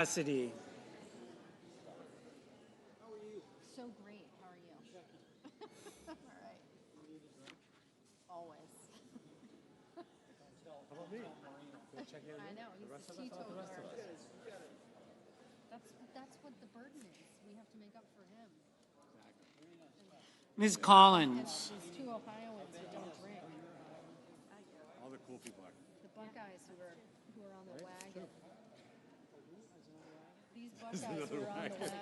Cassidy. So great. How are you? All right. Always. How about me? Check in I know. He's a teetotaler. That's what the burden is. We have to make up for him. Ms. Collins. These two Ohioans who don't drink. All the cool people are. The Buckeyes who are on the wagon. These Buckeyes who are on the wagon. That's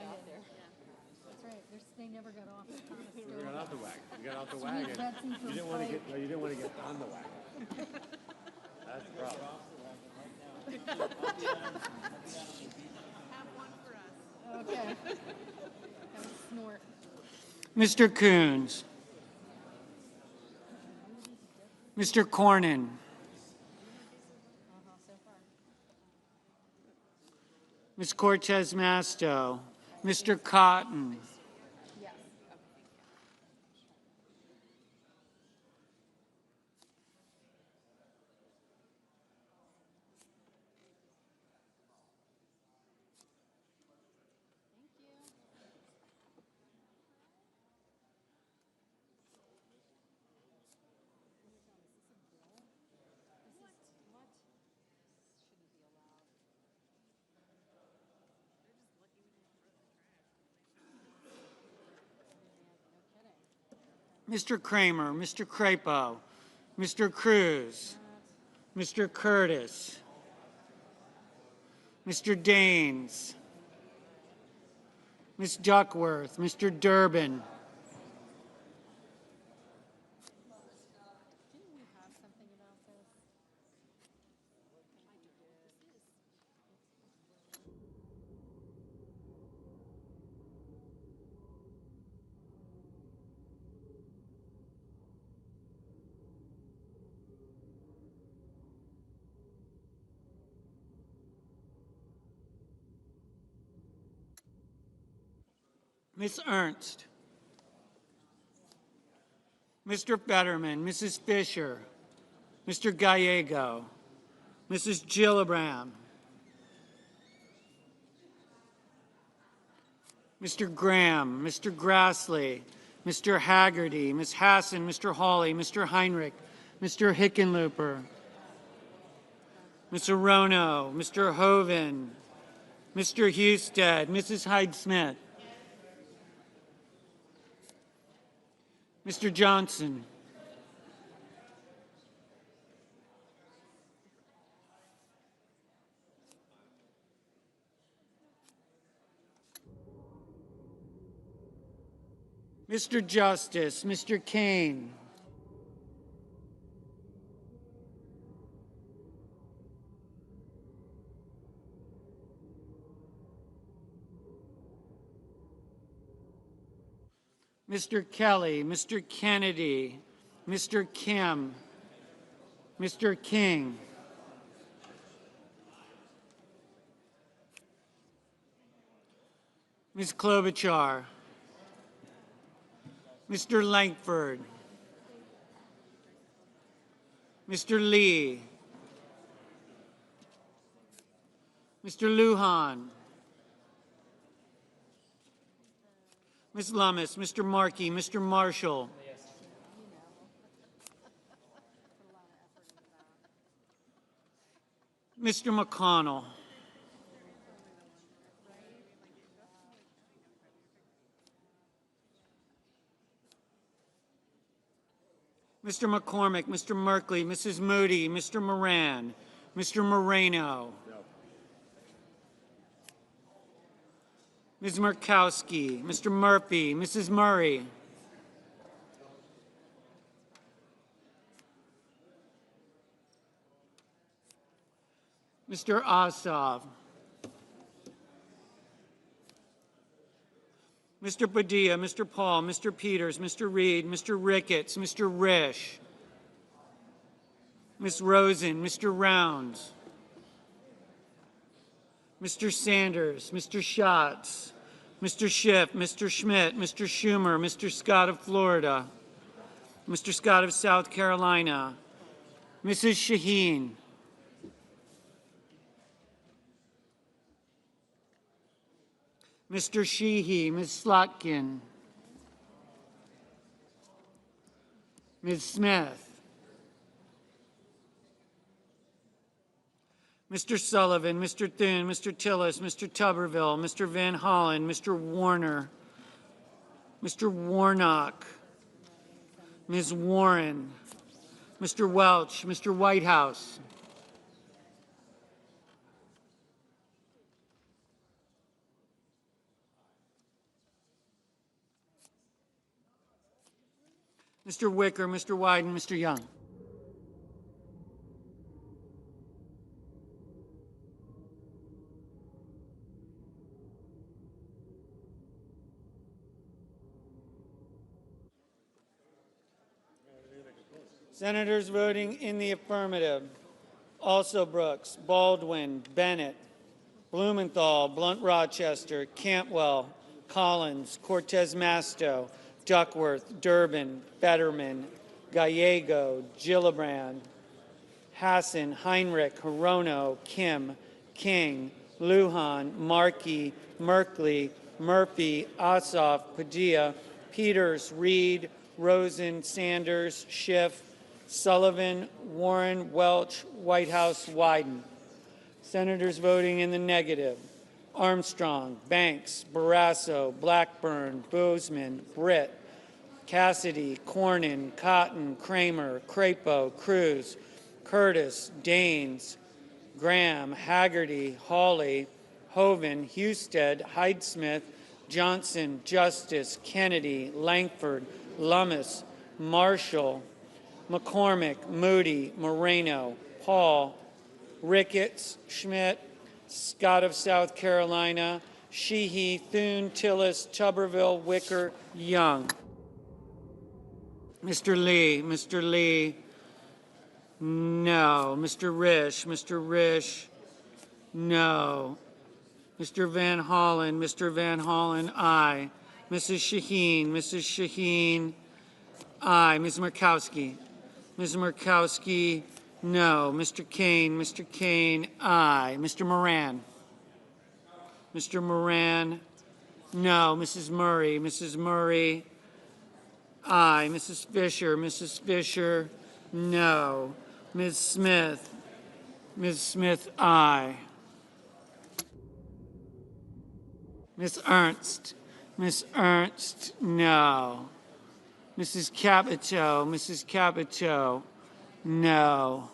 right. They never got off the Conestoga. We got out the wagon. We got out the Sweet wagon. Betsy from You didn't want to Pike. get. No, you didn't want to get on the wagon. That's the problem. Okay. Have a snort. Mr. Coons. Mr. Cornyn. So far. Ms. Cortez Masto. Mr. Cotton. Yes. Thank you. Mr. Kramer. Mr. Crapo. Mr. Cruz. Mr. Curtis. Mr. Daines. Ms. Duckworth. Mr. Durbin. Didn't we have something about this? Ms. Ernst. Mr. Fetterman. Mrs. Fisher. Mr. Gallego. Mrs. Gillibrand. Mr. Graham. Mr. Grassley. Mr. Haggerty. Ms. Hassan. Mr. Hawley. Mr. Heinrich. Mr. Hickenlooper. Ms. Arono. Mr. Hoven. Mr. Husted. Mrs. Hyde-Smith. Mr. Johnson. Mr. Justice. Mr. Kane. Mr. Kelly, Mr. Kennedy, Mr. Kim, Mr. King, Ms. Klobuchar, Mr. Langford, Mr. Lee, Mr. Lujan, Ms. Lummis, Mr. Markey, Mr. Marshall, Mr. McConnell, Mr. McCormick, Mr. Merkley, Mrs. Moody, Mr. Moran, Mr. Moreno, Ms. Murkowski, Mr. Murphy, Mrs. Murray, Mr. Ossoff, Mr. Padilla, Mr. Paul, Mr. Peters, Mr. Reed, Mr. Ricketts, Mr. Risch, Ms. Rosen, Mr. Rounds, Mr. Sanders, Mr. Schatz, Mr. Schiff, Mr. Schmidt, Mr. Schumer, Mr. Scott of Florida, Mr. Scott of South Carolina, Mrs. Shaheen, Mr. Sheehy, Ms. Slotkin, Ms. Smith, Mr. Sullivan, Mr. Thune, Mr. Tillis, Mr. Tuberville, Mr. Van Hollen, Mr. Warner, Mr. Warnock, Ms. Warren, Mr. Welch, Mr. Whitehouse, Mr. Wicker, Mr. Wyden, Mr. Young. Senators voting in the affirmative: Also Brooks, Baldwin, Bennett, Blumenthal, Blunt Rochester, Cantwell, Collins, Cortez Masto, Duckworth, Durbin, Fetterman, Gallego, Gillibrand, Hassan, Heinrich, Hirono, Kim, King, Lujan, Markey, Merkley, Murphy, Ossoff, Padilla, Peters, Reed, Rosen, Sanders, Schiff, Sullivan, Warren, Welch, Whitehouse, Wyden. Senators voting in the negative: Armstrong, Banks, Barrasso, Blackburn, Bozeman, Britt, Cassidy, Cornyn, Cotton, Kramer, Crapo, Cruz, Curtis, Daines, Graham, Haggerty, Hawley, Hoven, Husted, Hyde-Smith, Johnson, Justice, Kennedy, Langford, Lummis, Marshall, McCormick, Moody, Moreno, Paul, Ricketts, Schmidt, Scott of South Carolina, Sheehy, Thune, Tillis, Tuberville, Wicker, Young. Mr. Lee, no. Mr. Risch, no. Mr. Van Hollen, aye. Mrs. Shaheen, aye. Ms. Murkowski, no. Mr. Kane, aye. Mr. Moran, no. Mrs. Murray, aye. Mrs. Fisher, no. Ms. Smith, aye. Ms. Ernst, no. Mrs. Capito, no.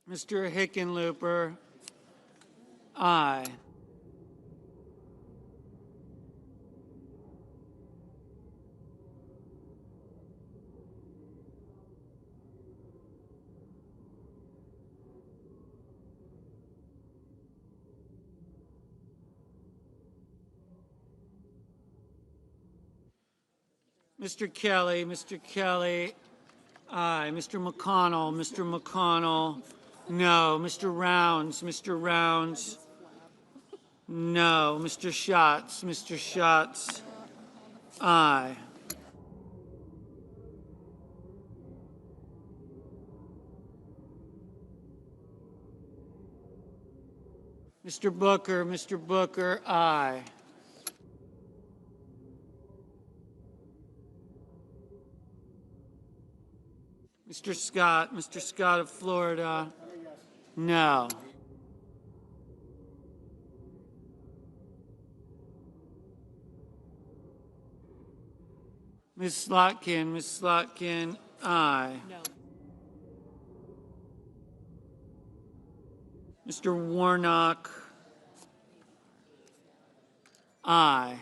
Mr. Hickenlooper, aye. Mr. Kelly, aye. Mr. McConnell, no. Mr. Rounds, no. Mr. Schatz, aye. Mr. Booker, aye. Mr. Scott of Florida, no. Ms. Slotkin, aye. No. Mr. Warnock, aye.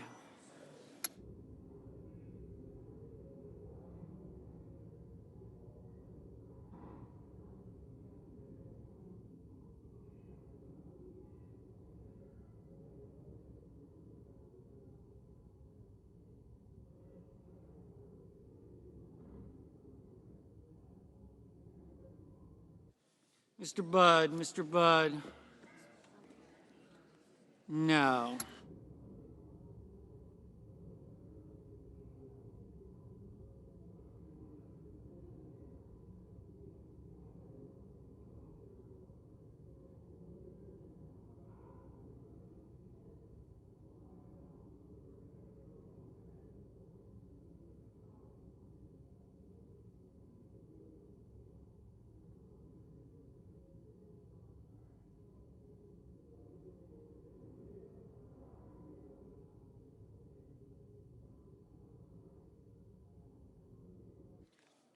Mr. Budd, Mr. Budd. No.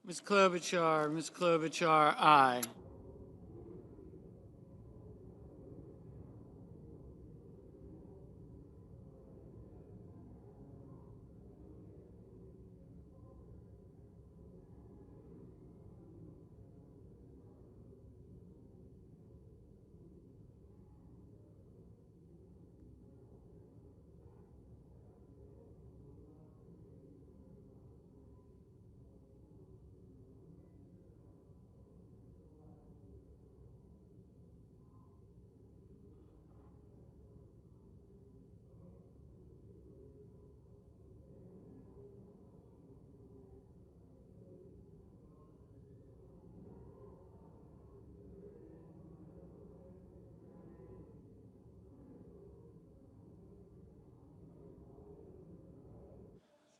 Ms. Klobuchar, aye.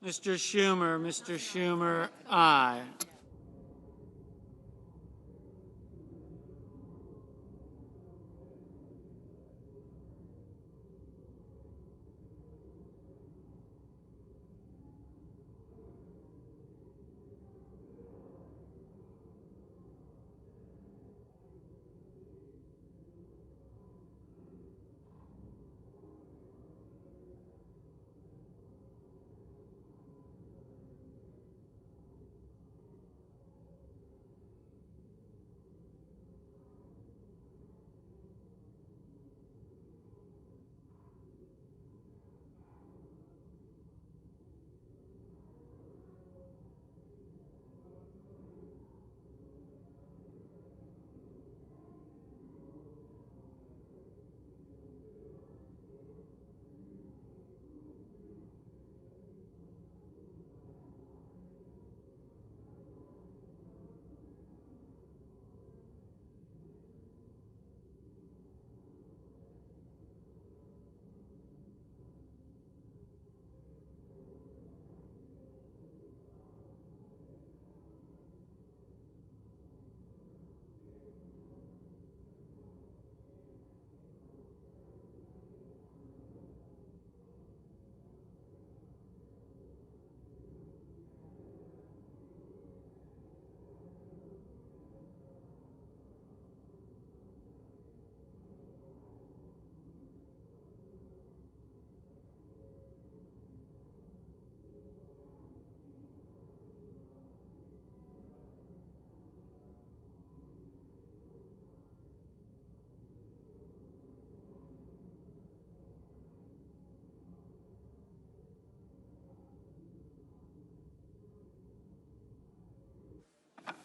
Mr. Schumer, aye.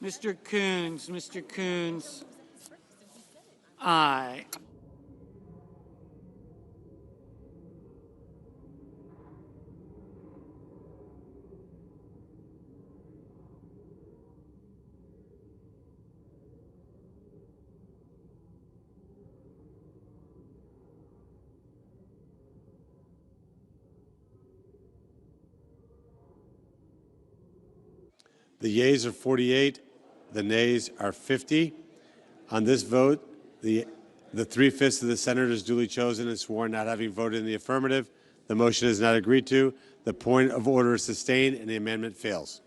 Mr. Coons, aye. The yeas are 48, the nays are 50. On this vote, the 3/5 of the senators duly chosen and sworn not having voted in the affirmative, the motion is not agreed to. The point of order is sustained and the amendment fails.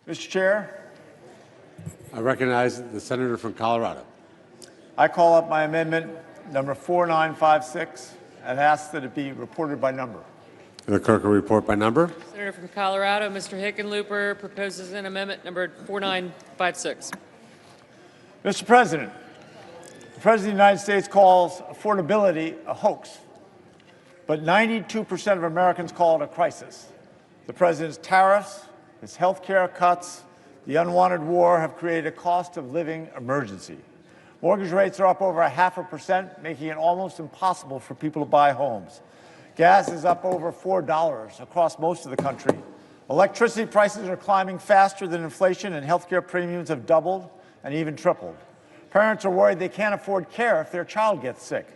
Mr. Chair, I recognize the senator from Colorado. I call up my amendment number 4956 and ask that it be reported by number. The clerk will report by number. Senator from Colorado, Mr. Hickenlooper, proposes an amendment number 4956. Mr. President, the President of the United States calls affordability a hoax, but 92% of Americans call it a crisis. The President's tariffs, his health care cuts, the unwanted war have created a cost of living emergency. Mortgage rates are up over 0.5%, making it almost impossible for people to buy homes. Gas is up over $4 across most of the country. Electricity prices are climbing faster than inflation, and healthcare premiums have doubled and even tripled. Parents are worried they can't afford care if their child gets sick.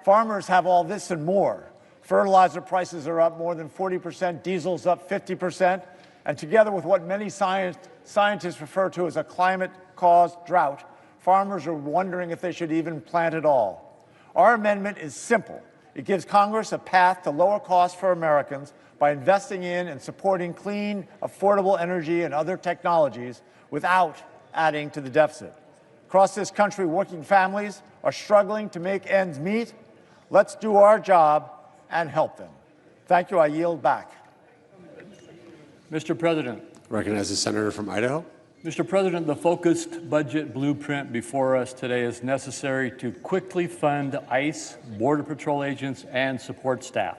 Farmers have all this and more. Fertilizer prices are up more than 40%, diesel's up 50%, and together with what many scientists refer to as a climate-caused drought, farmers are wondering if they should even plant at all. Our amendment is simple. It gives Congress a path to lower costs for Americans by investing in and supporting clean, affordable energy and other technologies without adding to the deficit. Across this country, working families are struggling to make ends meet. Let's do our job and help them. Thank you. I yield back. Mr. President. Recognize the senator from Idaho. Mr. President, the focused budget blueprint before us today is necessary to quickly fund ICE, Border Patrol agents, and support staff.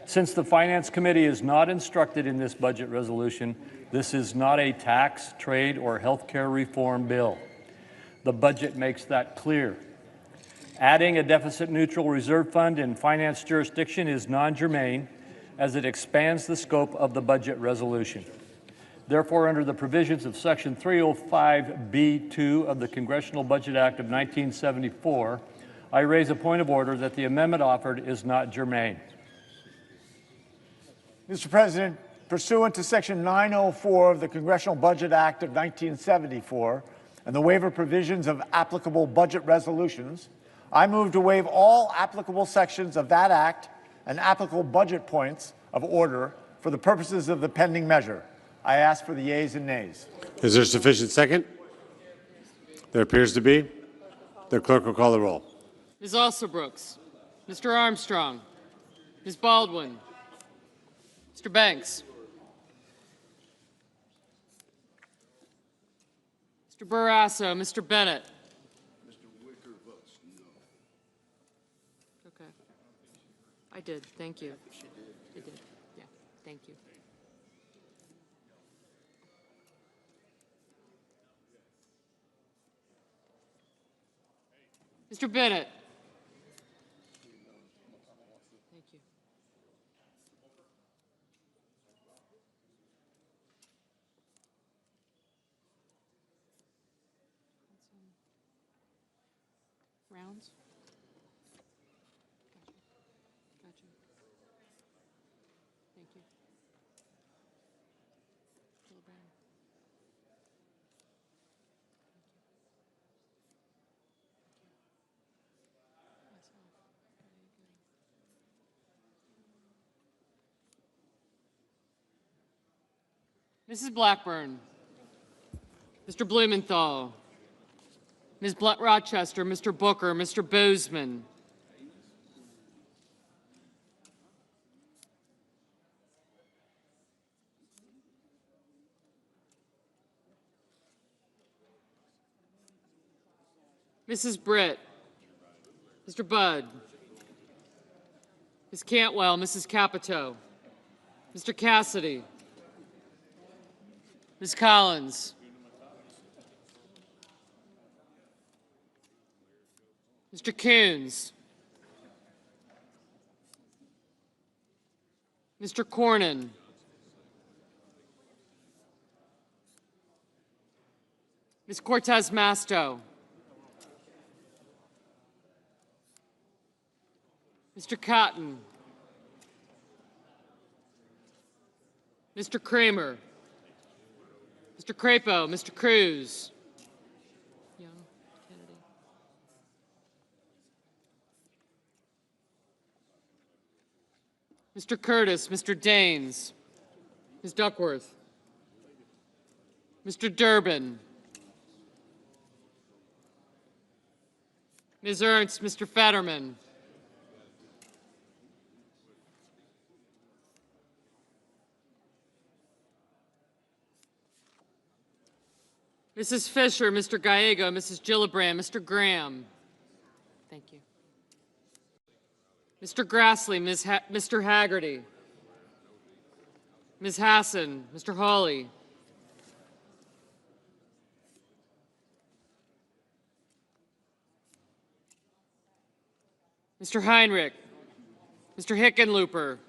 Since the Finance Committee is not instructed in this budget resolution, this is not a tax, trade, or health care reform bill. The budget makes that clear. Adding a deficit-neutral reserve fund in finance jurisdiction is non-germane, as it expands the scope of the budget resolution. Therefore, under the provisions of Section 305B2 of the Congressional Budget Act of 1974, I raise a point of order that the amendment offered is not germane. Mr. President, pursuant to Section 904 of the Congressional Budget Act of 1974 and the waiver provisions of applicable budget resolutions, I move to waive all applicable sections of that act and applicable budget points of order for the purposes of the pending measure. I ask for the yeas and nays. Is there sufficient second? There appears to be. The clerk will call the roll. Ms. Alsobrooks, Mr. Armstrong, Ms. Baldwin, Mr. Banks, Mr. Barrasso, Mr. Bennett. Mr. Wicker votes no. Okay. I did. Thank you. I did. Yeah. Thank you. Mr. Bennett. Thank you. Rounds? Gotcha. Gotcha. Thank you. Gillibrand. Mrs. Blackburn, Mr. Blumenthal, Ms. Rochester, Mr. Booker, Mr. Bozeman, Mrs. Britt, Mr. Budd, Ms. Cantwell, Mrs. Capito, Mr. Cassidy, Ms. Collins, Mr. Coons, Mr. Cornyn, Ms. Cortez Masto, Mr. Cotton, Mr. Kramer, Mr. Crapo, Mr. Cruz, Young, Kennedy, Mr. Curtis, Mr. Daines, Ms. Duckworth, Mr. Durbin. Ms. Ernst, Mr. Fetterman. Mrs. Fisher, Mr. Gallego, Mrs. Gillibrand, Mr. Graham. Thank you. Mr. Grassley, Mr. Haggerty. Ms. Hassan, Mr. Hawley. Mr. Heinrich, Mr. Hickenlooper.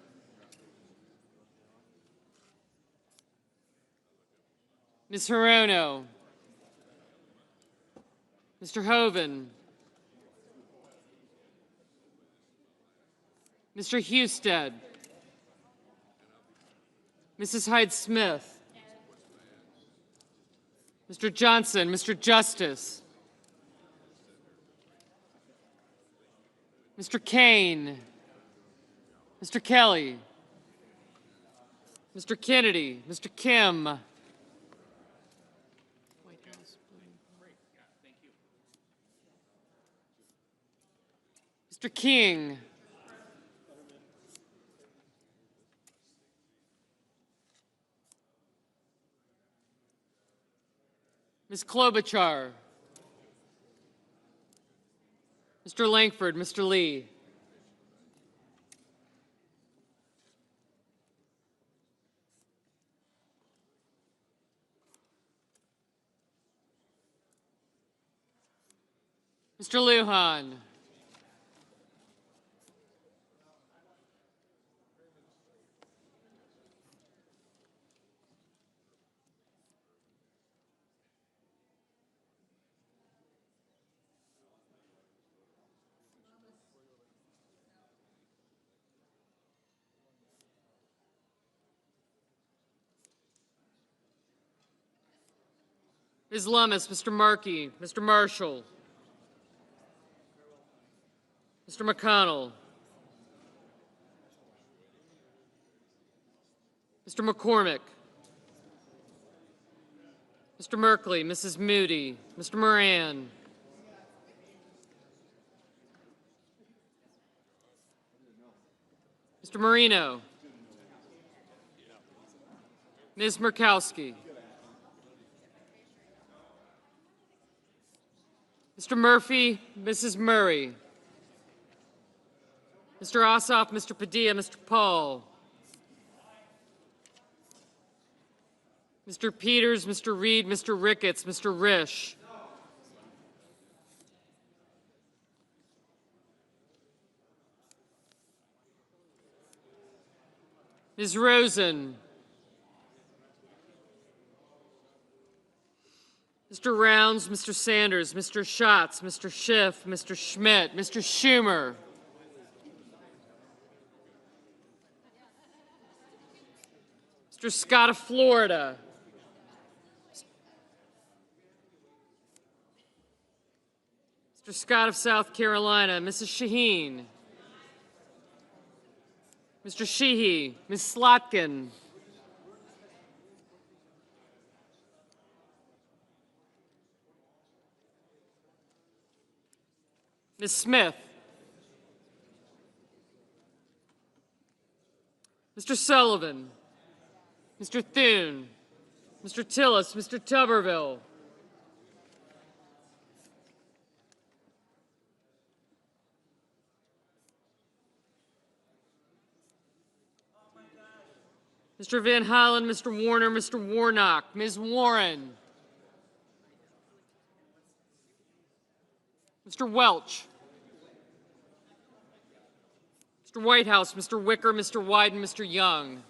Ms. Hirono. Mr. Hoven. Mr. Husted. Mrs. Hyde-Smith. Mr. Johnson, Mr. Justice. Mr. Kane. Mr. Kelly. Mr. Kennedy. Mr. Kim. Mr. King. Ms. Klobuchar. Mr. Langford, Mr. Lee. Mr. Lujan. Ms. Lummis, Mr. Markey, Mr. Marshall. Mr. McConnell. Mr. McCormick. Mr. Merkley, Mrs. Moody, Mr. Moran. Mr. Marino. Ms. Murkowski. Mr. Murphy, Mrs. Murray. Mr. Ossoff, Mr. Padilla, Mr. Paul. Mr. Peters, Mr. Reed, Mr. Ricketts, Mr. Risch. Ms. Rosen. Mr. Rounds, Mr. Sanders, Mr. Schatz, Mr. Schiff, Mr. Schmidt, Mr. Schumer. Mr. Scott of Florida. Mr. Scott of South Carolina, Mrs. Shaheen. Mr. Sheehy, Ms. Slotkin. Ms. Smith. Mr. Sullivan. Mr. Thune. Mr. Tillis, Mr. Tuberville. Mr. Van Hollen, Mr. Warner, Mr. Warnock, Ms. Warren. Mr. Welch. Mr. Whitehouse, Mr. Wicker, Mr. Wyden, Mr. Young.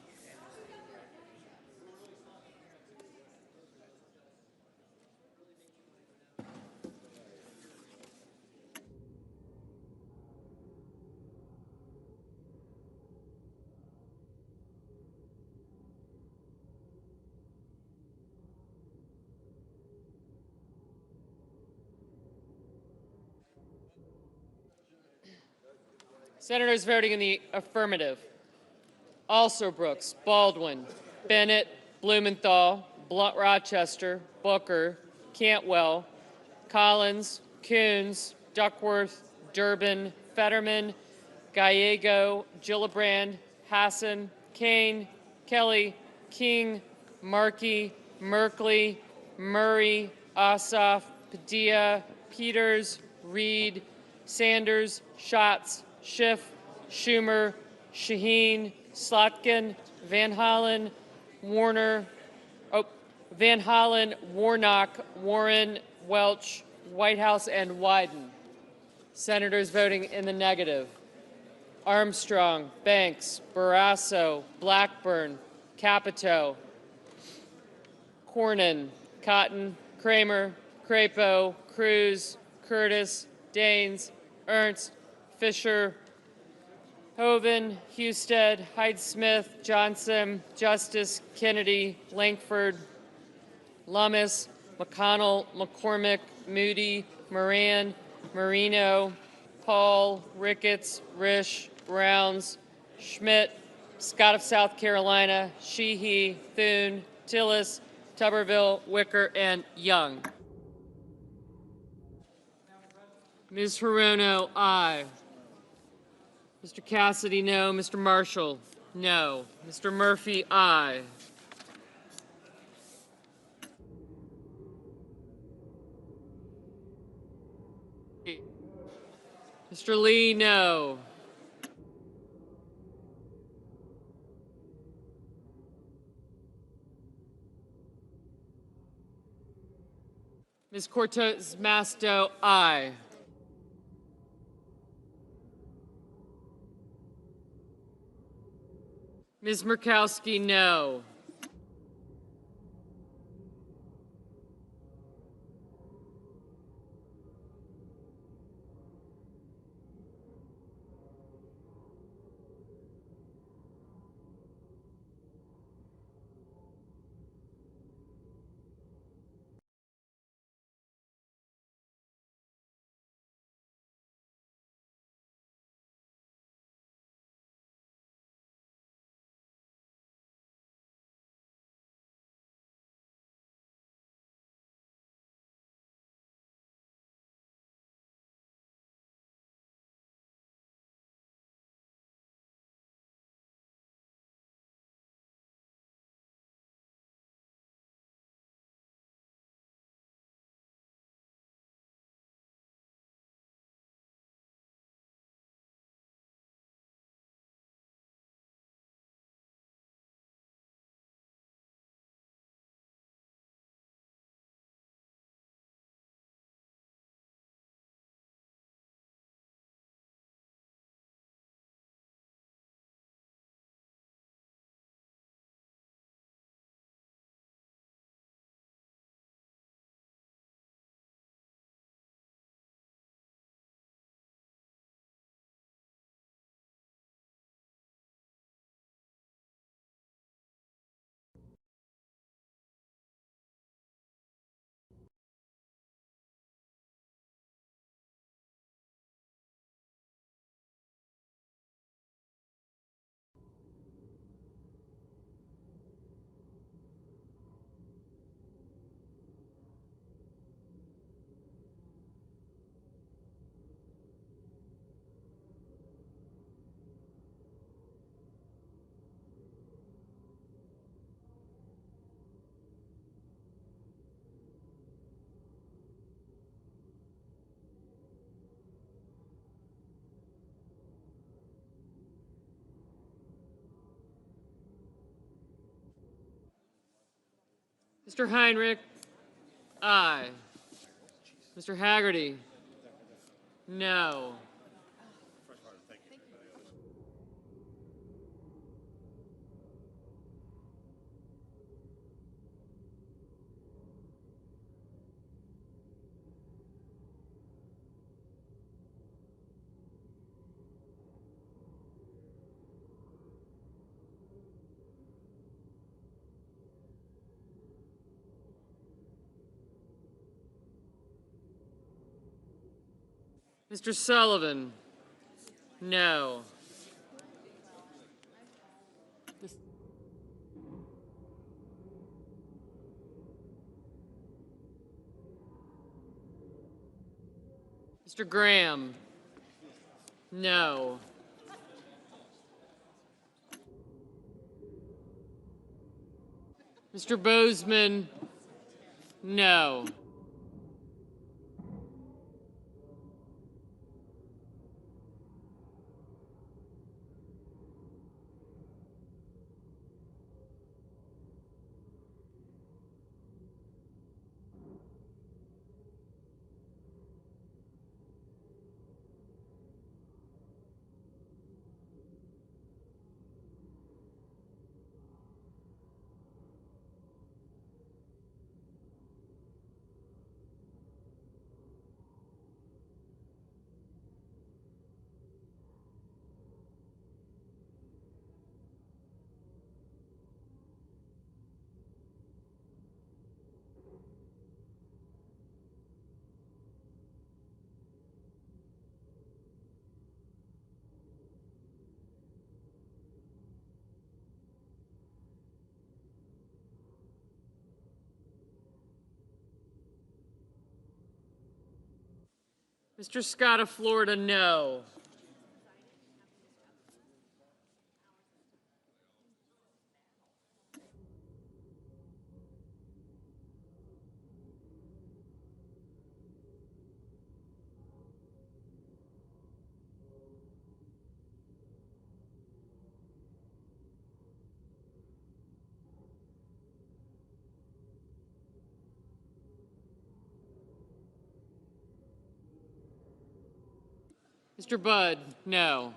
Senators voting in the affirmative: Alsobrooks, Baldwin, Bennett, Blumenthal, Rochester, Booker, Cantwell, Collins, Coons, Duckworth, Durbin, Fetterman, Gallego, Gillibrand, Hassan, Kane, Kelly, King, Markey, Merkley, Murray, Ossoff, Padilla, Peters, Reed, Sanders, Schatz, Schiff, Schumer, Shaheen, Slotkin, Van Hollen, Warner, Van Hollen, Warnock, Warren, Welch, Whitehouse, and Wyden. Senators voting in the negative: Armstrong, Banks, Barrasso, Blackburn, Capito, Cornyn, Cotton, Kramer, Crapo, Cruz, Curtis, Daines, Ernst, Fisher, Hoven, Husted, Hyde-Smith, Johnson, Justice, Kennedy, Lankford, Lummis, McConnell, McCormick, Moody, Moran, Marino, Paul, Ricketts, Risch, Rounds, Schmidt, Scott of South Carolina, Sheehy, Thune, Tillis, Tuberville, Wicker, and Young. Ms. Hirono, aye. Mr. Cassidy, no. Mr. Marshall, no. Mr. Murphy, aye. Mr. Lee, no. Ms. Cortez Masto, aye. Ms. Murkowski, no. Mr. Heinrich, aye. Mr. Haggerty, no. Mr. Sullivan, no. Mr. Graham? No. Mr. Bozeman? No. Mr. Scott of Florida? No. Mr. Budd? No.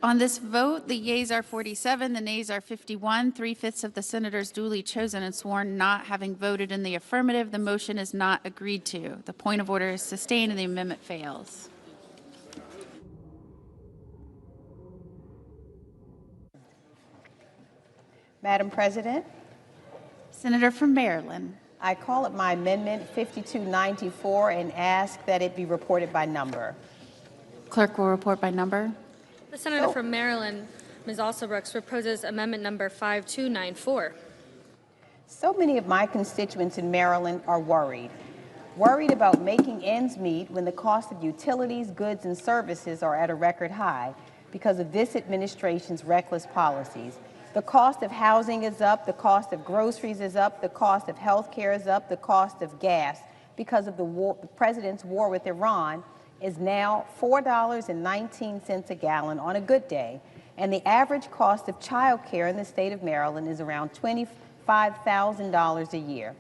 On this vote, the yeas are 47, the nays are 51. 3/5 of the senators duly chosen and sworn not having voted in the affirmative, the motion is not agreed to. The point of order is sustained and the amendment fails. Madam President, Senator from Maryland. I call up my amendment 5294 and ask that it be reported by number. Clerk will report by number. The senator from Maryland, Ms. Alsobrooks, proposes amendment number 5294. So many of my constituents in Maryland are worried about making ends meet when the cost of utilities, goods, and services are at a record high because of this administration's reckless policies. The cost of housing is up, the cost of groceries is up, the cost of health care is up, the cost of gas because of the president's war with Iran is now $4.19 a gallon on a good day, and the average cost of child care in the state of Maryland is around $25,000 a year.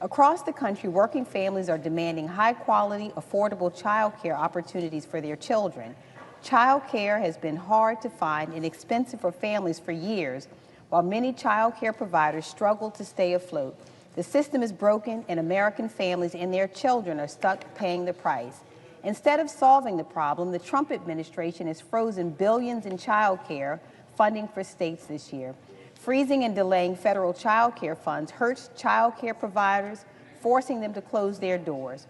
Across the country, working families are demanding high-quality, affordable child care opportunities for their children. Child care has been hard to find and expensive for families for years, while many child care providers struggle to stay afloat. The system is broken, and American families and their children are stuck paying the price. Instead of solving the problem, the Trump administration has frozen billions in child care funding for states this year. Freezing and delaying federal child care funds hurts child care providers, forcing them to close their doors.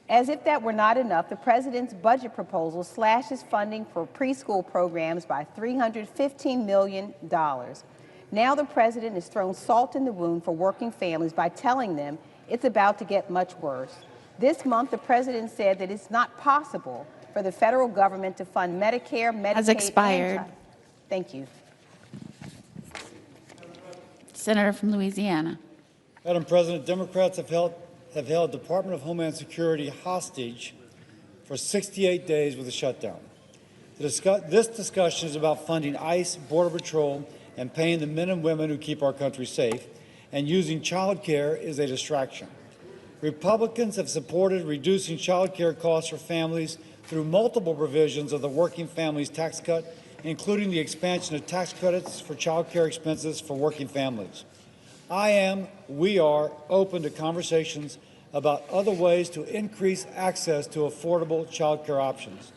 As if that were not enough, the president's budget proposal slashes funding for preschool programs by $315 million. Now the president has thrown salt in the wound for working families by telling them it's about to get much worse. This month, the president said that it's not possible for the federal government to fund Medicare, Medicaid, Has expired. Thank you. Senator from Louisiana. Madam President, Democrats have held Department of Homeland Security hostage for 68 days with a shutdown. This discussion is about funding ICE, Border Patrol, and paying the men and women who keep our country safe, and using child care is a distraction. Republicans have supported reducing child care costs for families through multiple provisions of the Working Families Tax Cut, including the expansion of tax credits for child care expenses for working families. We are open to conversations about other ways to increase access to affordable child care options.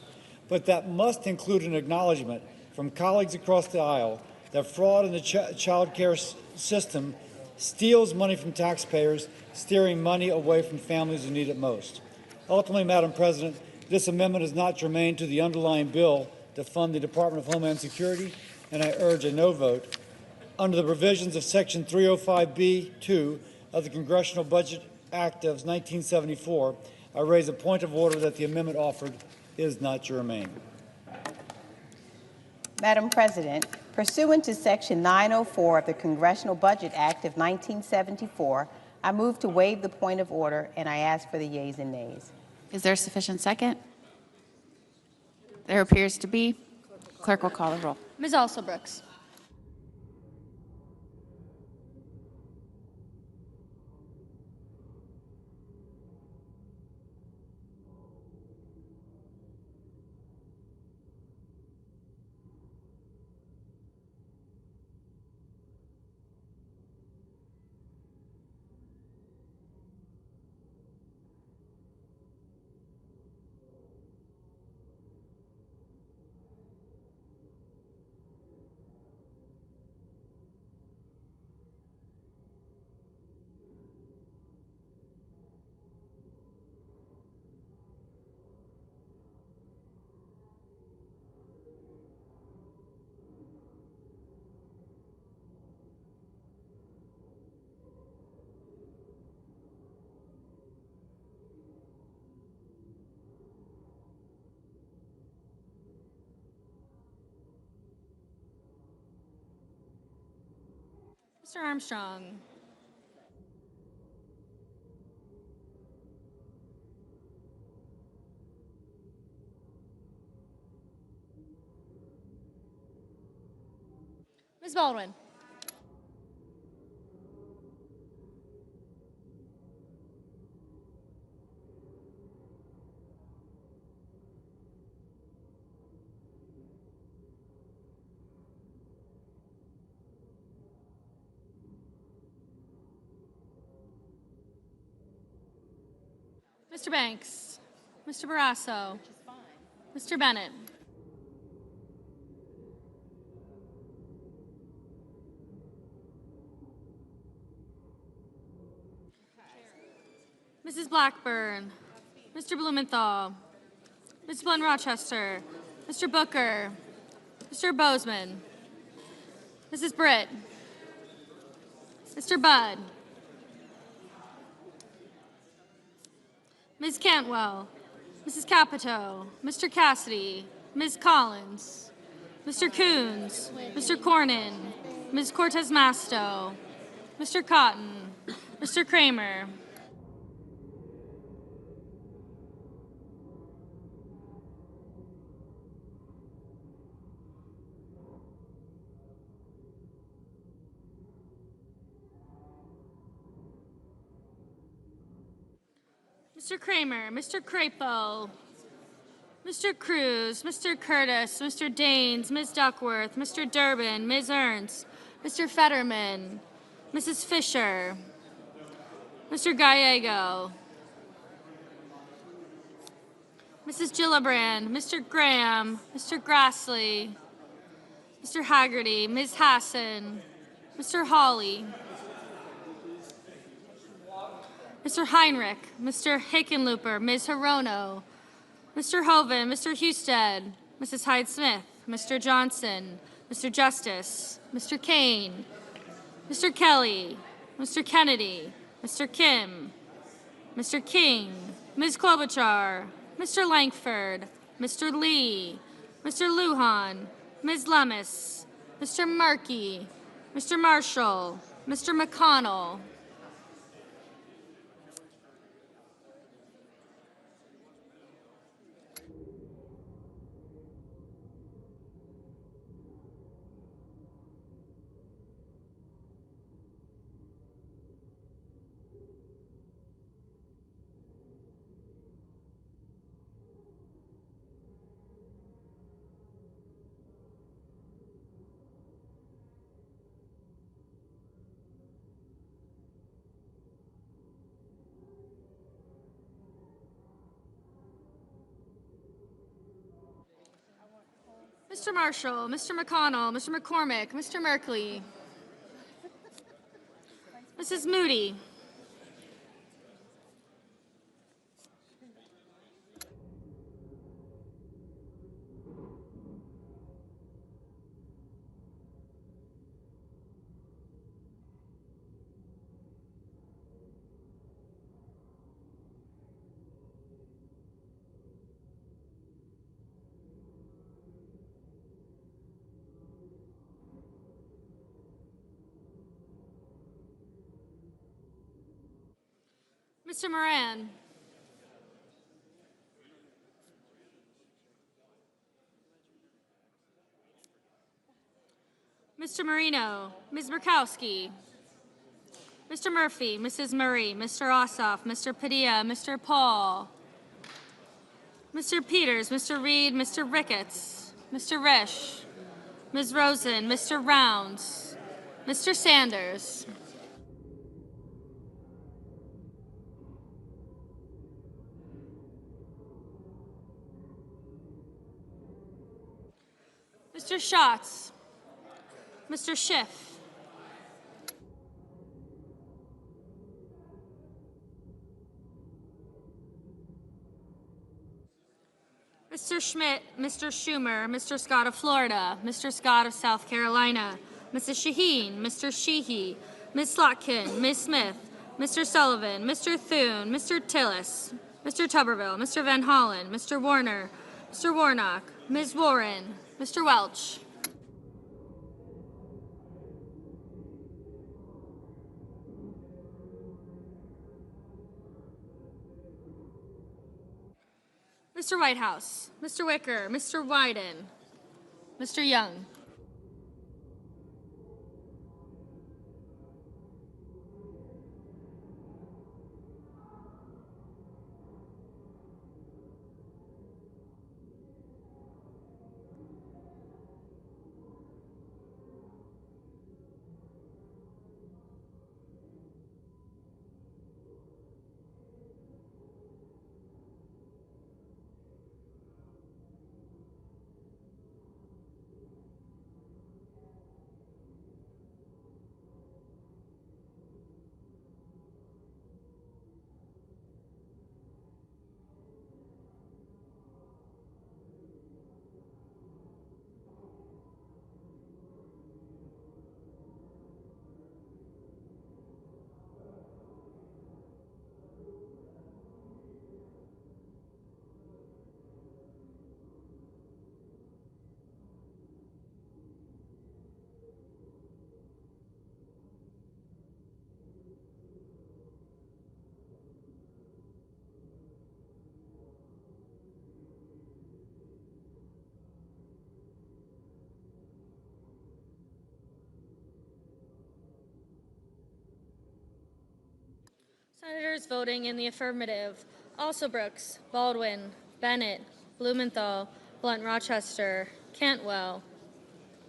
But that must include an acknowledgement from colleagues across the aisle that fraud in the child care system steals money from taxpayers, steering money away from families who need it most. Ultimately, Madam President, this amendment is not germane to the underlying bill to fund the Department of Homeland Security, and I urge a no vote. Under the provisions of Section 305B(2) of the Congressional Budget Act of 1974, I raise a point of order that the amendment offered is not germane. Madam President, pursuant to Section 904 of the Congressional Budget Act of 1974, I move to waive the point of order, and I ask for the yeas and nays. Is there a sufficient second? There appears to be. Clerk will call the roll. Ms. Alsobrooks. Mr. Armstrong. Ms. Baldwin. Mr. Banks, Mr. Barrasso, Mr. Bennett, Mrs. Blackburn, Mr. Blumenthal, Ms. Glenn Rochester, Mr. Booker, Mr. Bozeman, Mrs. Britt, Mr. Budd, Ms. Cantwell, Mrs. Capito, Mr. Cassidy, Ms. Collins, Mr. Coons, Mr. Cornyn, Ms. Cortez Masto, Mr. Cotton, Mr. Kramer, Mr. Kramer, Mr. Crapo, Mr. Cruz, Mr. Curtis, Mr. Daines, Ms. Duckworth, Mr. Durbin, Ms. Ernst, Mr. Fetterman, Mrs. Fisher, Mr. Gallego, Mrs. Gillibrand, Mr. Graham, Mr. Grassley, Mr. Haggerty, Ms. Hassan, Mr. Hawley, Mr. Heinrich, Mr. Hickenlooper, Ms. Hirono, Mr. Hoven, Mr. Husted, Mrs. Hyde-Smith, Mr. Johnson, Mr. Justice, Mr. Kane, Mr. Kelly, Mr. Kennedy, Mr. Kim, Mr. King, Ms. Klobuchar, Mr. Langford, Mr. Lee, Mr. Lujan, Ms. Lemus, Mr. Markey, Mr. Marshall, Mr. McConnell, Mr. Marshall, Mr. McConnell, Mr. McCormick, Mr. Merkley, Mrs. Moody, Mr. Moran, Mr. Marino, Ms. Murkowski, Mr. Murphy, Mrs. Murray, Mr. Ossoff, Mr. Padilla, Mr. Paul, Mr. Peters, Mr. Reed, Mr. Ricketts, Mr. Risch, Ms. Rosen, Mr. Rounds, Mr. Sanders, Mr. Schatz, Mr. Schiff, Mr. Schmidt, Mr. Schumer, Mr. Scott of Florida, Mr. Scott of South Carolina, Mrs. Shaheen, Mr. Sheehy, Ms. Slotkin, Ms. Smith, Mr. Sullivan, Mr. Thune, Mr. Tillis, Mr. Tuberville, Mr. Van Hollen, Mr. Warner, Mr. Warnock, Ms. Warren, Mr. Welch, Mr. Whitehouse, Mr. Wicker, Mr. Wyden, Mr. Young, Senators voting in the affirmative: Alsobrooks, Baldwin, Bennett, Blumenthal, Blunt Rochester, Cantwell,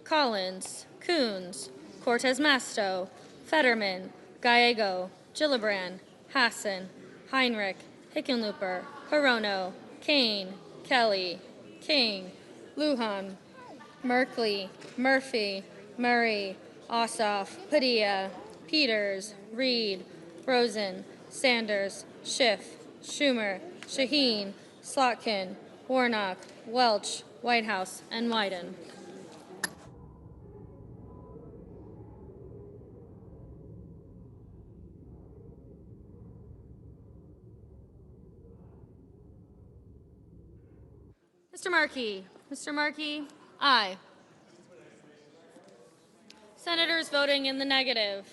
Collins, Coons, Cortez Masto, Fetterman, Gallego, Gillibrand, Hassan, Heinrich, Hickenlooper, Hirono, Kane, Kelly, King, Lujan, Merkley, Murphy, Murray, Ossoff, Padilla, Peters, Reed, Rosen, Sanders, Schiff, Schumer, Shaheen, Slotkin, Warnock, Welch, Whitehouse, and Wyden. Mr. Markey. Mr. Markey, aye. Senators voting in the negative: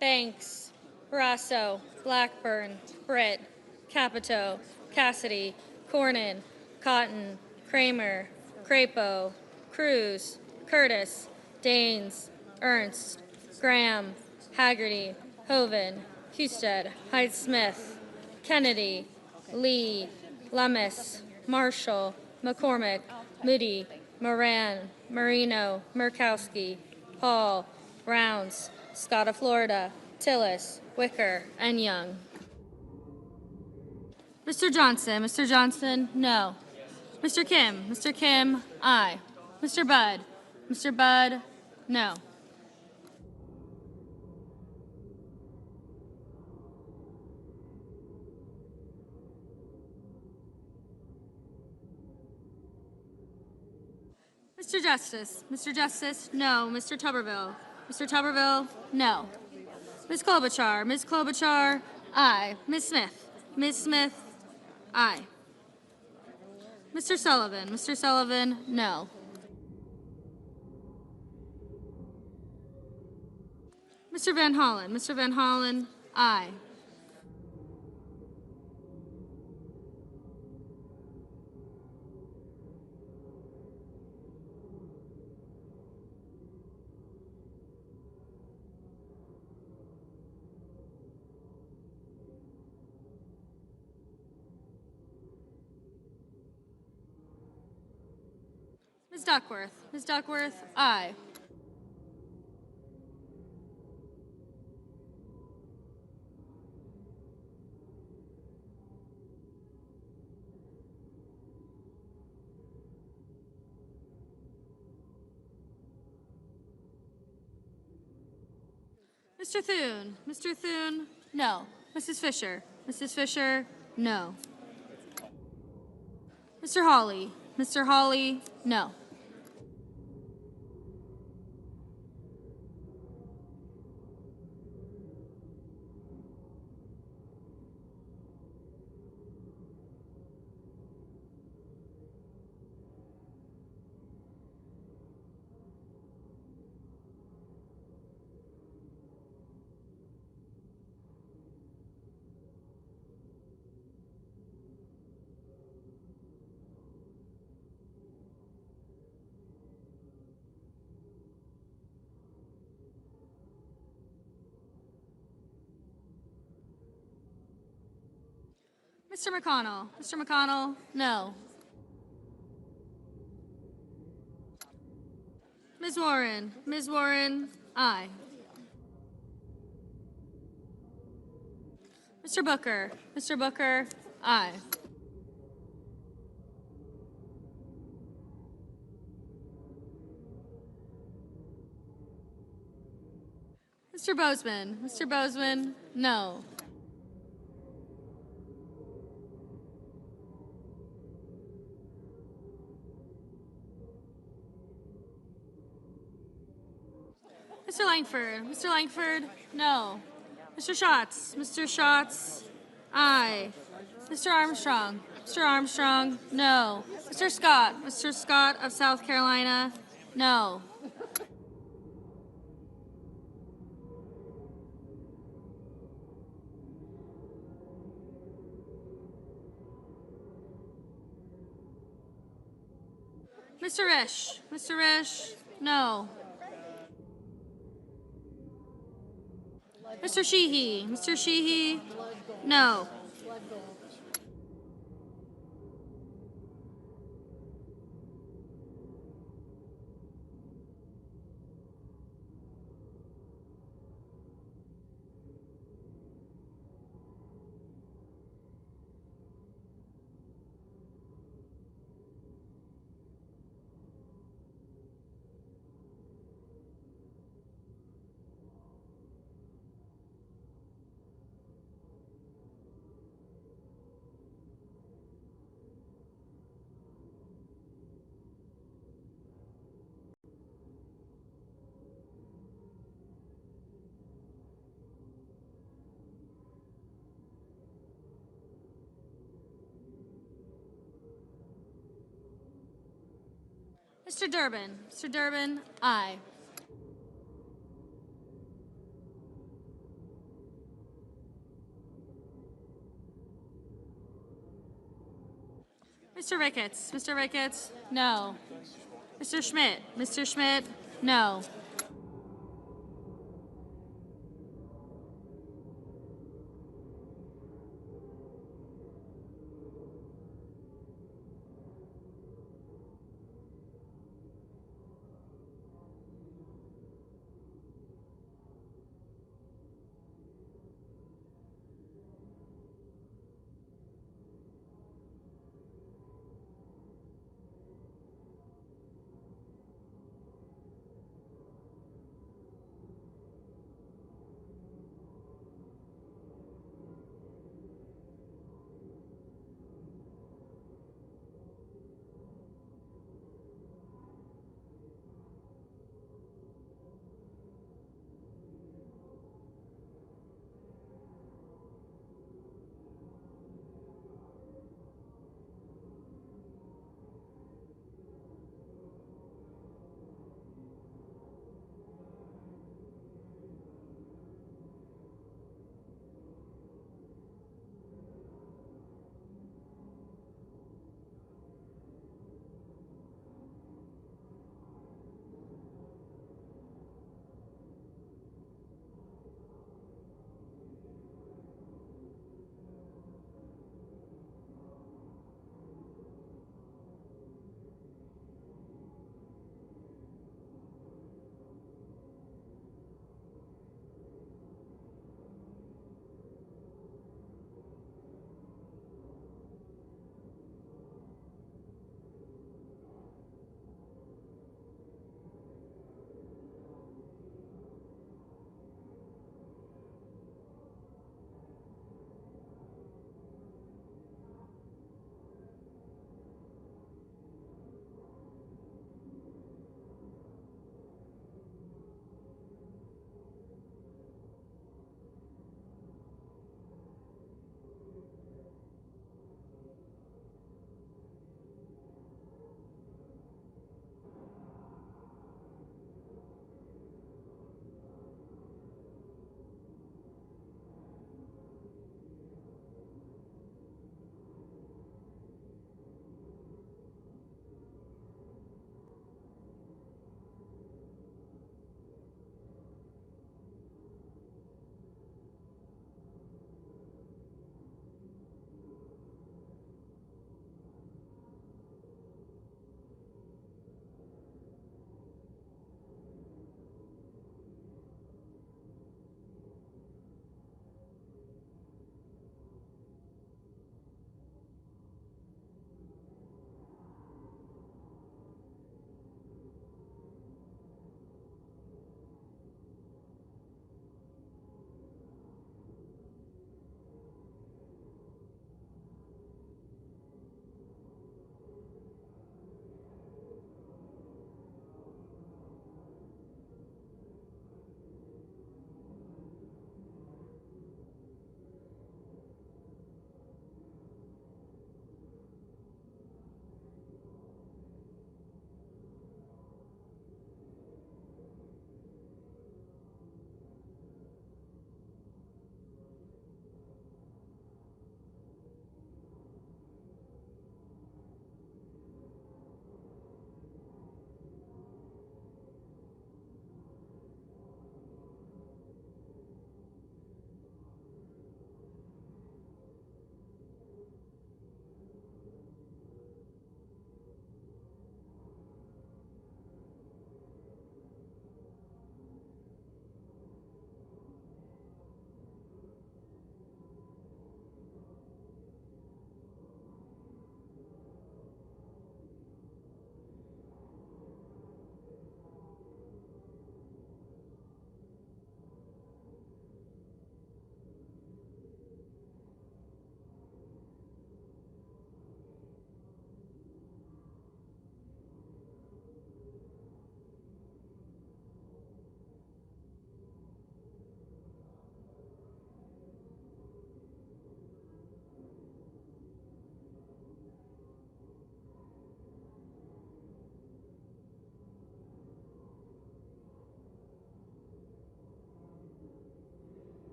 Banks, Barrasso, Blackburn, Britt, Capito, Cassidy, Cornyn, Cotton, Kramer, Crapo, Cruz, Curtis, Daines, Ernst, Graham, Haggerty, Hoven, Husted, Hyde-Smith, Kennedy, Lee, Lummis, Marshall, McCormick, Moody, Moran, Marino, Murkowski, Paul, Rounds, Scott of Florida, Tillis, Wicker, and Young. Mr. Johnson, no. Mr. Kim, aye. Mr. Budd, no. Mr. Justice, no. Mr. Tuberville, no. Ms. Klobuchar, aye. Ms. Smith, aye. Mr. Sullivan, no. Mr. Van Hollen, aye. Ms. Duckworth, aye. Mr. Thune, no. Mrs. Fisher, no. Mr. Hawley, no. Mr. McConnell, no. Ms. Warren, aye. Mr. Booker, aye. Mr. Bozeman, no. Mr. Langford, no. Mr. Schatz, aye. Mr. Armstrong, no. Mr. Scott of South Carolina, no. Mr. Risch, no. Mr. Sheehy, No. Mr. Durbin. Mr. Durbin, aye. Mr. Ricketts. Mr. Ricketts, no. Mr. Schmidt. Mr. Schmidt, no.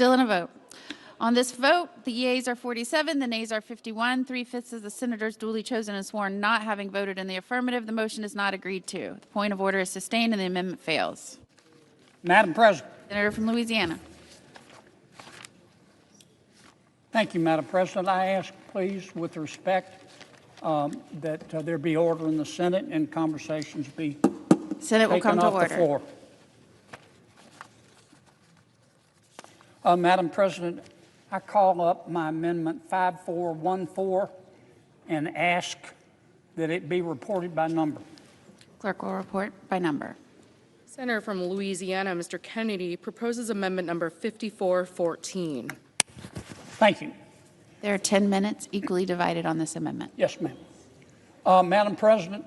Still in a vote. On this vote, the yeas are 47, the nays are 51. 3/5 of the senators duly chosen and sworn not having voted in the affirmative, the motion is not agreed to. The point of order is sustained and the amendment fails. Madam President. Senator from Louisiana. Thank you, Madam President. I ask, please, with respect, that there be order in the Senate and conversations be Senate will taken come to off the order. floor. Madam President, I call up my amendment 5414 and ask that it be reported by number. Clerk will report by number. Senator from Louisiana, Mr. Kennedy, proposes amendment number 5414. Thank you. There are 10 minutes equally divided on this amendment. Yes, ma'am. Madam President,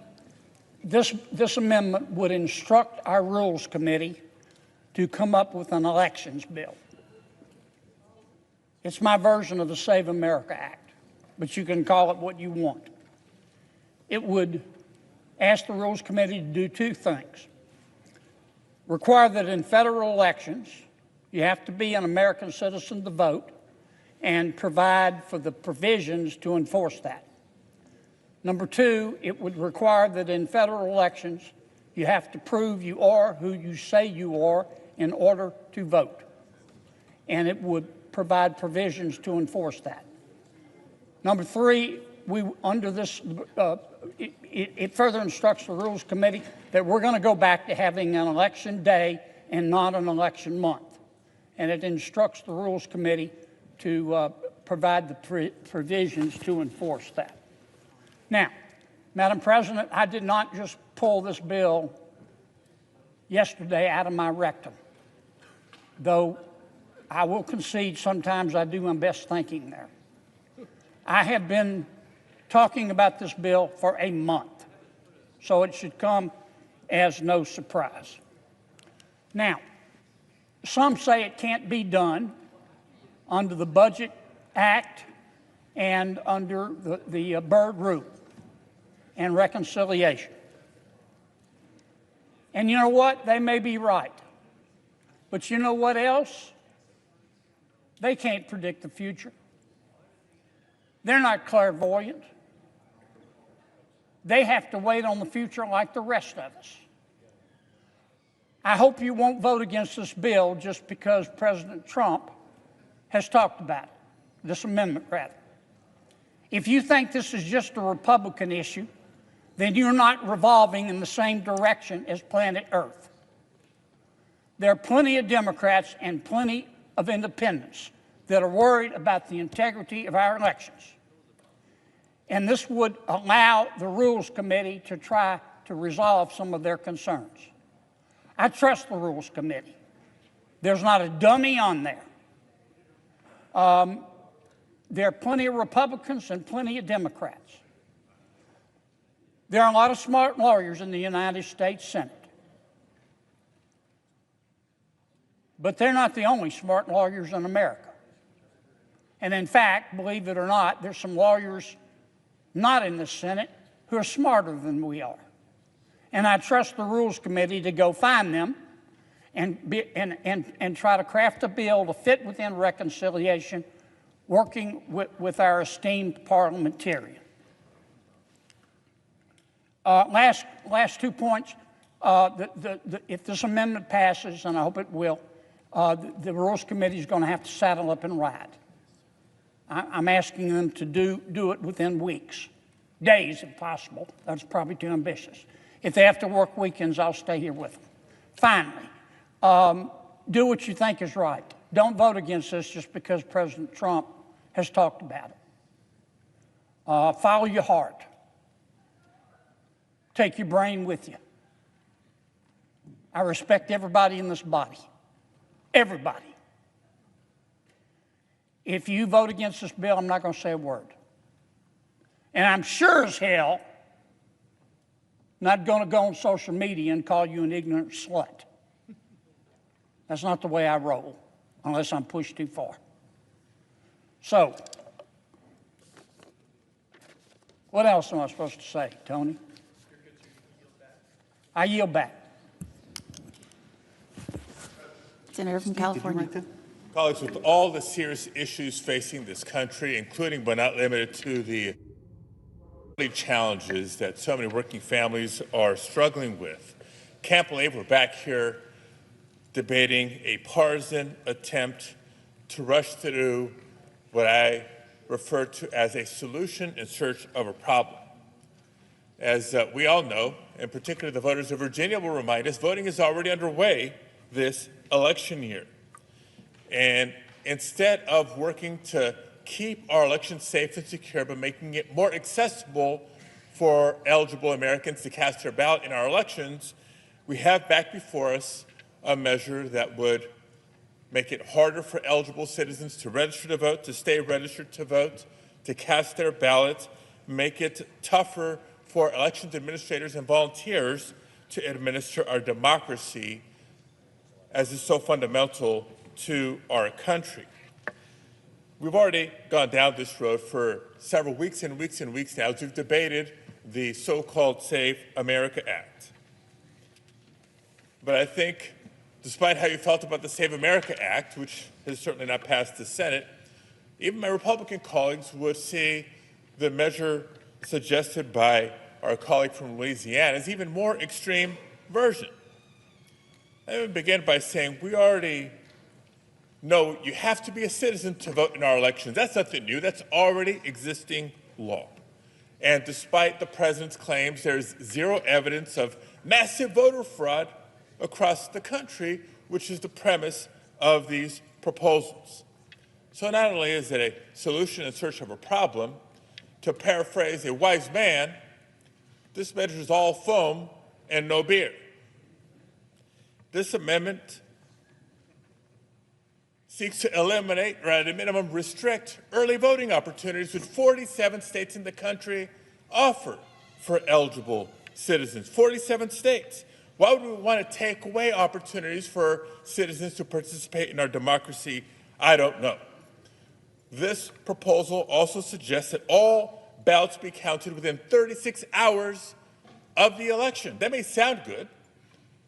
this amendment would instruct our Rules Committee to come up with an elections bill. It's my version of the Save America Act, but you can call it what you want. It would ask the Rules Committee to do two things. Require that in federal elections, you have to be an American citizen to vote, and provide for the provisions to enforce that. Number two, it would require that in federal elections, you have to prove you are who you say you are in order to vote. And it would provide provisions to enforce that. Number three, under this, it further instructs the Rules Committee that we're going to go back to having an election day and not an election month. And it instructs the Rules Committee to provide the provisions to enforce that. Now, Madam President, I did not just pull this bill yesterday out of my rectum, though I will concede sometimes I do my best thinking there. I have been talking about this bill for a month, so it should come as no surprise. Now, some say it can't be done under the Budget Act and under the Byrd Rule and reconciliation. And you know what? They may be right. But you know what else? They can't predict the future. They're not clairvoyant. They have to wait on the future like the rest of us. I hope you won't vote against this bill just because President Trump has talked about it, this amendment rather. If you think this is just a Republican issue, then you're not revolving in the same direction as planet Earth. There are plenty of Democrats and plenty of independents that are worried about the integrity of our elections. And this would allow the Rules Committee to try to resolve some of their concerns. I trust the Rules Committee. There's not a dummy on there. There are plenty of Republicans and plenty of Democrats. There are a lot of smart lawyers in the United States Senate. But they're not the only smart lawyers in America. And in fact, believe it or not, there's some lawyers not in the Senate who are smarter than we are. And I trust the Rules Committee to go find them and try to craft a bill to fit within reconciliation, working with our esteemed parliamentarian. Last 2 points. If this amendment passes, and I hope it will, the Rules Committee is going to have to saddle up and ride. I'm asking them to do it within weeks, days if possible. That's probably too ambitious. If they have to work weekends, I'll stay here with them. Finally, do what you think is right. Don't vote against this just because President Trump has talked about it. Follow your heart. Take your brain with you. I respect everybody in this body. Everybody. If you vote against this bill, I'm not going to say a word. And I'm sure as hell not going to go on social media and call you an ignorant slut. That's not the way I roll, unless I'm pushed too far. So, what else am I supposed to say, Tony? I yield back. Senator from California. Colleagues, with all the serious issues facing this country, including but not limited to the challenges that so many working families are struggling with, can't believe we're back here debating a partisan attempt to rush through what I refer to as a solution in search of a problem. As we all know, and particularly the voters of Virginia will remind us, voting is already underway this election year. And instead of working to keep our elections safe and secure by making it more accessible for eligible Americans to cast their ballot in our elections, we have back before us a measure that would make it harder for eligible citizens to register to vote, to stay registered to vote, to cast their ballots, make it tougher for elections administrators and volunteers to administer our democracy as is so fundamental to our country. We've already gone down this road for several weeks and weeks and weeks now as we've debated the so-called Save America Act. But I think, despite how you felt about the Save America Act, which has certainly not passed the Senate, even my Republican colleagues would see the measure suggested by our colleague from Louisiana as even more extreme version. I would begin by saying we already know you have to be a citizen to vote in our elections. That's nothing new. That's already existing law. And despite the president's claims, there's zero evidence of massive voter fraud across the country, which is the premise of these proposals. So not only is it a solution in search of a problem, to paraphrase a wise man, this measure is all foam and no beer. This amendment seeks to eliminate, or at a minimum restrict, early voting opportunities which 47 states in the country offer for eligible citizens. 47 states. Why would we want to take away opportunities for citizens to participate in our democracy? I don't know. This proposal also suggests that all ballots be counted within 36 hours of the election. That may sound good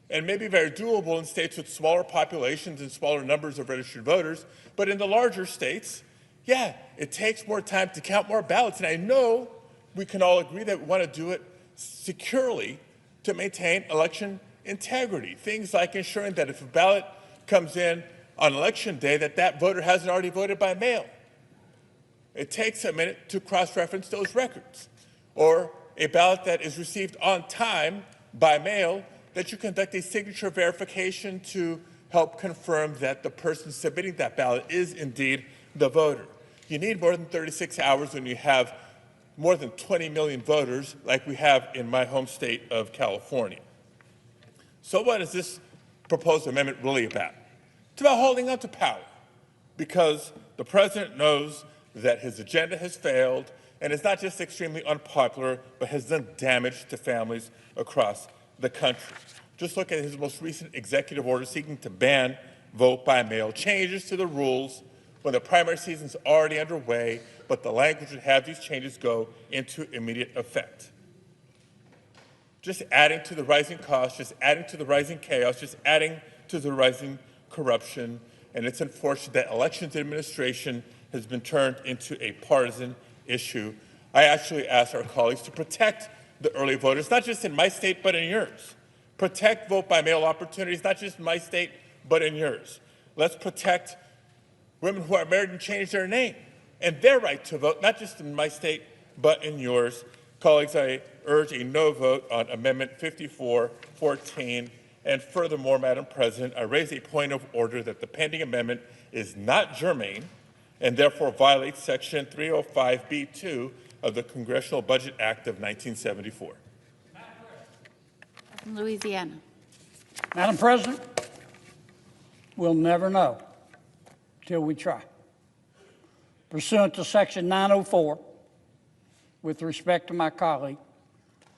and may be very doable in states with smaller populations and smaller numbers of registered voters, but in the larger states, yeah, it takes more time to count more ballots. And I know we can all agree that we want to do it securely to maintain election integrity. Things like ensuring that if a ballot comes in on election day, that voter hasn't already voted by mail. It takes a minute to cross-reference those records. Or a ballot that is received on time by mail, that you conduct a signature verification to help confirm that the person submitting that ballot is indeed the voter. You need more than 36 hours when you have more than 20 million voters like we have in my home state of California. So what is this proposed amendment really about? It's about holding on to power because the president knows that his agenda has failed and is not just extremely unpopular, but has done damage to families across the country. Just look at his most recent executive order seeking to ban vote by mail, changes to the rules when the primary season is already underway, but the language would have these changes go into immediate effect. Just adding to the rising costs, just adding to the rising chaos, just adding to the rising corruption, and it's unfortunate that elections administration has been turned into a partisan issue. I actually asked our colleagues to protect the early voters, not just in my state, but in yours. Protect vote-by-mail opportunities, not just in my state, but in yours. Let's protect women who are married and change their name and their right to vote, not just in my state, but in yours. Colleagues, I urge a no vote on Amendment 5414. And furthermore, Madam President, I raise a point of order that the pending amendment is not germane and therefore violates Section 305B2 of the Congressional Budget Act of 1974. From Louisiana. Madam President, we'll never know till we try. Pursuant to Section 904, with respect to my colleague,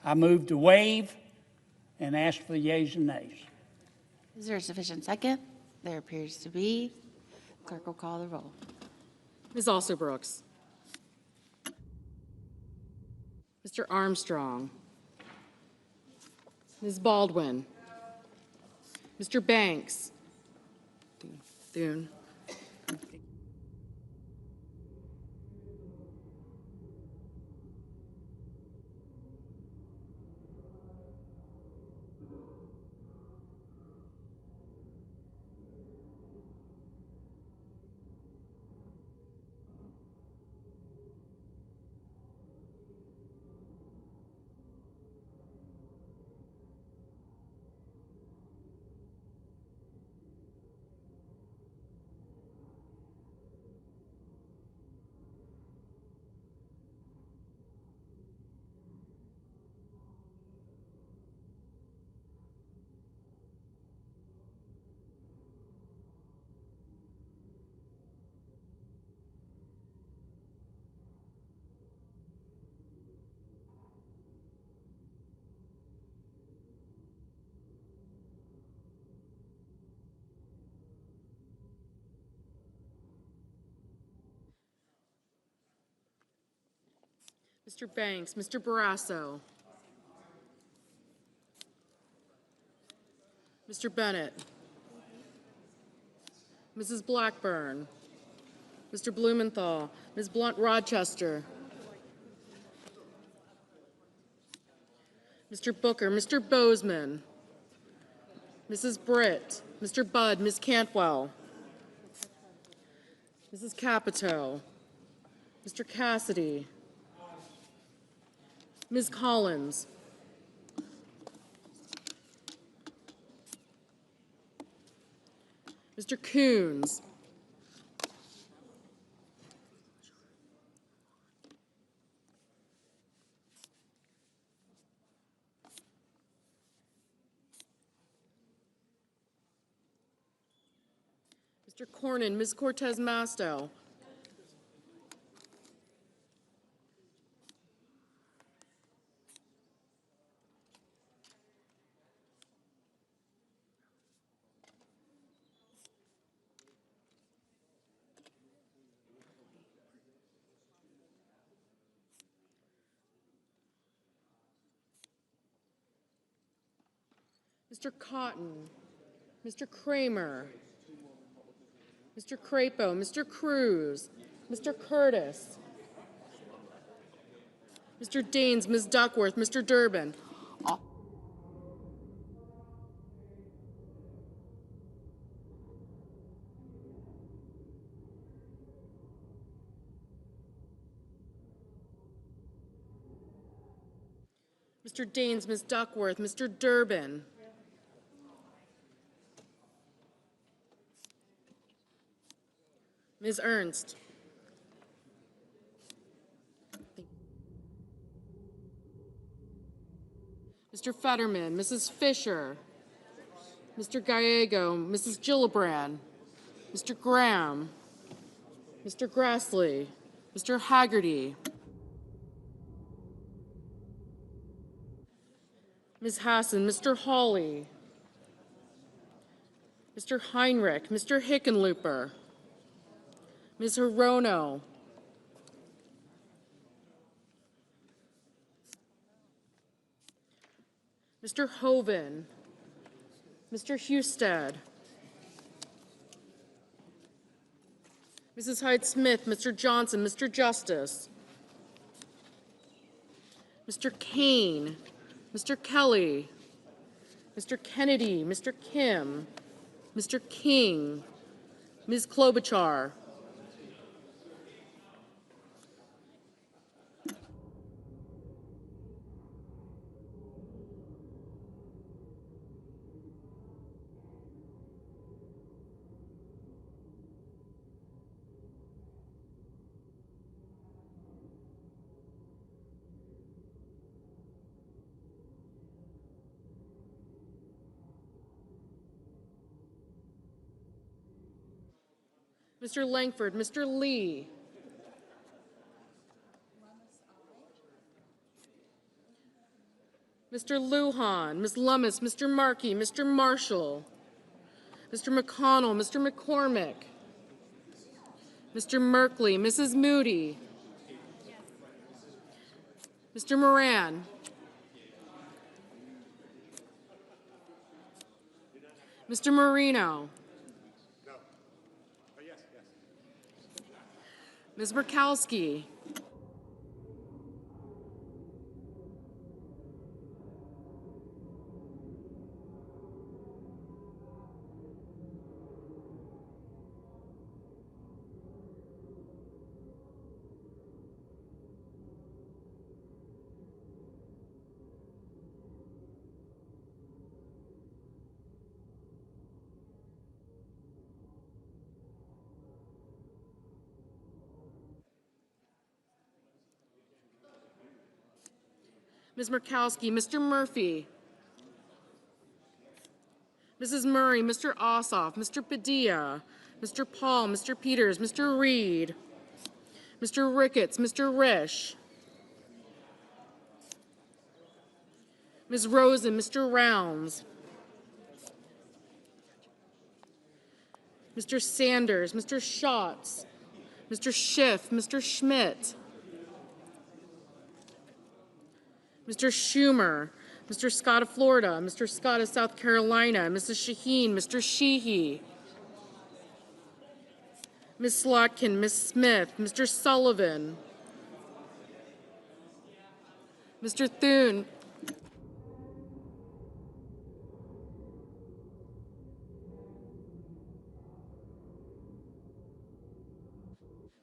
I move to waive and ask for the yeas and nays. Is there a sufficient second? There appears to be. Clerk will call the roll. Ms. Alsor-Brooks. Mr. Armstrong. Ms. Baldwin. Mr. Banks. Thune. Mr. Banks, Mr. Barrasso, Mr. Bennett, Mrs. Blackburn, Mr. Blumenthal, Ms. Blunt-Rochester, Mr. Booker, Mr. Bozeman, Mrs. Britt, Mr. Budd, Ms. Cantwell, Mrs. Capito, Mr. Cassidy, Ms. Collins, Mr. Coons, Mr. Cornyn, Ms. Cortez Masto, Mr. Cotton, Mr. Kramer, Mr. Crapo, Mr. Cruz, Mr. Curtis, Mr. Daines, Ms. Duckworth, Mr. Durbin. Mr. Daines, Ms. Duckworth, Mr. Durbin. Ms. Ernst. Mr. Fetterman, Mrs. Fisher, Mr. Gallego, Mrs. Gillibrand, Mr. Graham, Mr. Grassley, Mr. Haggerty, Ms. Hassan, Mr. Hawley, Mr. Heinrich, Mr. Hickenlooper, Ms. Hirono, Mr. Hoven, Mr. Husted, Mrs. Hyde-Smith, Mr. Johnson, Mr. Justice, Mr. Kane, Mr. Kelly, Mr. Kennedy, Mr. Kim, Mr. King, Ms. Klobuchar, Mr. Langford, Mr. Lee, Mr. Lujan, Ms. Lummis, Mr. Markey, Mr. Marshall, Mr. McConnell, Mr. McCormick, Mr. Merkley, Mrs. Moody, Mr. Moran, Mr. Marino, Ms. Murkowski, Ms. Murkowski, Mr. Murphy, Mrs. Murray, Mr. Ossoff, Mr. Padilla, Mr. Paul, Mr. Peters, Mr. Reed, Mr. Ricketts, Mr. Risch, Ms. Rosen, Mr. Rounds, Mr. Sanders, Mr. Schatz, Mr. Schiff, Mr. Schmidt, Mr. Schumer, Mr. Scott of Florida, Mr. Scott of South Carolina, Mrs. Shaheen, Mr. Sheehy, Ms. Slotkin, Ms. Smith, Mr. Sullivan, Mr. Thune,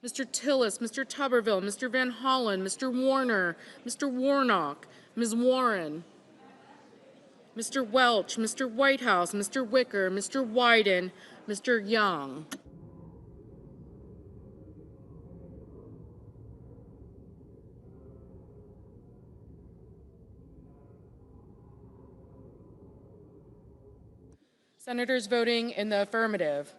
Mr. Tillis, Mr. Tuberville, Mr. Van Hollen, Mr. Warner, Mr. Warnock, Ms. Warren, Mr. Welch, Mr. Whitehouse, Mr. Wicker, Mr. Wyden, Mr. Young. Senators voting in the affirmative: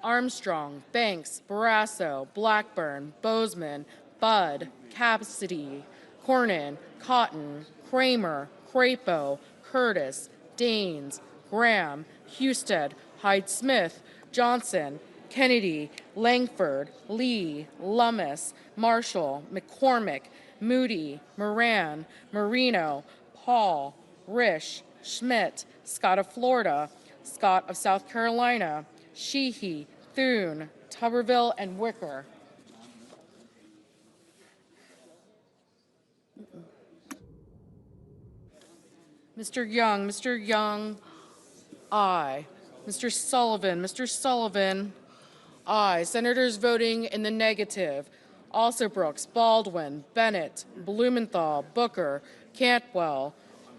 Armstrong, Banks, Barrasso, Blackburn, Bozeman, Budd, Cassidy, Cornyn, Cotton, Kramer, Crapo, Curtis, Daines, Graham, Husted, Hyde-Smith, Johnson, Kennedy, Langford, Lee, Lummis, Marshall, McCormick, Moody, Moran, Marino, Paul, Risch, Schmidt, Scott of Florida, Scott of South Carolina, Sheehy, Thune, Tuberville, and Wicker. Mr. Young, aye. Mr. Sullivan, aye. Senators voting in the negative: Alsobrooks, Baldwin, Bennett, Blumenthal, Booker, Cantwell,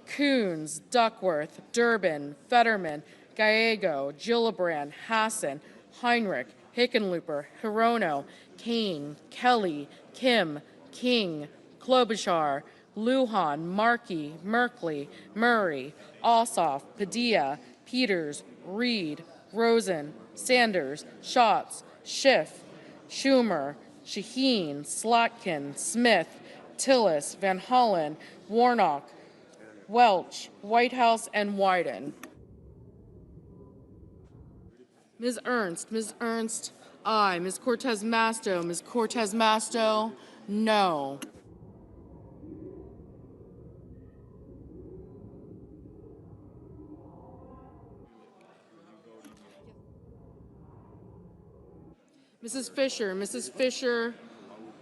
Coons, Duckworth, Durbin, Fetterman, Gallego, Gillibrand, Hassan, Heinrich, Hickenlooper, Hirono, Kane, Kelly, Kim, King, Klobuchar, Lujan, Markey, Merkley, Murray, Ossoff, Padilla, Peters, Reed, Rosen, Sanders, Schatz, Schiff, Schumer, Shaheen, Slotkin, Smith, Tillis, Van Hollen, Warnock, Welch, Whitehouse, and Wyden. Ms. Ernst, aye. Ms. Cortez Masto, no. Mrs. Fisher,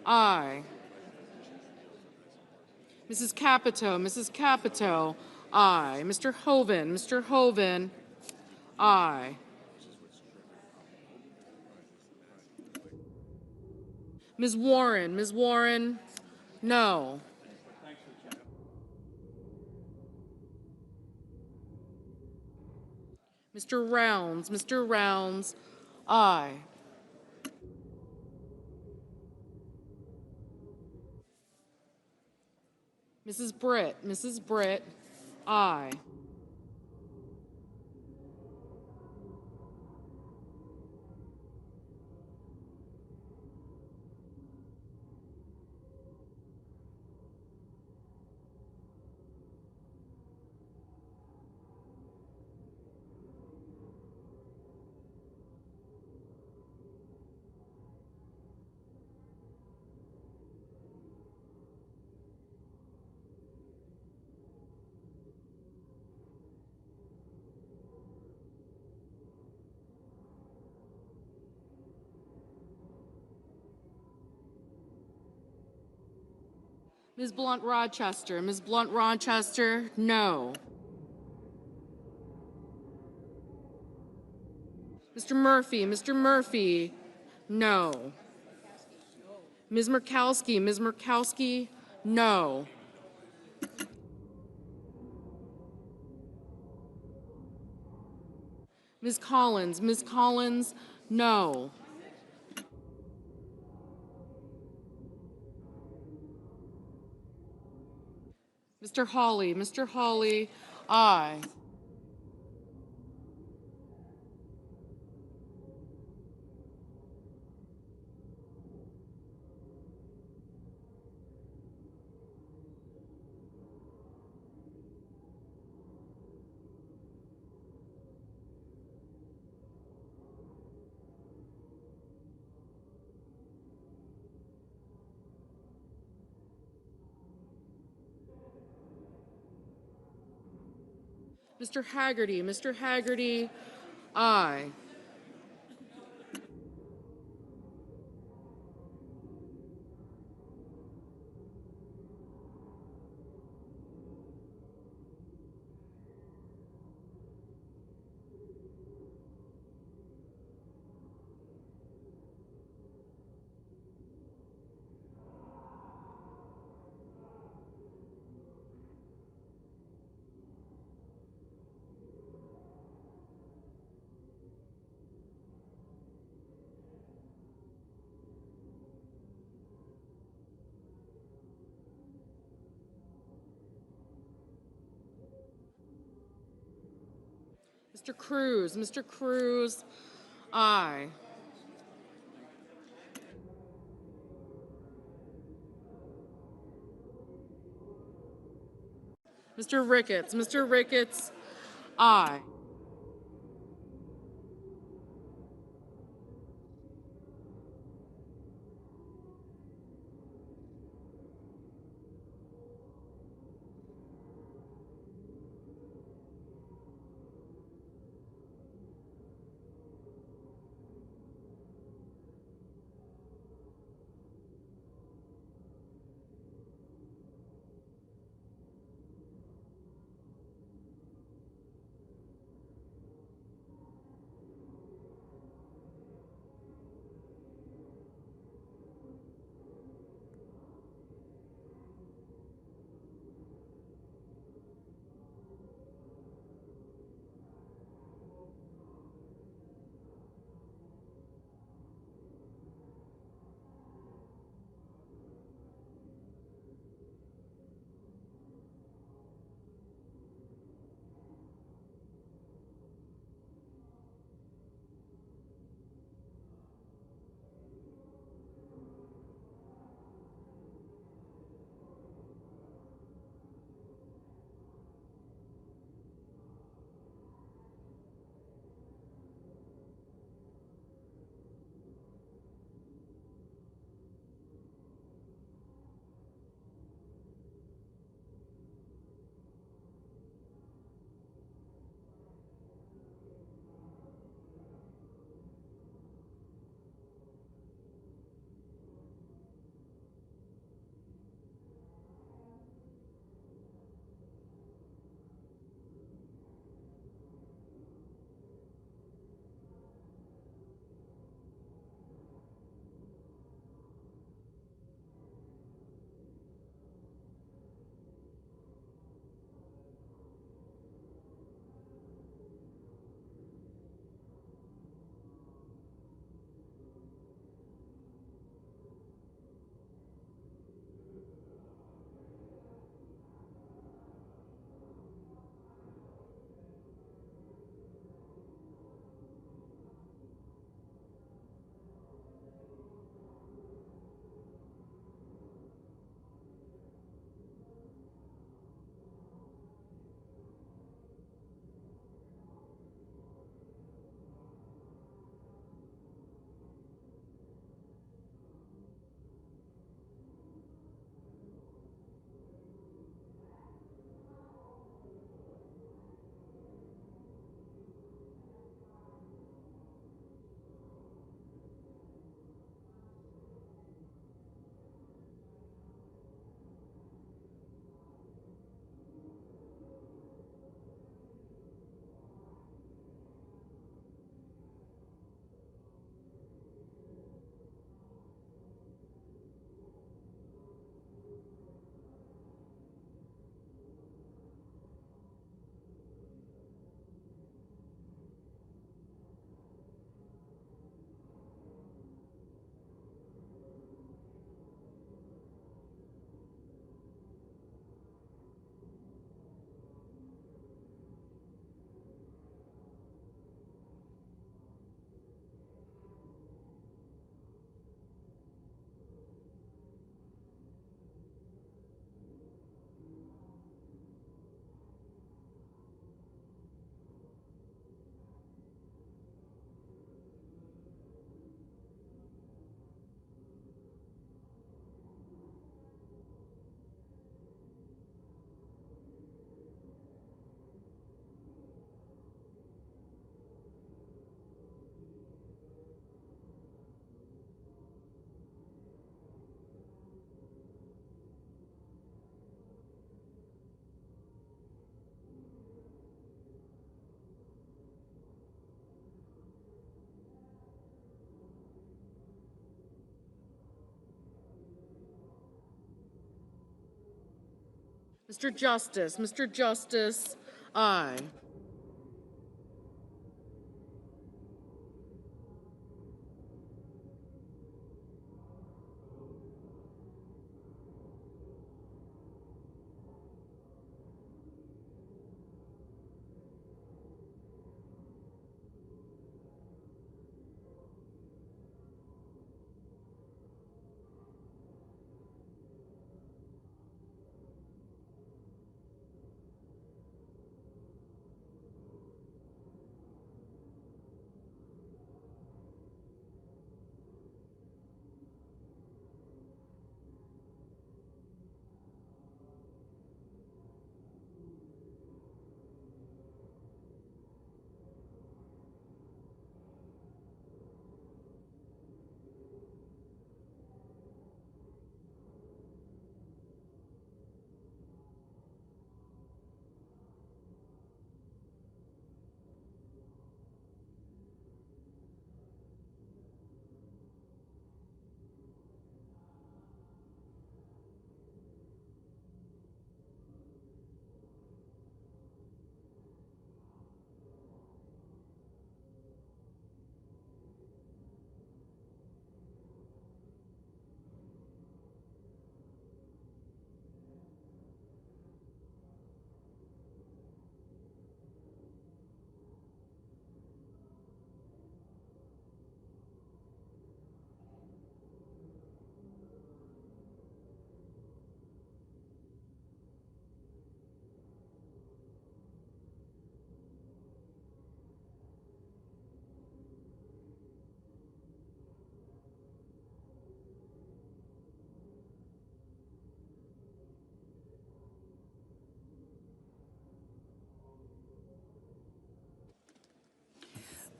aye. Mrs. Capito, aye. Mr. Hoven, aye. Ms. Warren, no. Mr. Rounds, aye. Mrs. Britt, aye. Ms. Blunt Rochester, no. Mr. Murphy, no. Ms. Murkowski, no. Ms. Collins, no. Mr. Hawley, aye. Mr. Haggerty, aye. Mr. Cruz, aye. Mr. Ricketts, aye. Mr. Justice. Mr. Justice, aye.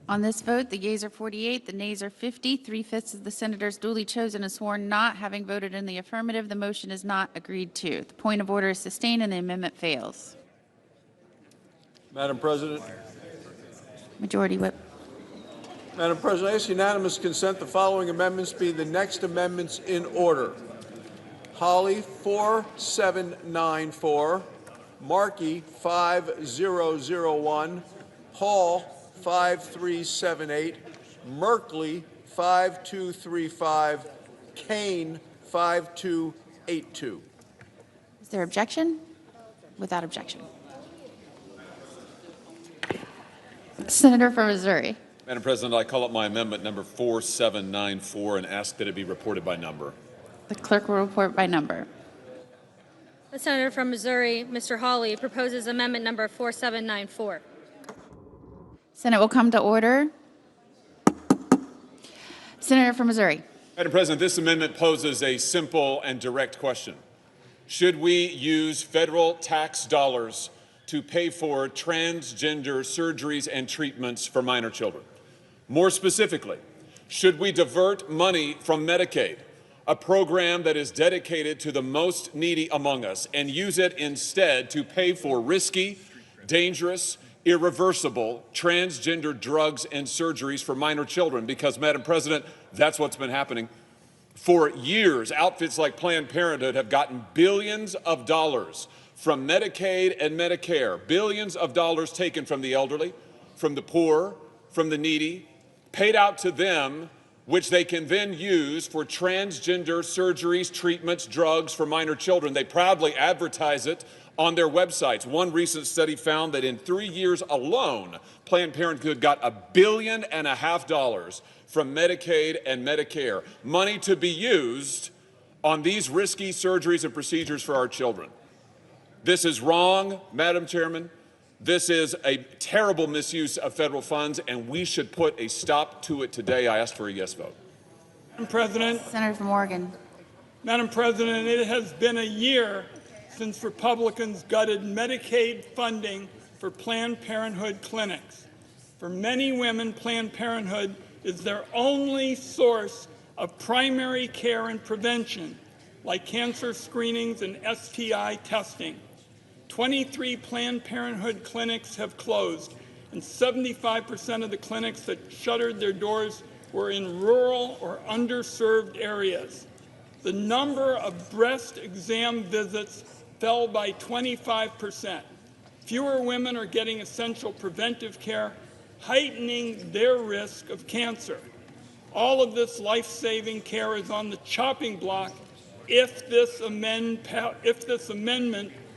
On this vote, the yeas are 48, the nays are 50. 3/5 of the senators duly chosen and sworn not having voted in the affirmative. The motion is not agreed to. The point of order is sustained and the amendment fails. Madam President. Majority Whip. Madam President, I ask unanimous consent the following amendments be the next amendments in order. Holly 4794, Markey 5001, Hall 5378, Merkley 5235, Kane 5282. Is there objection? Without objection. Senator from Missouri. Madam President, I call up my amendment number 4794 and ask that it be reported by number. The clerk will report by number. The senator from Missouri, Mr. Hawley, proposes amendment number 4794. Senate will come to order. Senator from Missouri. Madam President, this amendment poses a simple and direct question. Should we use federal tax dollars to pay for transgender surgeries and treatments for minor children? More specifically, should we divert money from Medicaid, a program that is dedicated to the most needy among us, and use it instead to pay for risky, dangerous, irreversible transgender drugs and surgeries for minor children? Because, Madam President, that's what's been happening. For years, outfits like Planned Parenthood have gotten billions of dollars from Medicaid and Medicare, billions of dollars taken from the elderly, from the poor, from the needy, paid out to them, which they can then use for transgender surgeries, treatments, drugs for minor children. They proudly advertise it on their websites. One recent study found that in 3 years alone, Planned Parenthood got $1.5 billion from Medicaid and Medicare, money to be used on these risky surgeries and procedures for our children. This is wrong, Madam Chairman. This is a terrible misuse of federal funds, and we should put a stop to it today. I ask for a yes vote. Madam President. Senator from Oregon. Madam President, it has been a year since Republicans gutted Medicaid funding for Planned Parenthood clinics. For many women, Planned Parenthood is their only source of primary care and prevention, like cancer screenings and STI testing. 23 Planned Parenthood clinics have closed, and 75% of the clinics that shuttered their doors were in rural or underserved areas. The number of breast exam visits fell by 25%. Fewer women are getting essential preventive care, heightening their risk of cancer. All of this life-saving care is on the chopping block if this amendment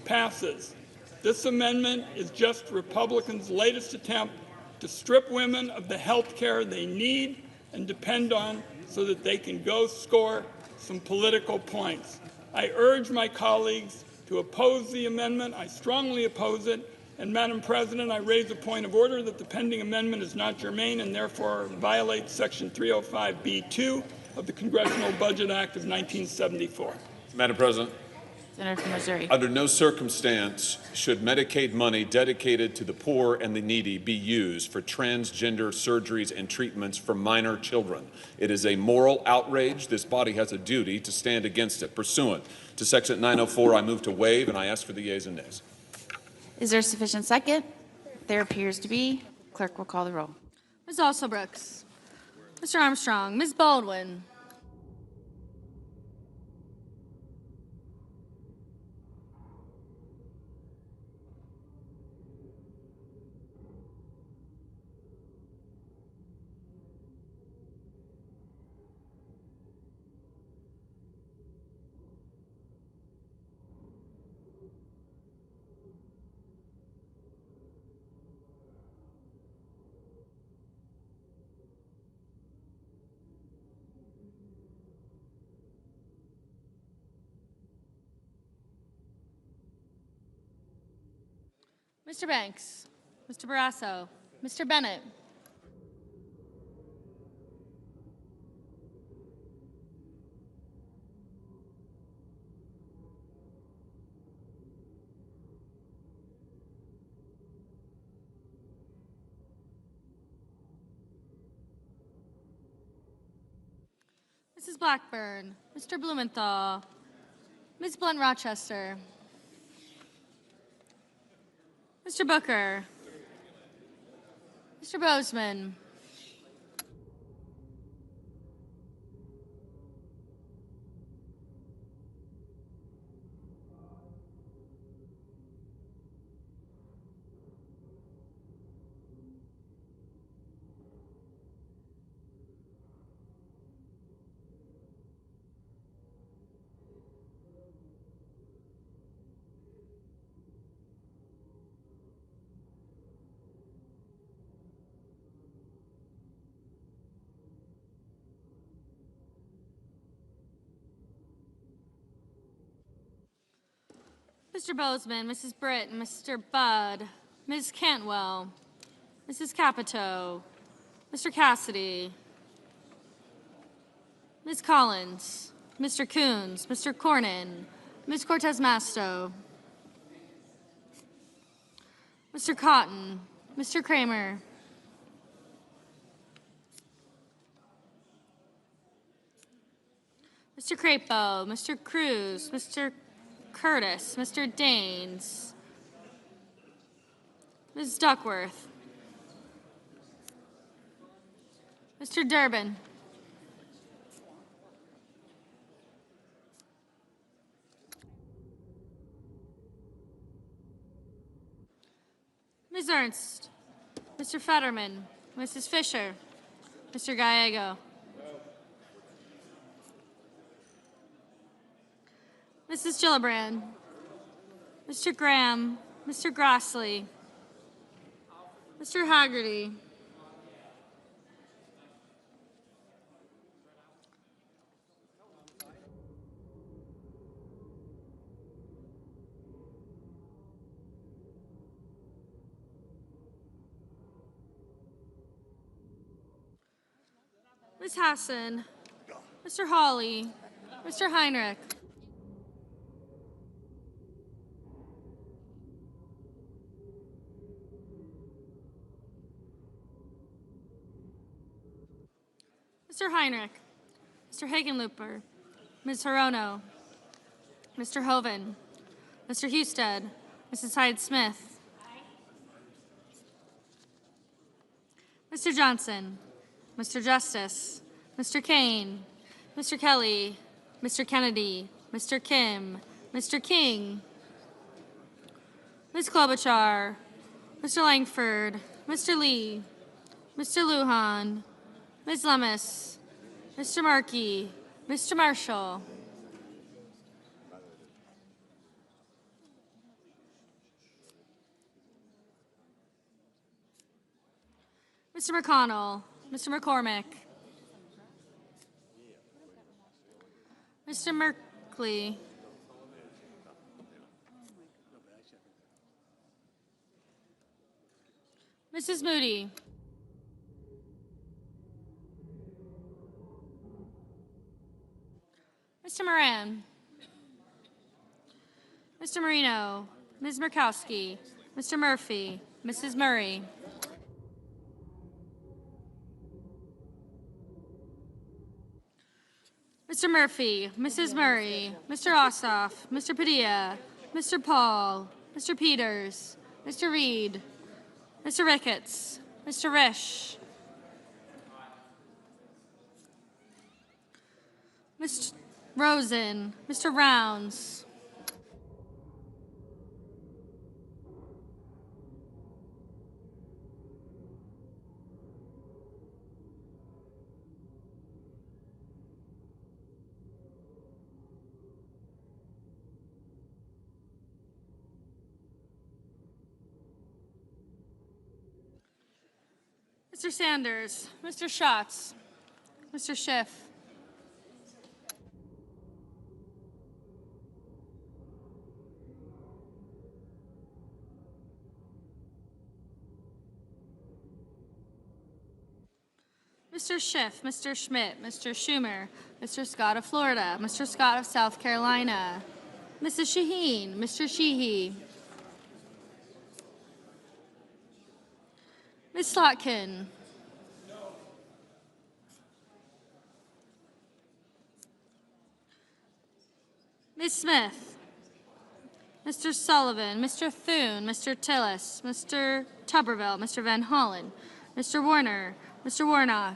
passes. This amendment is just Republicans' latest attempt to strip women of the health care they need and depend on so that they can go score some political points. I urge my colleagues to oppose the amendment. I strongly oppose it. And Madam President, I raise a point of order that the pending amendment is not germane and therefore violates Section 305B2 of the Congressional Budget Act of 1974. Madam President. Senator from Missouri. Under no circumstance should Medicaid money dedicated to the poor and the needy be used for transgender surgeries and treatments for minor children. It is a moral outrage. This body has a duty to stand against it. Pursuant to Section 904, I move to waive, and I ask for the yeas and nays. Is there sufficient second? There appears to be. Clerk will call the roll. Ms. Alsobrooks. Mr. Armstrong. Ms. Baldwin. Mr. Banks, Mr. Barrasso, Mr. Bennett. Mrs. Blackburn, Mr. Blumenthal, Ms. Blunt Rochester, Mr. Booker, Mr. Bozeman, Mr. Bozeman, Mrs. Britt, Mr. Budd, Ms. Cantwell, Mrs. Capito, Mr. Cassidy, Ms. Collins, Mr. Coons, Mr. Cornyn, Ms. Cortez Masto, Mr. Cotton, Mr. Kramer, Mr. Crapo, Mr. Cruz, Mr. Curtis, Mr. Daines, Ms. Duckworth, Mr. Durbin, Ms. Ernst, Mr. Fetterman, Mrs. Fisher, Mr. Gallego, Mrs. Gillibrand, Mr. Graham, Mr. Grassley, Mr. Haggerty, Ms. Hassan, Mr. Hawley, Mr. Heinrich, Mr. Heinrich, Mr. Hagenlooper, Ms. Hirono, Mr. Hoven, Mr. Husted, Mrs. Hyde-Smith, Mr. Johnson, Mr. Justice, Mr. Kane, Mr. Kelly, Mr. Kennedy, Mr. Kim, Mr. King, Ms. Klobuchar, Mr. Langford, Mr. Lee, Mr. Lujan, Ms. Lemus, Mr. Markey, Mr. Marshall, Mr. McConnell, Mr. McCormick, Mr. Merkley, Mrs. Moody, Mr. Moran, Mr. Marino, Ms. Murkowski, Mr. Murphy, Mrs. Murray, Mr. Murphy, Mrs. Murray, Mr. Ossoff, Mr. Padilla, Mr. Paul, Mr. Peters, Mr. Reed, Mr. Ricketts, Mr. Risch, Mr. Rosen, Mr. Rounds, Mr. Sanders, Mr. Schatz, Mr. Schiff, Mr. Schiff, Mr. Schmidt, Mr. Schumer, Mr. Scott of Florida, Mr. Scott of South Carolina, Mrs. Shaheen, Mr. Sheehy, Ms. Slotkin, Ms. Smith, Mr. Sullivan, Mr. Thune, Mr. Tillis, Mr. Tuberville, Mr. Van Hollen, Mr. Warner, Mr. Warnock,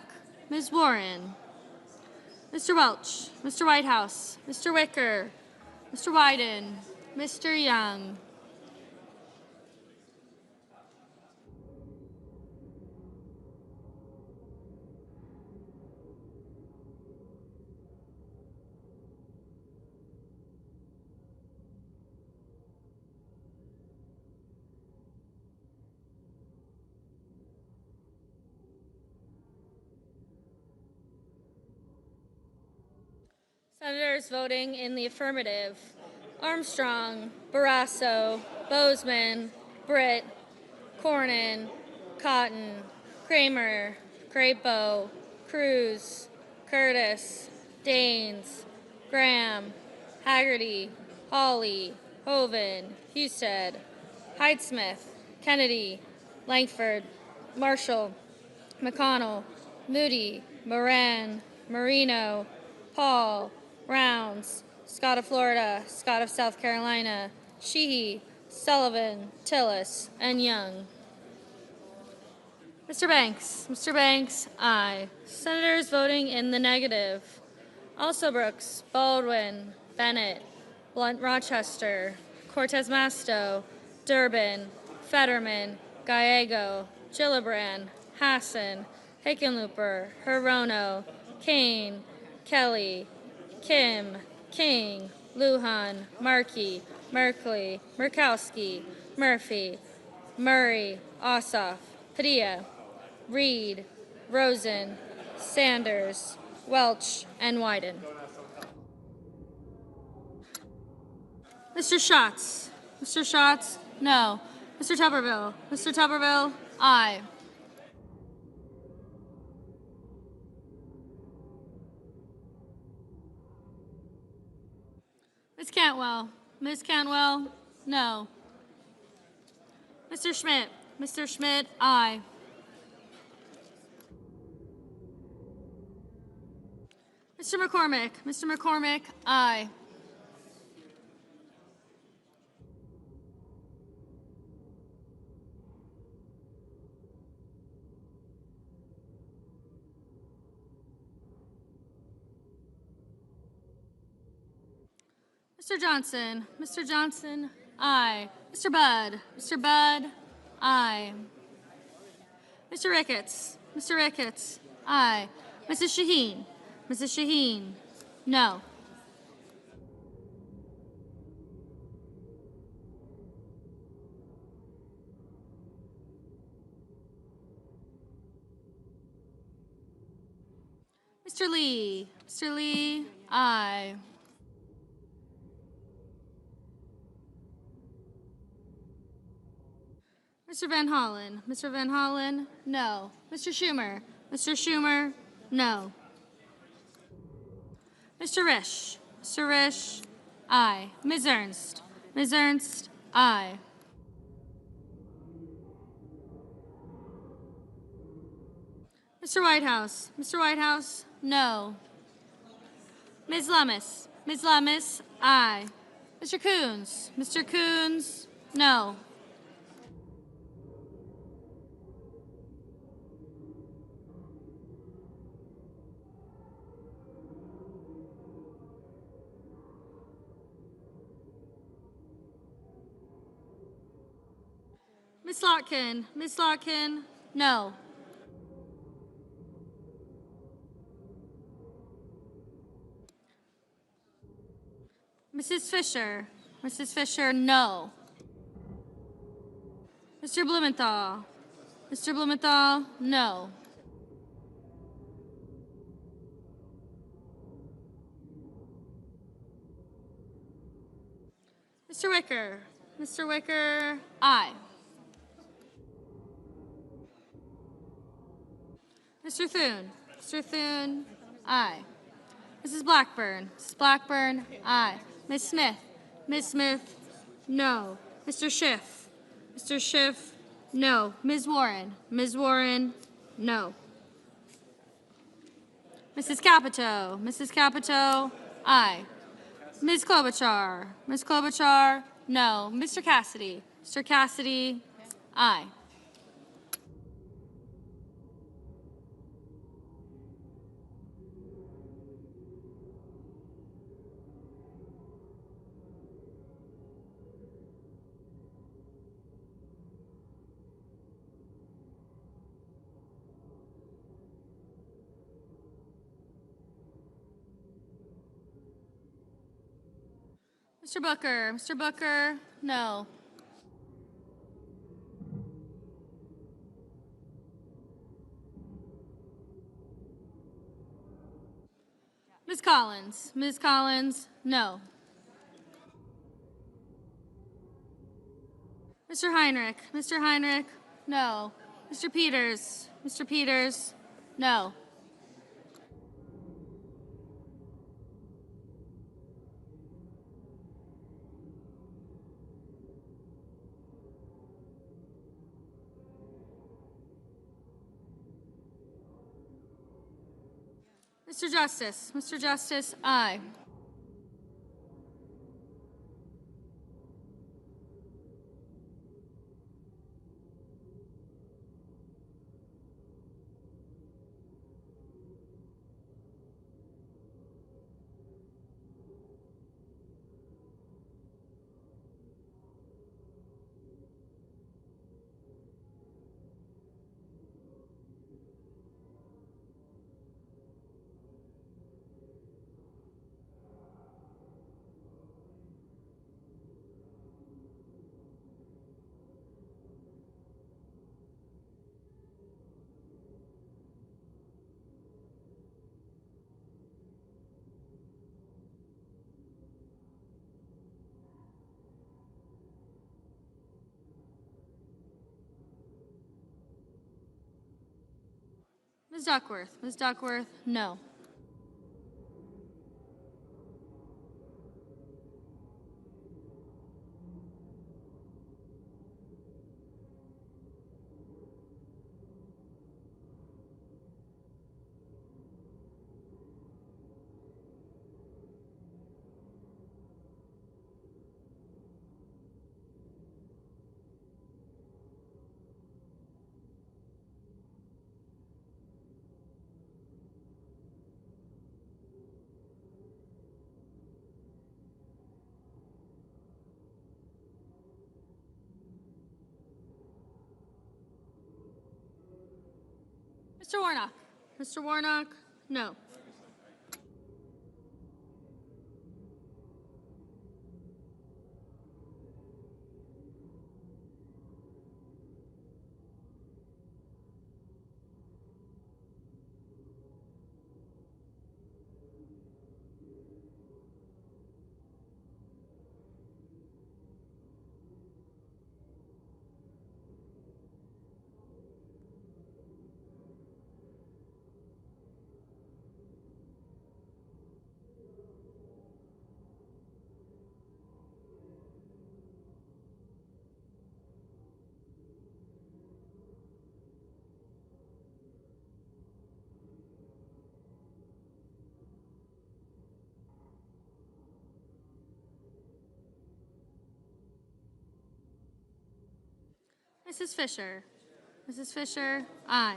Ms. Warren, Mr. Welch, Mr. Whitehouse, Mr. Wicker, Mr. Wyden, Mr. Young, Senators voting in the affirmative: Armstrong, Barrasso, Bozeman, Britt, Cornyn, Cotton, Kramer, Crapo, Cruz, Curtis, Daines, Graham, Haggerty, Hawley, Hoven, Husted, Heidsmith, Kennedy, Langford, Marshall, McConnell, Moody, Moran, Marino, Paul, Rounds, Scott of Florida, Scott of South Carolina, Sheehy, Sullivan, Tillis, and Young. Mr. Banks, aye. Senators voting in the negative: Also Brooks, Baldwin, Bennett, Blunt Rochester, Cortez Masto, Durbin, Fetterman, Gallego, Gillibrand, Hassan, Hickenlooper, Hirono, Kane, Kelly, Kim, King, Lujan, Markey, Merkley, Murkowski, Murphy, Murray, Ossoff, Padilla, Reed, Rosen, Sanders, Welch, and Wyden. Mr. Schatz, no. Mr. Tuberville, aye. Ms. Cantwell, no. Mr. Schmidt, aye. Mr. McCormick, aye. Mr. Johnson, aye. Mr. Budd. Mr. Budd, aye. Mr. Ricketts. Mr. Ricketts, aye. Mrs. Shaheen. Mrs. Shaheen, no. Mr. Lee. Mr. Lee, aye. Mr. Van Hollen. Mr. Van Hollen, no. Mr. Schumer. Mr. Schumer, no. Mr. Risch. Mr. Risch, aye. Ms. Ernst. Ms. Ernst, aye. Mr. Whitehouse. Mr. Whitehouse, no. Ms. Lummis. Ms. Lummis, aye. Mr. Coons. Mr. Coons, no. Miss Lotkin. Miss Lotkin, no. Mrs. Fisher. Mrs. Fisher, no. Mr. Blumenthal. Mr. Blumenthal, no. Mr. Wicker. Mr. Wicker, aye. Mr. Thune. Mr. Thune, aye. Mrs. Blackburn. Mrs. Blackburn, aye. Ms. Smith. Ms. Smith, no. Mr. Schiff. Mr. Schiff, no. Ms. Warren. Ms. Warren, no. Mrs. Capito. Mrs. Capito, aye. Ms. Klobuchar. Ms. Klobuchar, no. Mr. Cassidy. Mr. Cassidy, aye. Mr. Booker. Mr. Booker, no. Ms. Collins. Ms. Collins, no. Mr. Heinrich. Mr. Heinrich, no. Mr. Peters. Mr. Peters, no. Mr. Justice. Mr. Justice, aye. Ms. Duckworth. Ms. Duckworth, no. Mr. Warnock. Mr. Warnock, no. Mrs. Fisher. Mrs. Fisher, aye.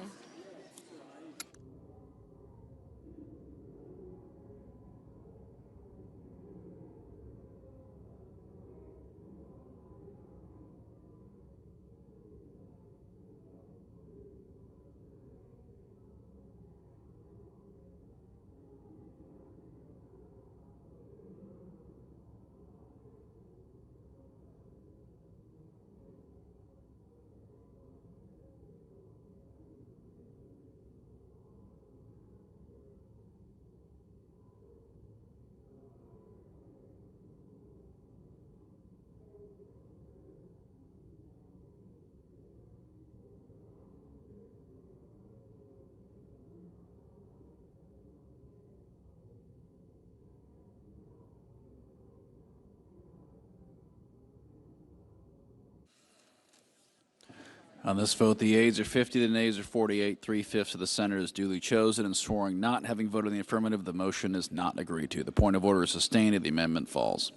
On this vote, the ayes are 50, the nays are 48. 3/5 of the senators duly chosen and sworn not having voted in the affirmative, the motion is not agreed to. The point of order is sustained and the amendment falls.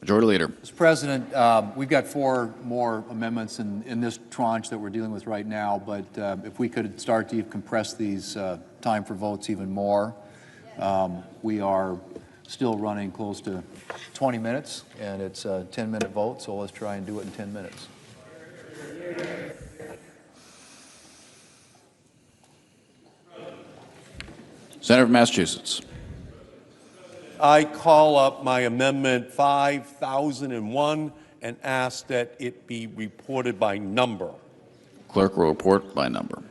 Majority Leader. Mr. President, we've got 4 more amendments in this tranche that we're dealing with right now, but if we could start to compress these time for votes even more. We are still running close to 20 minutes, and it's a 10-minute vote, so let's try and do it in 10 minutes. Senator of Massachusetts. I call up my amendment 5001 and ask that it be reported by number. Clerk will report by number.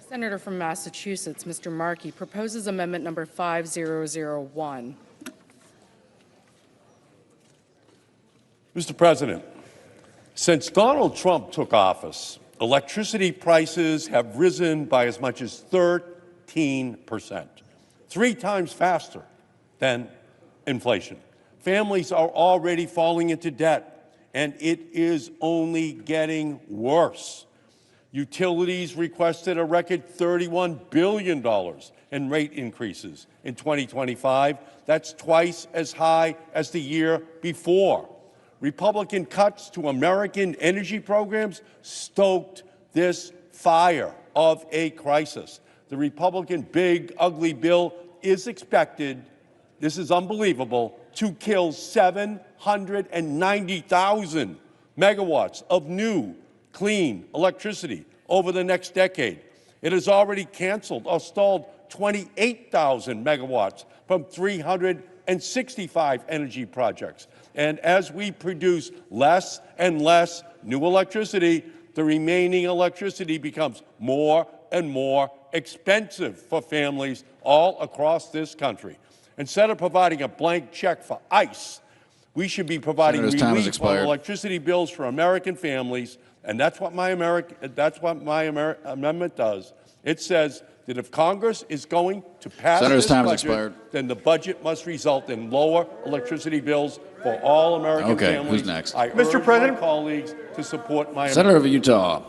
Senator from Massachusetts, Mr. Markey, proposes amendment number 5001. Mr. President, since Donald Trump took office, electricity prices have risen by as much as 13%, 3 times faster than inflation. Families are already falling into debt, and it is only getting worse. Utilities requested a record $31 billion in rate increases in 2025. That's twice as high as the year before. Republican cuts to American energy programs stoked this fire of a crisis. The Republican big, ugly bill is expected, this is unbelievable, to kill 790,000 megawatts of new, clean electricity over the next decade. It has already canceled or stalled 28,000 megawatts from 365 energy projects. And as we produce less and less new electricity, the remaining electricity becomes more and more expensive for families all across this country. Instead of providing a blank check for ICE, we should be providing relief on electricity bills for American families, and that's what my amendment does. It says that if Congress is going to pass this budget, then the budget must result in lower electricity bills for all American families. Who's next? I Mr. urge President, my colleagues to support my Senator of amendment. Utah.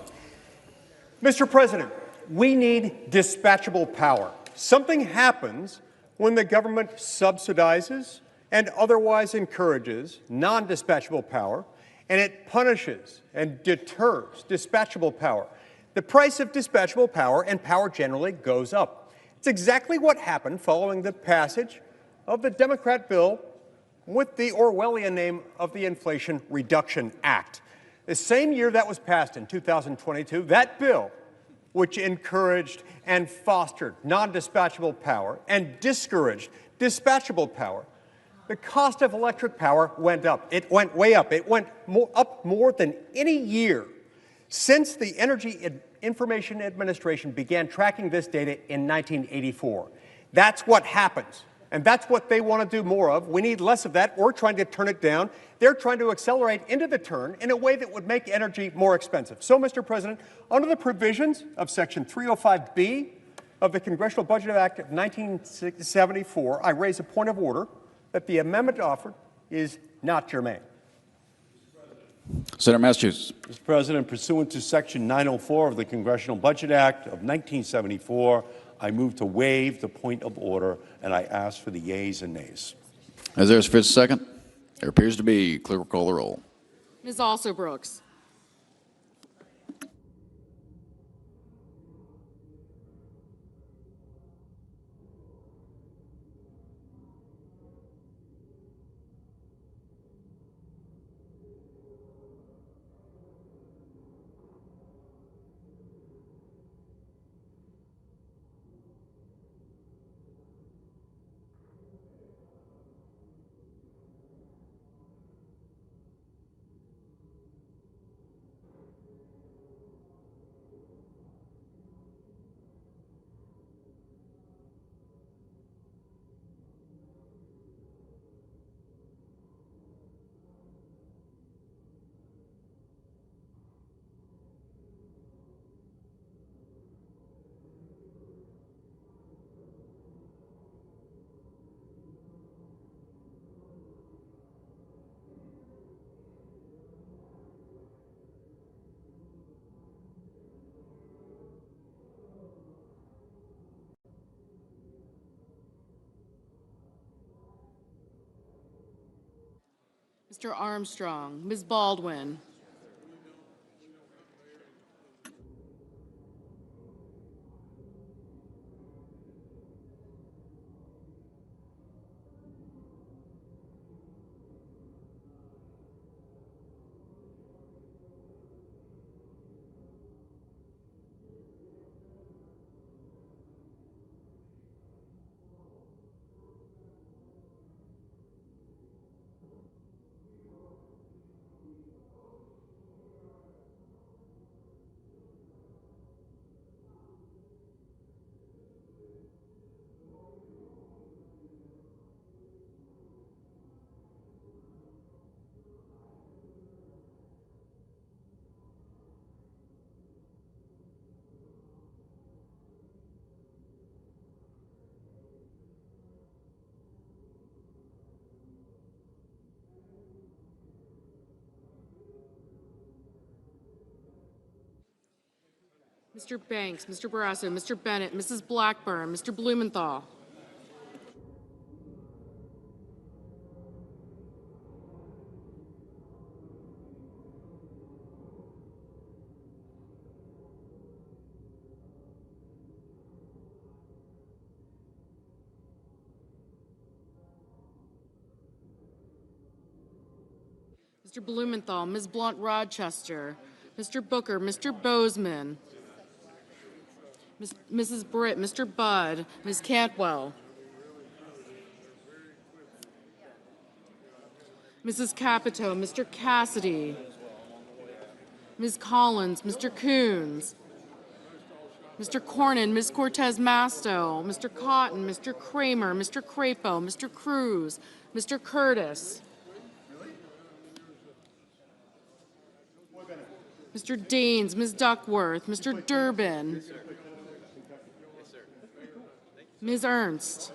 Mr. President, we need dispatchable power. Something happens when the government subsidizes and otherwise encourages non-dispatchable power, and it punishes and deters dispatchable power. The price of dispatchable power and power generally goes up. It's exactly what happened following the passage of the Democrat bill with the Orwellian name of the Inflation Reduction Act. The same year that was passed in 2022, that bill which encouraged and fostered non-dispatchable power and discouraged dispatchable power, the cost of electric power went up. It went way up. It went up more than any year since the Energy Information Administration began tracking this data in 1984. That's what happens, and that's what they want to do more of. We need less of that. We're trying to turn it down. They're trying to accelerate into the turn in a way that would make energy more expensive. So, Mr. President, under the provisions of Section 305B of the Congressional Budget Act of 1974, I raise a point of order that the amendment offered is not germane. Senator Massachusetts. Mr. President, pursuant to Section 904 of the Congressional Budget Act of 1974, I move to waive the point of order, and I ask for the yeas and nays. As there's a second, there appears to be. Clerk will call the roll. Ms. Alsobrooks. Mr. Armstrong. Ms. Baldwin. Mr. Banks, Mr. Barrasso, Mr. Bennett, Mrs. Blackburn, Mr. Blumenthal. Mr. Blumenthal, Ms. Blunt-Rochester, Mr. Booker, Mr. Bozeman, Mrs. Britt, Mr. Budd, Ms. Cantwell, Mrs. Capito, Mr. Cassidy, Ms. Collins, Mr. Coons, Mr. Cornyn, Ms. Cortez Masto, Mr. Cotton, Mr. Kramer, Mr. Crapo, Mr. Cruz, Mr. Curtis, Mr. Daines, Ms. Duckworth, Mr. Durbin, Ms. Ernst,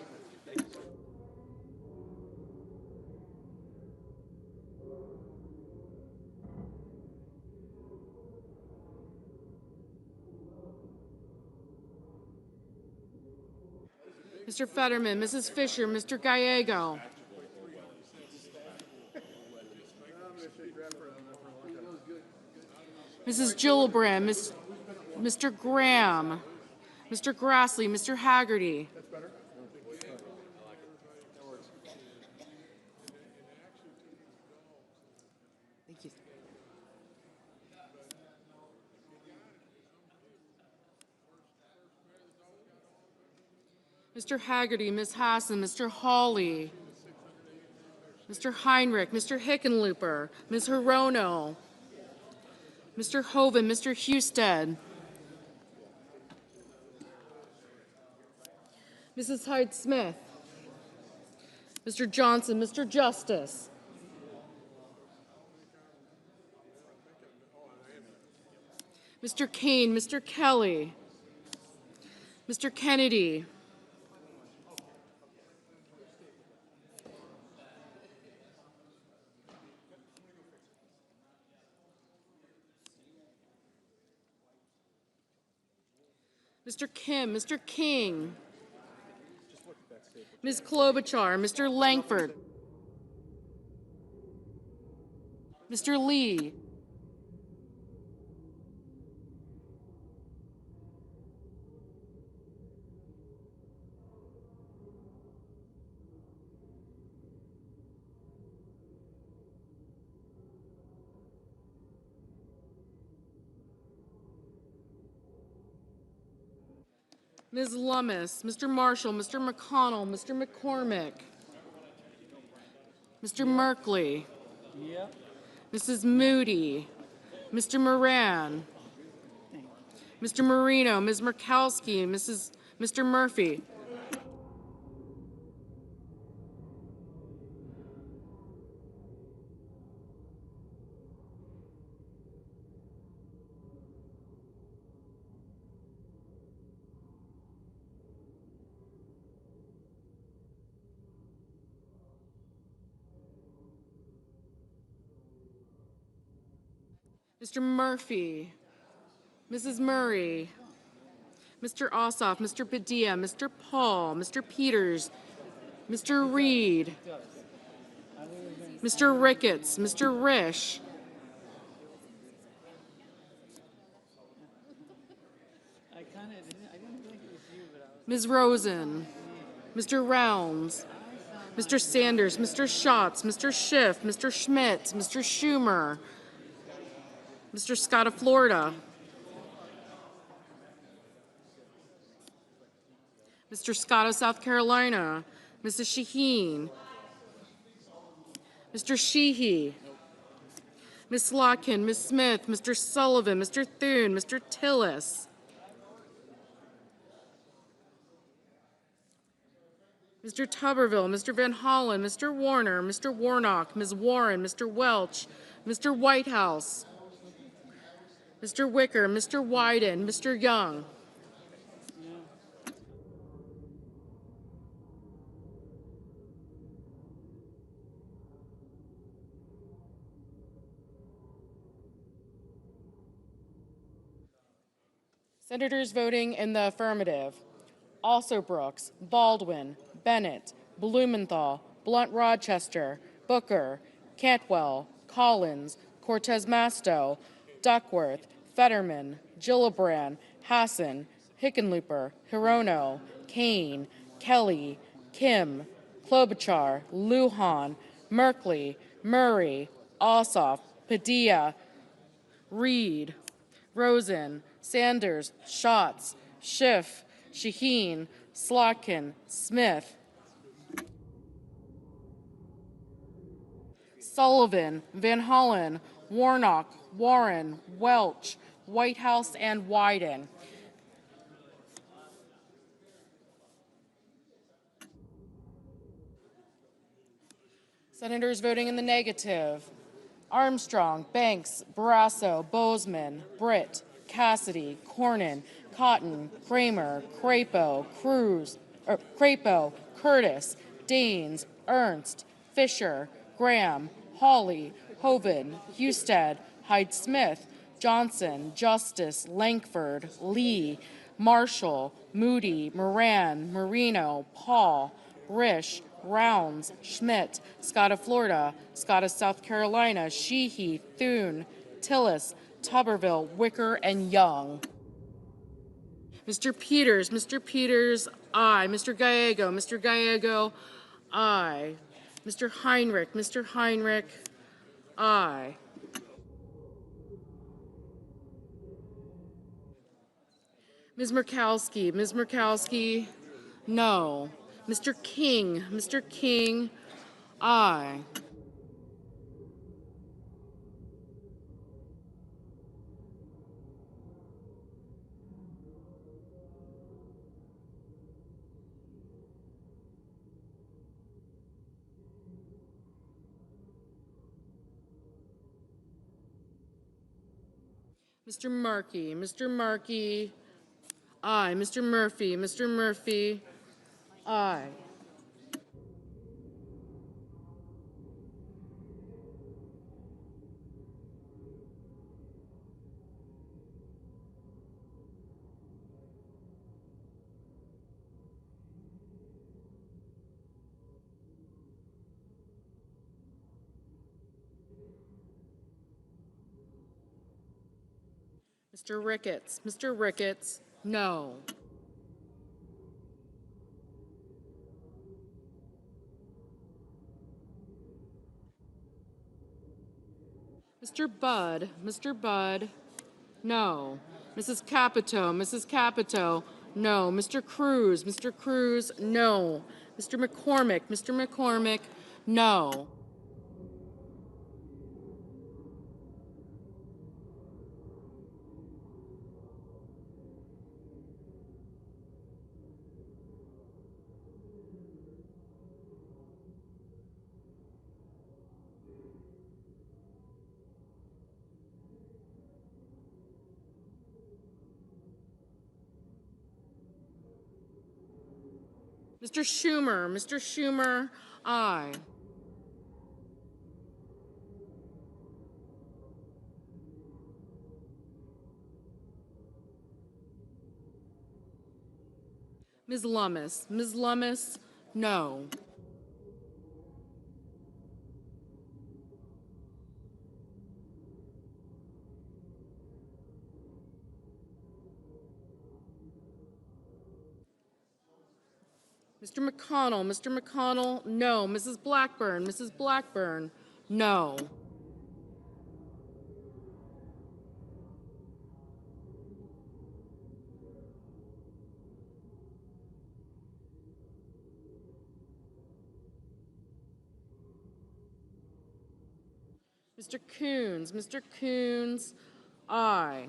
Mr. Fetterman, Mrs. Fisher, Mr. Gallego, Mrs. Gillibrand, Mr. Graham, Mr. Grassley, Mr. Haggerty, Mr. Haggerty, Ms. Hassan, Mr. Hawley, Mr. Heinrich, Mr. Hickenlooper, Ms. Hirono, Mr. Hoven, Mr. Husted, Mrs. Hyde-Smith, Mr. Johnson, Mr. Justice, Mr. Kane, Mr. Kelly, Mr. Kennedy, Mr. Kim, Mr. King, Ms. Klobuchar, Mr. Langford, Mr. Lee, Ms. Lummis, Mr. Marshall, Mr. McConnell, Mr. McCormick, Mr. Merkley, Mrs. Moody, Mr. Moran, Mr. Marino, Ms. Murkowski, Mr. Murphy, Mr. Murphy, Mrs. Murray, Mr. Ossoff, Mr. Padilla, Mr. Paul, Mr. Peters, Mr. Reed, Mr. Ricketts, Mr. Risch, Ms. Rosen, Mr. Rounds, Mr. Sanders, Mr. Schatz, Mr. Schiff, Mr. Schmidt, Mr. Schumer, Mr. Scott of Florida, Mr. Scott of South Carolina, Mrs. Shaheen, Mr. Sheehy, Ms. Slotkin, Ms. Smith, Mr. Sullivan, Mr. Thune, Mr. Tillis, Mr. Tuberville, Mr. Van Hollen, Mr. Warner, Mr. Warnock, Ms. Warren, Mr. Welch, Mr. Whitehouse, Mr. Wicker, Mr. Wyden, Mr. Young, Senators voting in the affirmative: Also Brooks, Baldwin, Bennett, Blumenthal, Blunt Rochester, Booker, Cantwell, Collins, Cortez Masto, Duckworth, Fetterman, Gillibrand, Hassan, Hickenlooper, Hirono, Kane, Kelly, Kim, Klobuchar, Lujan, Merkley, Murray, Ossoff, Padilla, Reed, Rosen, Sanders, Schatz, Schiff, Shaheen, Slotkin, Smith, Sullivan, Van Hollen, Warnock, Warren, Welch, Whitehouse, and Wyden. Senators voting in the negative: Armstrong, Banks, Barrasso, Bozeman, Britt, Cassidy, Cornyn, Cotton, Kramer, Crapo, Curtis, Daines, Ernst, Fisher, Graham, Hawley, Hoven, Husted, Hyde-Smith, Johnson, Justice, Langford, Lee, Marshall, Moody, Moran, Marino, Paul, Risch, Rounds, Schmidt, Scott of Florida, Scott of South Carolina, Sheehy, Thune, Tillis, Tuberville, Wicker, and Young. Mr. Peters, aye. Mr. Gallego, aye. Mr. Heinrich, aye. Ms. Murkowski, No. Mr. King, aye. Mr. Markey, aye. Mr. Murphy, aye. Mr. Ricketts, no. Mr. Budd, no. Mrs. Capito, no. Mr. Cruz, no. Mr. McCormick, no. Mr. Schumer, aye. Ms. Lummis, no. Mr. McConnell, no. Mrs. Blackburn, no. Mr. Coons, aye.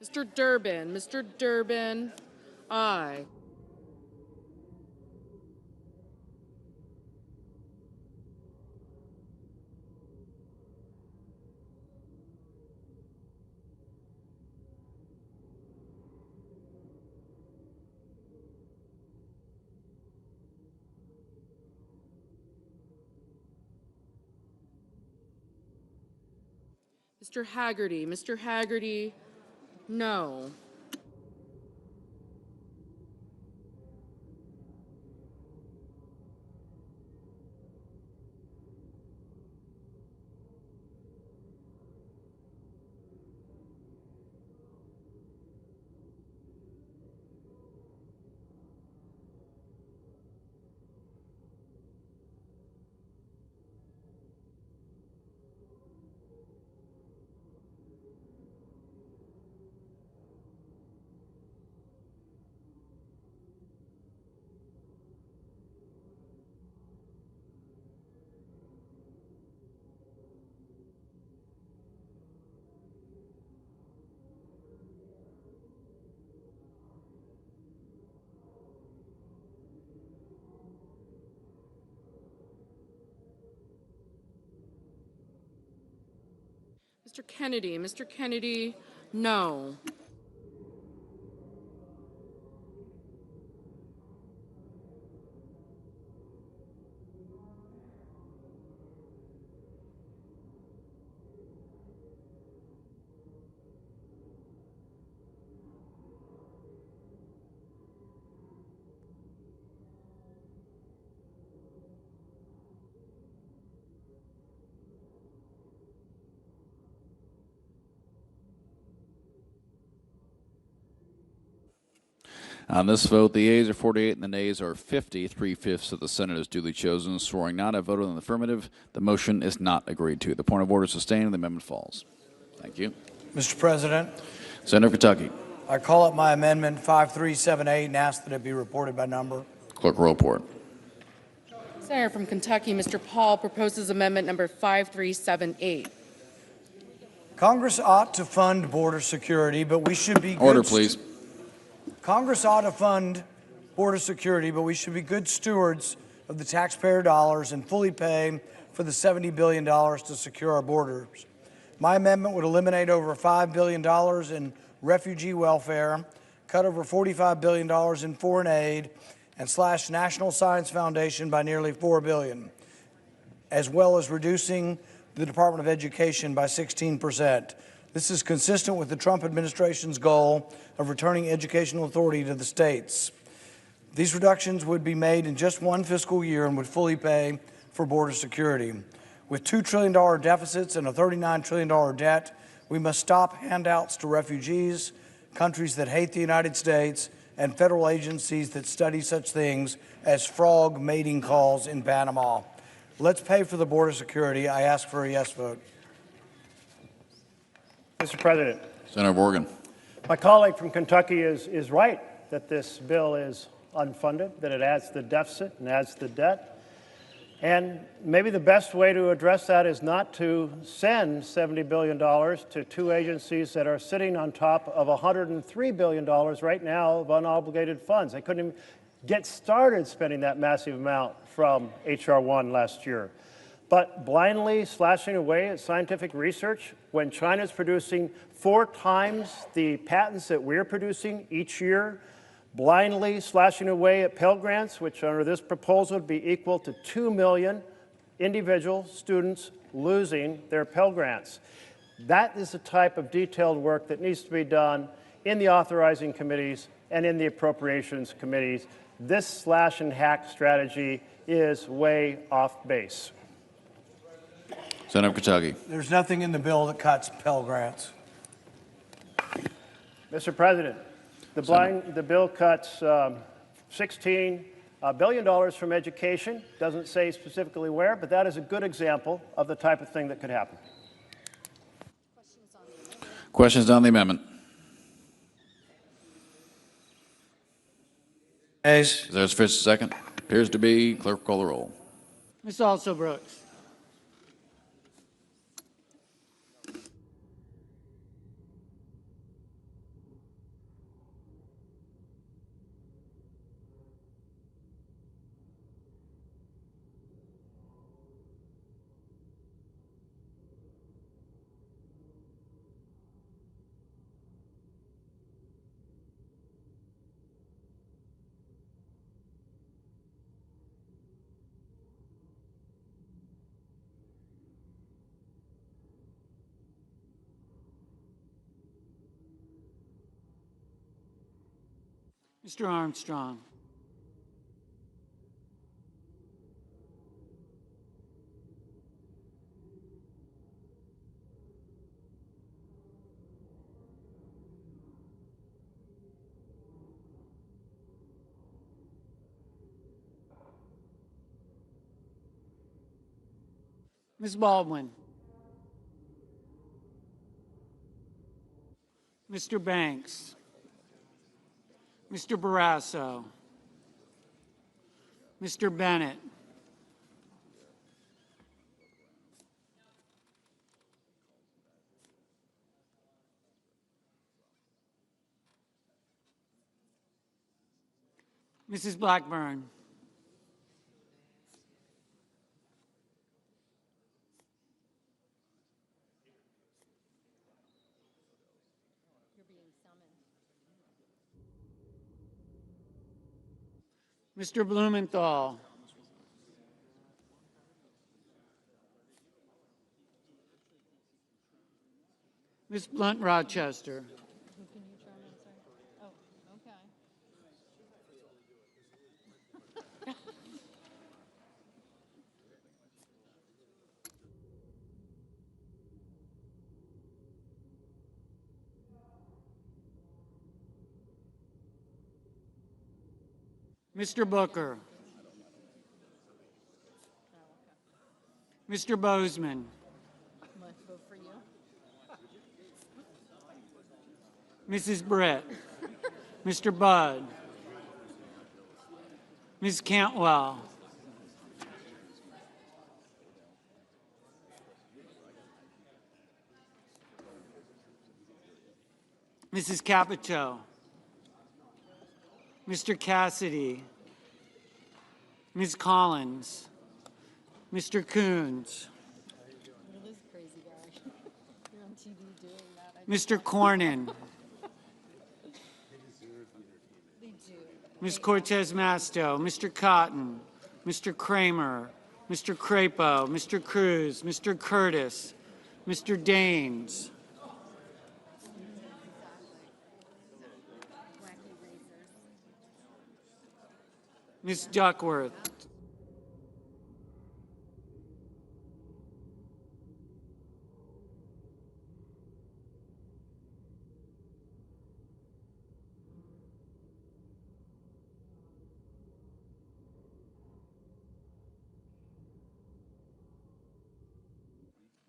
Mr. Durbin, aye. Mr. Haggerty, no. Mr. Kennedy, no. On this vote, the yeas are 48 and the nays are 50. 3/5 of the Senate is duly chosen. Swearing not have voted in the affirmative. The motion is not agreed to. The point of order is sustained and the amendment falls. Thank you. Mr. President, Senator of Kentucky. I call up my amendment 5378 and ask that it be reported by number. Clerk will report. Senator from Kentucky, Mr. Paul, proposes amendment number 5378. Congress ought to fund border security, but we should be Order, please. Congress ought to fund border security, but we should be good stewards of the taxpayer dollars and fully pay for the $70 billion to secure our borders. My amendment would eliminate over $5 billion in refugee welfare, cut over $45 billion in foreign aid, and slash National Science Foundation by nearly $4 billion, as well as reducing the Department of Education by 16%. This is consistent with the Trump administration's goal of returning educational authority to the states. These reductions would be made in just one fiscal year and would fully pay for border security. With $2 trillion deficits and a $39 trillion debt, we must stop handouts to refugees, countries that hate the United States, and federal agencies that study such things as frog mating calls in Panama. Let's pay for the border security. I ask for a yes vote. Mr. President. Senator of Oregon. My colleague from Kentucky is right that this bill is unfunded, that it adds to the deficit and adds to the debt. And maybe the best way to address that is not to send $70 billion to two agencies that are sitting on top of $103 billion right now of unobligated funds. They couldn't even get started spending that massive amount from H.R. 1 last year. But blindly slashing away at scientific research when China's producing 4 times the patents that we're producing each year, blindly slashing away at Pell Grants, which under this proposal would be equal to 2 million individual students losing their Pell Grants. That is the type of detailed work that needs to be done in the authorizing committees and in the appropriations committees. This slash and hack strategy is way off base. Senator of Kentucky. There's nothing in the bill that cuts Pell Grants. Mr. President, the bill cuts $16 billion from education. Doesn't say specifically where, but that is a good example of the type of thing that could happen. Questions on the amendment? Ayes. Is there a sufficient second? Appears to be. Clerk will call the roll. Ms. Also Brooks. Mr. Armstrong. Ms. Baldwin. Mr. Banks. Mr. Barrasso. Mr. Bennett. Mrs. Blackburn. Mr. Blumenthal. Ms. Blunt Rochester. Mr. Booker. Mr. Bozeman. Mrs. Britt. Mr. Budd. Ms. Cantwell. Mrs. Capito. Mr. Cassidy. Ms. Collins. Mr. Coons. Mr. Cornyn. Ms. Cortez Masto. Mr. Cotton. Mr. Kramer. Mr. Crapo. Mr. Cruz. Mr. Curtis. Mr. Daines. Ms. Duckworth.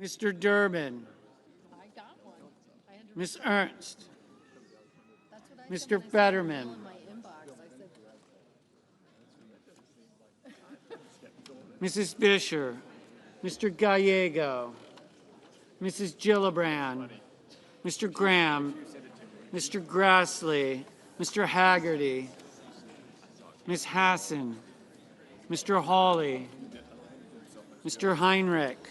Mr. Durbin. Ms. Ernst. Mr. Fetterman. Mrs. Fisher. Mr. Gallego. Mrs. Gillibrand. Mr. Graham. Mr. Grassley. Mr. Haggerty. Ms. Hassan. Mr. Hawley. Mr. Heinrich.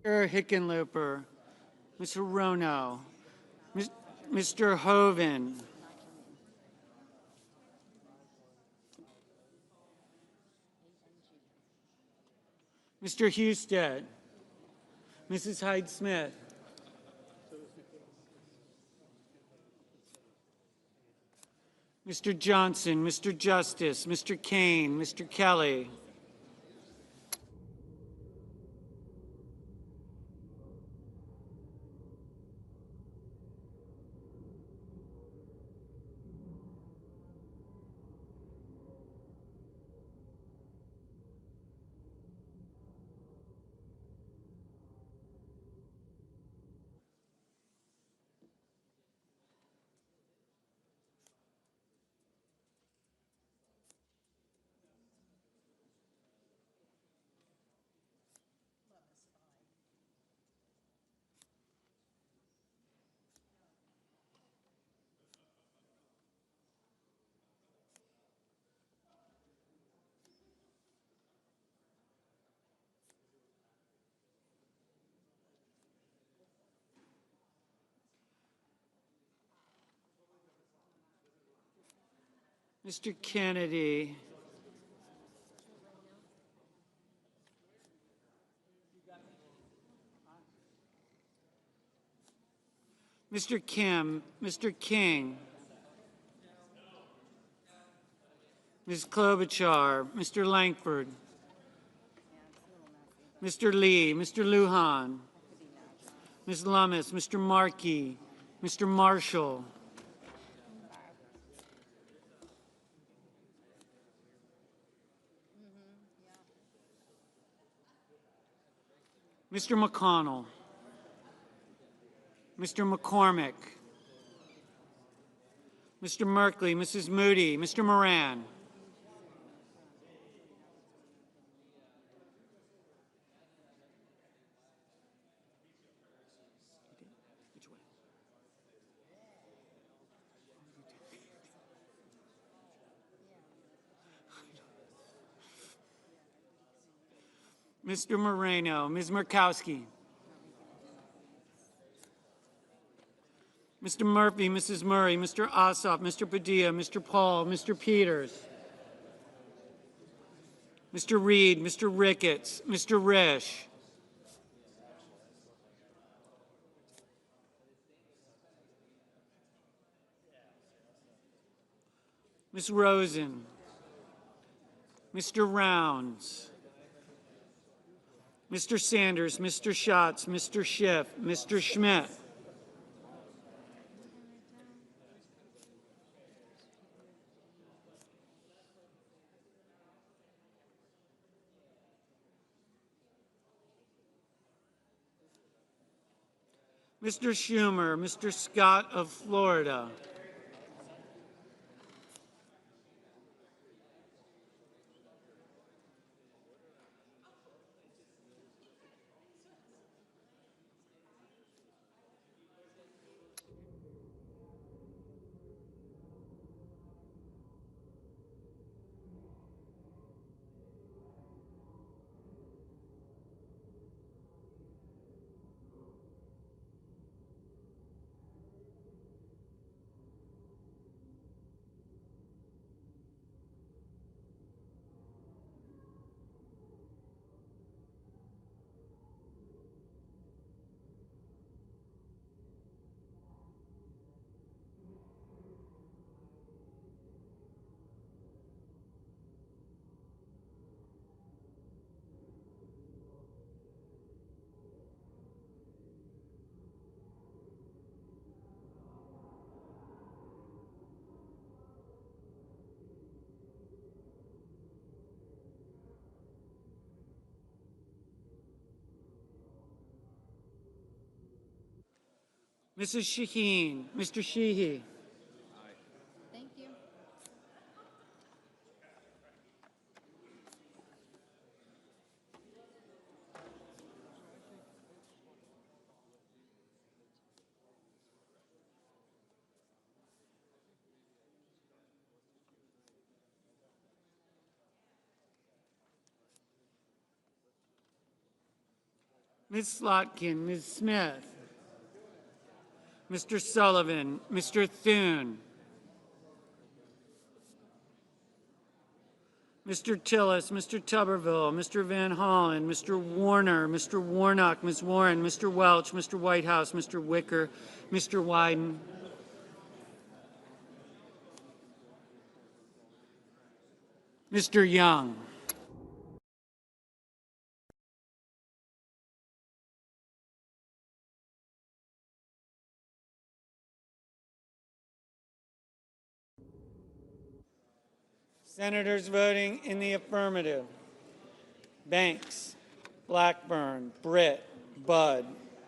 Mr. Hickenlooper. Mr. Rono. Mr. Hoven. Mr. Husted. Mrs. Hyde-Smith. Mr. Johnson, Mr. Justice, Mr. Kane, Mr. Kelly. Mr. Kennedy. Mr. Kim, Mr. King. Ms. Klobuchar, Mr. Langford. Mr. Lee, Mr. Lujan. Ms. Lummis, Mr. Markey, Mr. Marshall. Mr. McConnell. Mr. McCormick. Mr. Merkley, Mrs. Moody, Mr. Moran. Mr. Moreno, Ms. Murkowski. Mr. Murphy, Mrs. Murray, Mr. Ossoff, Mr. Padilla, Mr. Paul, Mr. Peters, Mr. Reed, Mr. Ricketts, Mr. Risch, Ms. Rosen, Mr. Rounds, Mr. Sanders, Mr. Schatz, Mr. Schiff, Mr. Schmidt, Mr. Schumer, Mr. Scott of Florida, Mrs. Shaheen, Mr. Sheehy, Thank you. Ms. Slotkin, Ms. Smith, Mr. Sullivan, Mr. Thune, Mr. Tillis, Mr. Tuberville, Mr. Van Hollen, Mr. Warner, Mr. Warnock, Ms. Warren, Mr. Welch, Mr. Whitehouse, Mr. Wicker, Mr. Wyden, Mr. Young. Senators voting in the affirmative: Banks, Blackburn, Britt, Budd,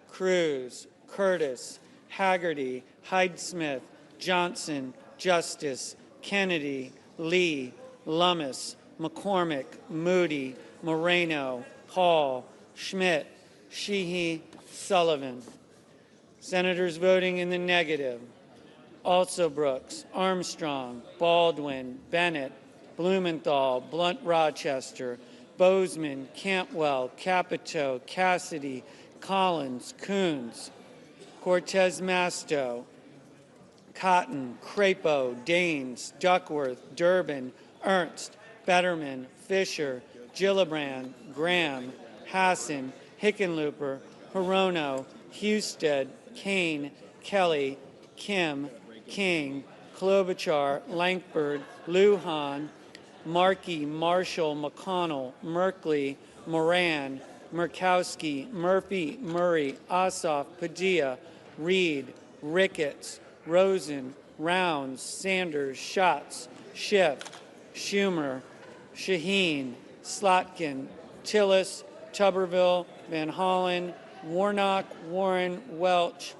Cruz, Curtis, Haggerty, Hyde-Smith, Johnson, Justice, Kennedy, Lee, Lummis, McCormick, Moody, Moreno, Hall, Schmidt, Sheehy, Sullivan. Senators voting in the negative: Also Brooks, Armstrong, Baldwin, Bennett, Blumenthal, Blunt Rochester, Bozeman, Cantwell, Capito, Cassidy, Collins, Coons, Cortez Masto, Cotton, Crapo, Daines, Duckworth, Durbin, Ernst, Betterman, Fisher, Gillibrand, Graham, Hassan, Hickenlooper, Hirono, Husted, Kane, Kelly, Kim, King, Klobuchar, Lankford, Lujan, Markey, Marshall, McConnell, Merkley, Moran, Murkowski, Murphy, Murray, Ossoff, Padilla, Reed, Ricketts, Rosen, Rounds, Sanders, Schatz, Schiff, Schumer, Shaheen, Slotkin, Tillis, Tuberville, Van Hollen, Warnock, Warren, Welch,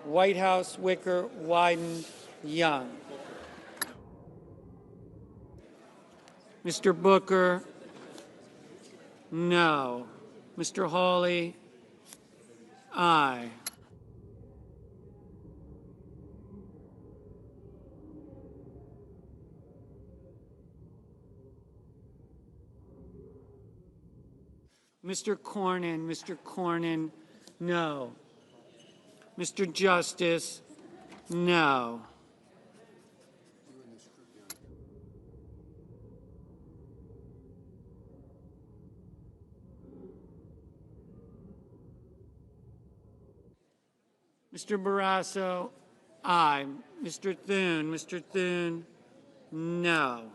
Whitehouse, Wicker, Wyden, Young. Mr. Booker, no. Mr. Hawley, aye. Mr. Cornyn, no. Mr. Justice, No. Mr. Barrasso, aye. Mr. Thune, no.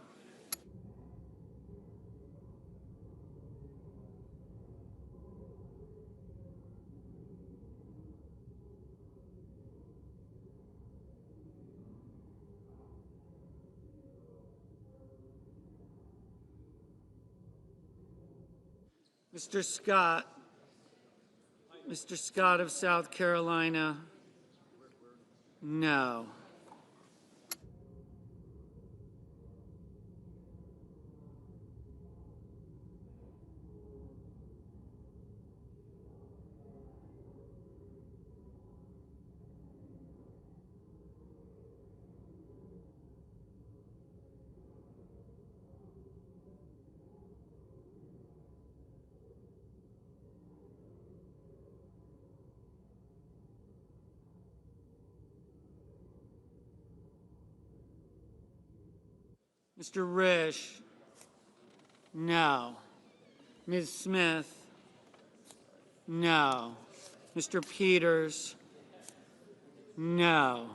Mr. Scott of South Carolina, no. Mr. Risch, no. Ms. Smith, no. Mr. Peters, no.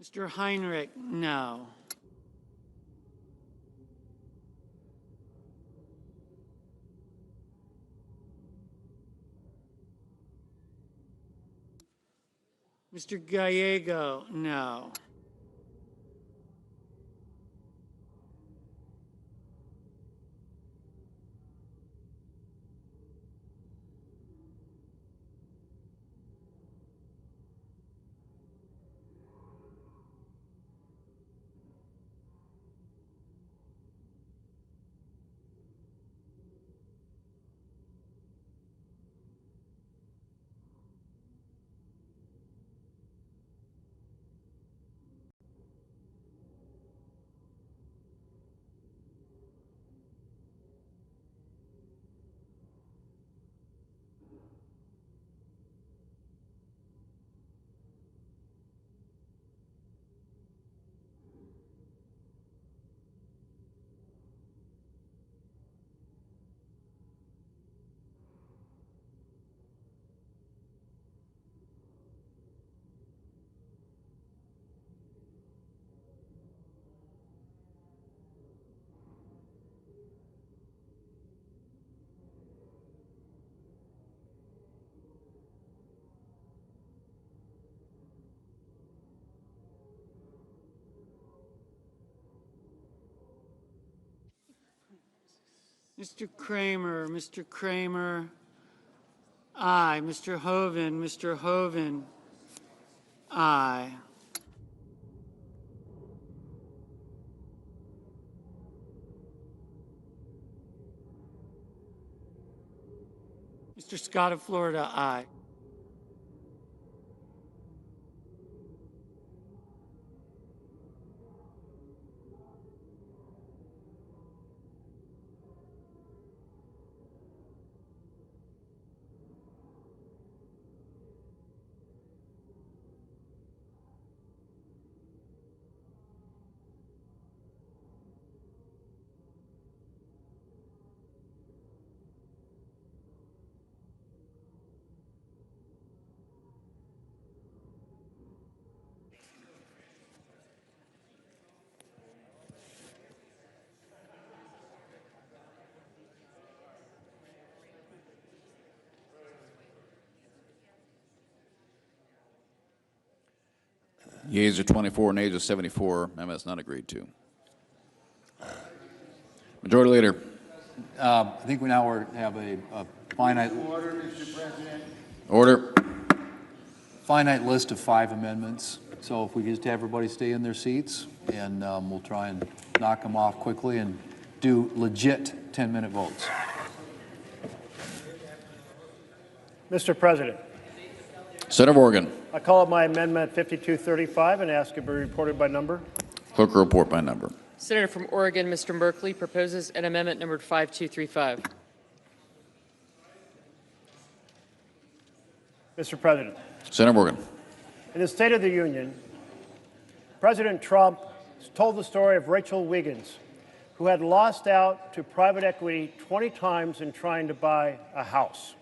Mr. Heinrich, no. Mr. Gallego, no. Mr. Kramer, aye. Mr. Hoven, aye. Mr. Scott of Florida, aye. Yeas are 24, nays are 74. Amendment is not agreed to. Majority Leader. I think we now have a finite. Order, Mr. President. Order. Finite list of 5 amendments. So if we could just have everybody stay in their seats, and we'll try and knock them off quickly and do legit 10-minute votes. Mr. President, Senator of Oregon. I call up my amendment 5235 and ask it be reported by number. Clerk will report by number. Senator from Oregon, Mr. Merkley, proposes an amendment numbered 5235. Mr. President, Senator of Oregon. in the State of the Union, President Trump told the story of Rachel Wiggins, who had lost out to private equity 20 times in trying to buy a house.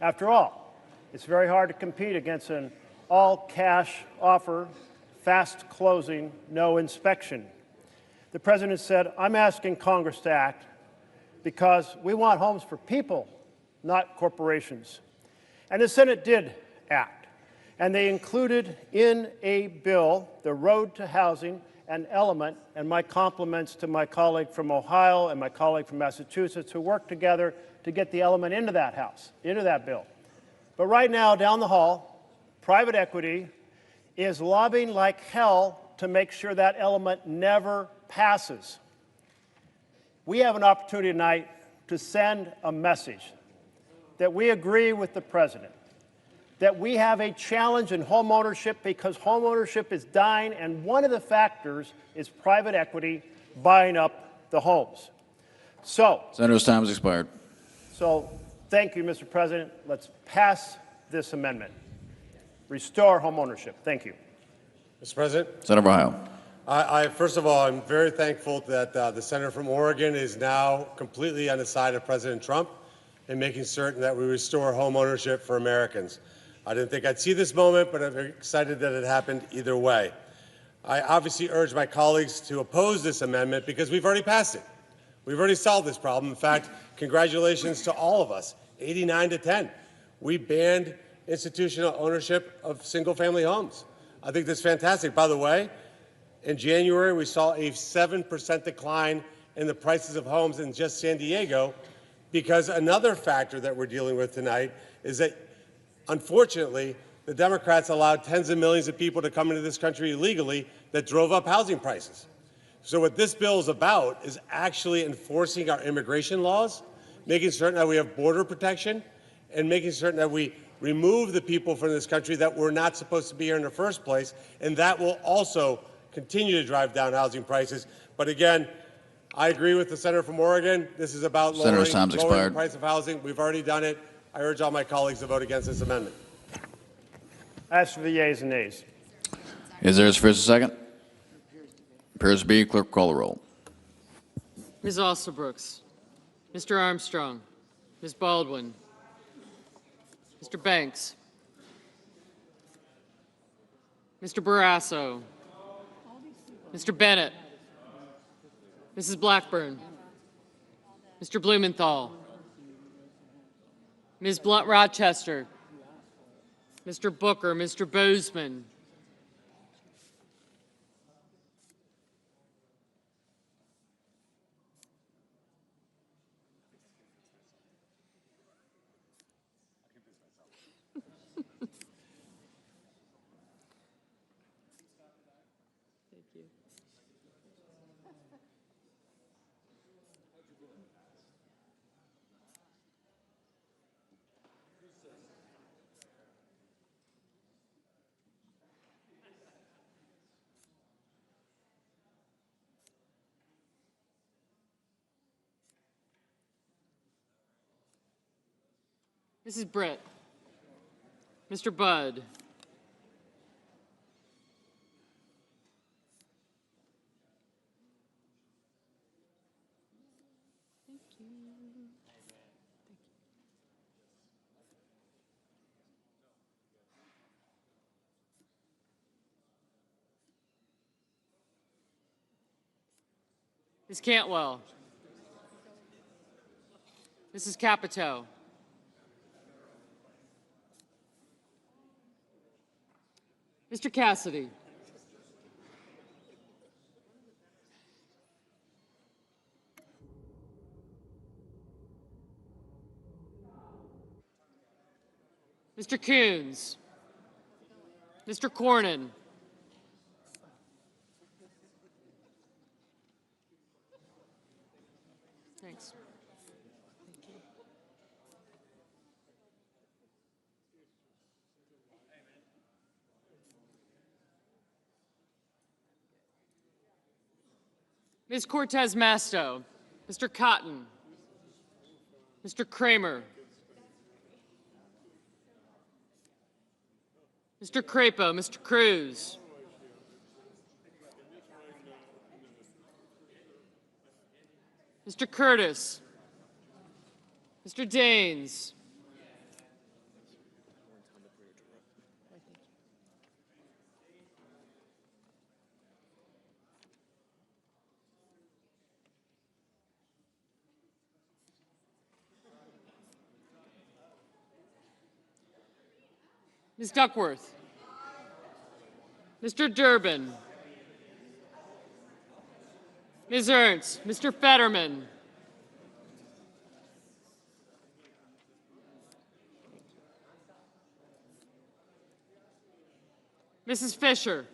After all, it's very hard to compete against an all-cash offer, fast closing, no inspection. The President said, I'm asking Congress to act because we want homes for people, not corporations. And the Senate did act. And they included in a bill the road to housing an element, and my compliments to my colleague from Ohio and my colleague from Massachusetts who worked together to get the element into that house, into that bill. But right now, down the hall, private equity is lobbying like hell to make sure that element never passes. We have an opportunity tonight to send a message that we agree with the President, that we have a challenge in home ownership because home ownership is dying, and one of the factors is private equity buying up the homes. Senator's time has expired. So thank you, Mr. President. Let's pass this amendment. Restore home ownership. Thank you. Mr. President. Senator of Ohio. First of all, I'm very thankful that the senator from Oregon is now completely on the side of President Trump in making certain that we restore home ownership for Americans. I didn't think I'd see this moment, but I'm very excited that it happened either way. I obviously urge my colleagues to oppose this amendment because we've already passed it. We've already solved this problem. In fact, congratulations to all of us, 89-10. We banned institutional ownership of single-family homes. I think that's fantastic. By the way, in January, we saw a 7% decline in the prices of homes in just San Diego because another factor that we're dealing with tonight is that, unfortunately, the Democrats allowed tens of millions of people to come into this country illegally that drove up housing prices. So what this bill is about is actually enforcing our immigration laws, making certain that we have border protection, and making certain that we remove the people from this country that were not supposed to be here in the first place, and that will also continue to drive down housing prices. But again, I agree with the senator from Oregon. This is about lowering the price of housing. We've already done it. I urge all my colleagues to vote against this amendment. As for the yeas and nays. Is there a first and second? Appears to be. Clerk, call the roll. Ms. Alsobrooks, Mr. Armstrong, Ms. Baldwin, Mr. Banks, Mr. Barrasso, Mr. Bennett, Mrs. Blackburn, Mr. Blumenthal, Ms. Blunt Rochester, Mr. Booker, Mr. Bozeman, Mrs. Britt, Mr. Budd, Ms. Cantwell, Mrs. Capito, Mr. Cassidy, Mr. Coons, Mr. Cornyn, thanks. Ms. Cortez Masto, Mr. Cotton, Mr. Kramer, Mr. Crapo, Mr. Cruz, Mr. Curtis, Mr. Daines, Ms. Duckworth, Mr. Durbin, Ms. Ernst, Mr. Fetterman, Mrs. Fisher,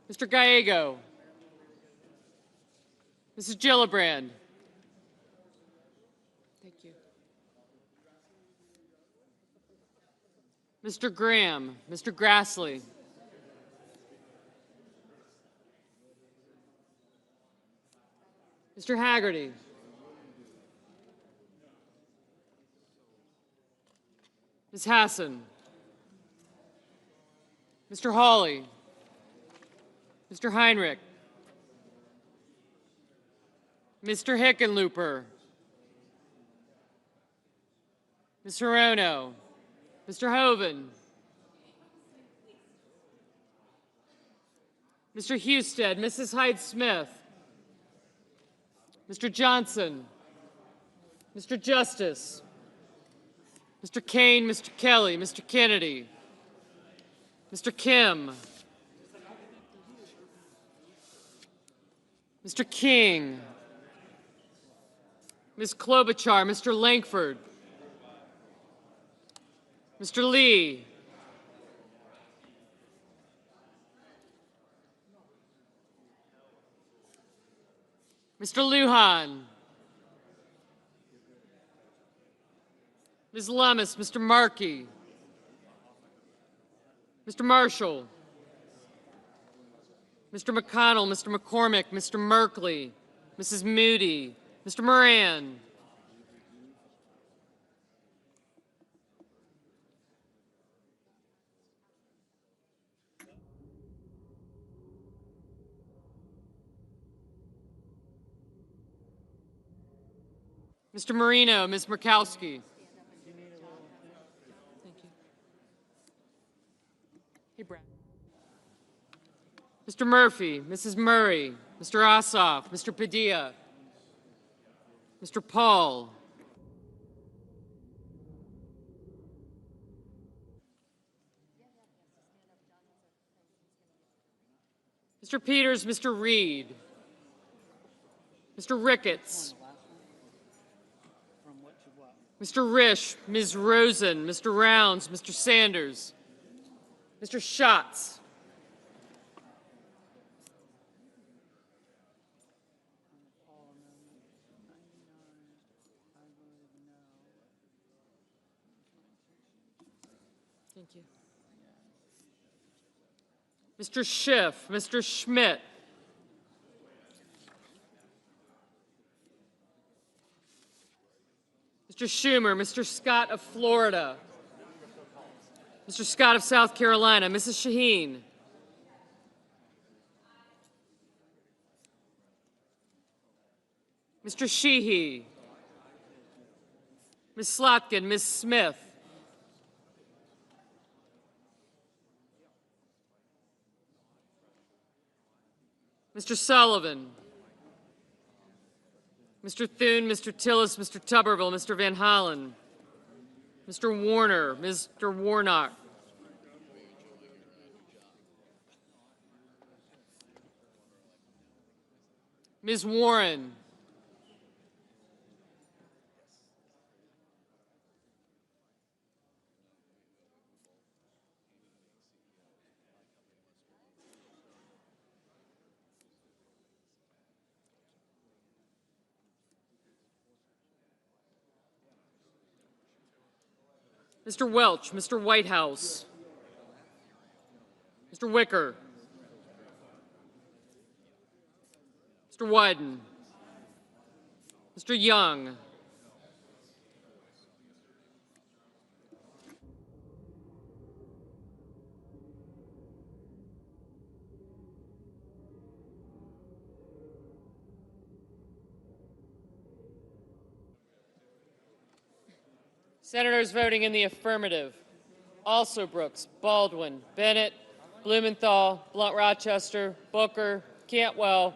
Mr. Gallego, Mrs. Gillibrand. Thank you. Mr. Graham, Mr. Grassley, Mr. Haggerty, Ms. Hassan, Mr. Hawley, Mr. Heinrich, Mr. Hickenlooper, Ms. Hirono, Mr. Hoven, Mr. Husted, Mrs. Hyde-Smith, Mr. Johnson, Mr. Justice, Mr. Kane, Mr. Kelly, Mr. Kennedy, Mr. Kim, Mr. King, Ms. Klobuchar, Mr. Langford, Mr. Lee, Mr. Lujan, Ms. Lummis, Mr. Markey, Mr. Marshall, Mr. McConnell, Mr. McCormick, Mr. Merkley, Mrs. Moody, Mr. Moran, Mr. Marino, Ms. Murkowski. Thank you. Hey, Brad. Mr. Murphy, Mrs. Murray, Mr. Ossoff, Mr. Padilla, Mr. Paul, Mr. Peters, Mr. Reed, Mr. Ricketts, Mr. Risch, Ms. Rosen, Mr. Rounds, Mr. Sanders, Mr. Schatz, thank you, Mr. Schiff, Mr. Schmidt, Mr. Schumer, Mr. Scott of Florida, Mr. Scott of South Carolina, Mrs. Shaheen, Mr. Sheehy, Ms. Slotkin, Ms. Smith, Mr. Sullivan, Mr. Thune, Mr. Tillis, Mr. Tuberville, Mr. Van Hollen, Mr. Warner, Mr. Warnock, Ms. Warren, Mr. Welch, Mr. Whitehouse, Mr. Wicker, Mr. Wyden, Mr. Young, Senators voting in the affirmative: Alsobrooks, Baldwin, Bennett, Blumenthal, Blunt-Rochester, Booker, Cantwell,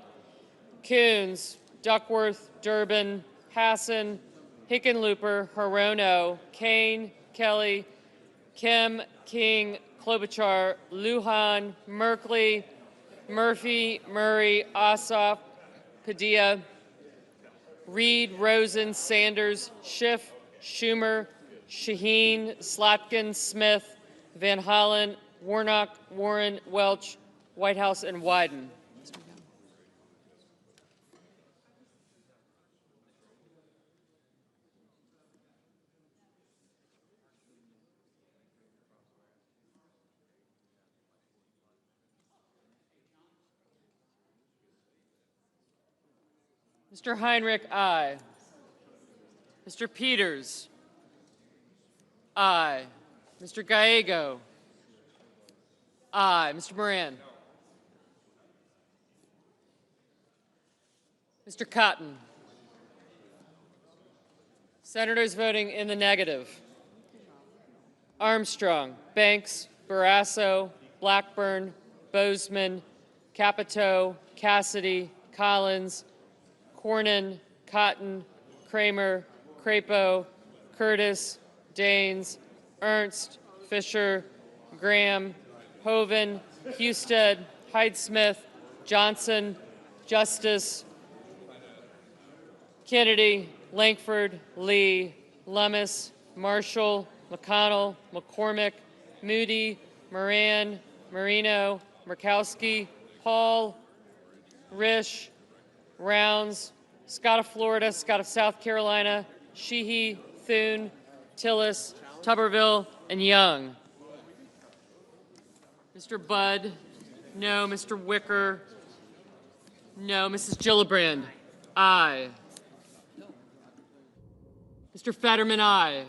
Coons, Duckworth, Durbin, Hassan, Hickenlooper, Hirono, Kane, Kelly, Kim, King, Klobuchar, Lujan, Merkley, Murphy, Murray, Ossoff, Padilla, Reed, Rosen, Sanders, Schiff, Schumer, Shaheen, Slotkin, Smith, Van Hollen, Warnock, Warren, Welch, Whitehouse, and Wyden. Mr. Heinrich, aye. Mr. Peters, aye. Mr. Gallego, aye. Mr. Moran. Mr. Cotton. Senators voting in the negative: Armstrong, Banks, Barrasso, Blackburn, Bozeman, Capito, Cassidy, Collins, Cornyn, Cotton, Kramer, Crapo, Curtis, Daines, Ernst, Fisher, Graham, Hoven, Husted, Hyde-Smith, Johnson, Justice, Kennedy, Lankford, Lee, Lummis, Marshall, McConnell, McCormick, Moody, Moran, Marino, Murkowski, Paul, Risch, Rounds, Scott of Florida, Scott of South Carolina, Sheehy, Thune, Tillis, Tuberville, and Young. Mr. Budd, no. Mr. Wicker, no. Mrs. Gillibrand, aye. Mr. Fetterman, aye.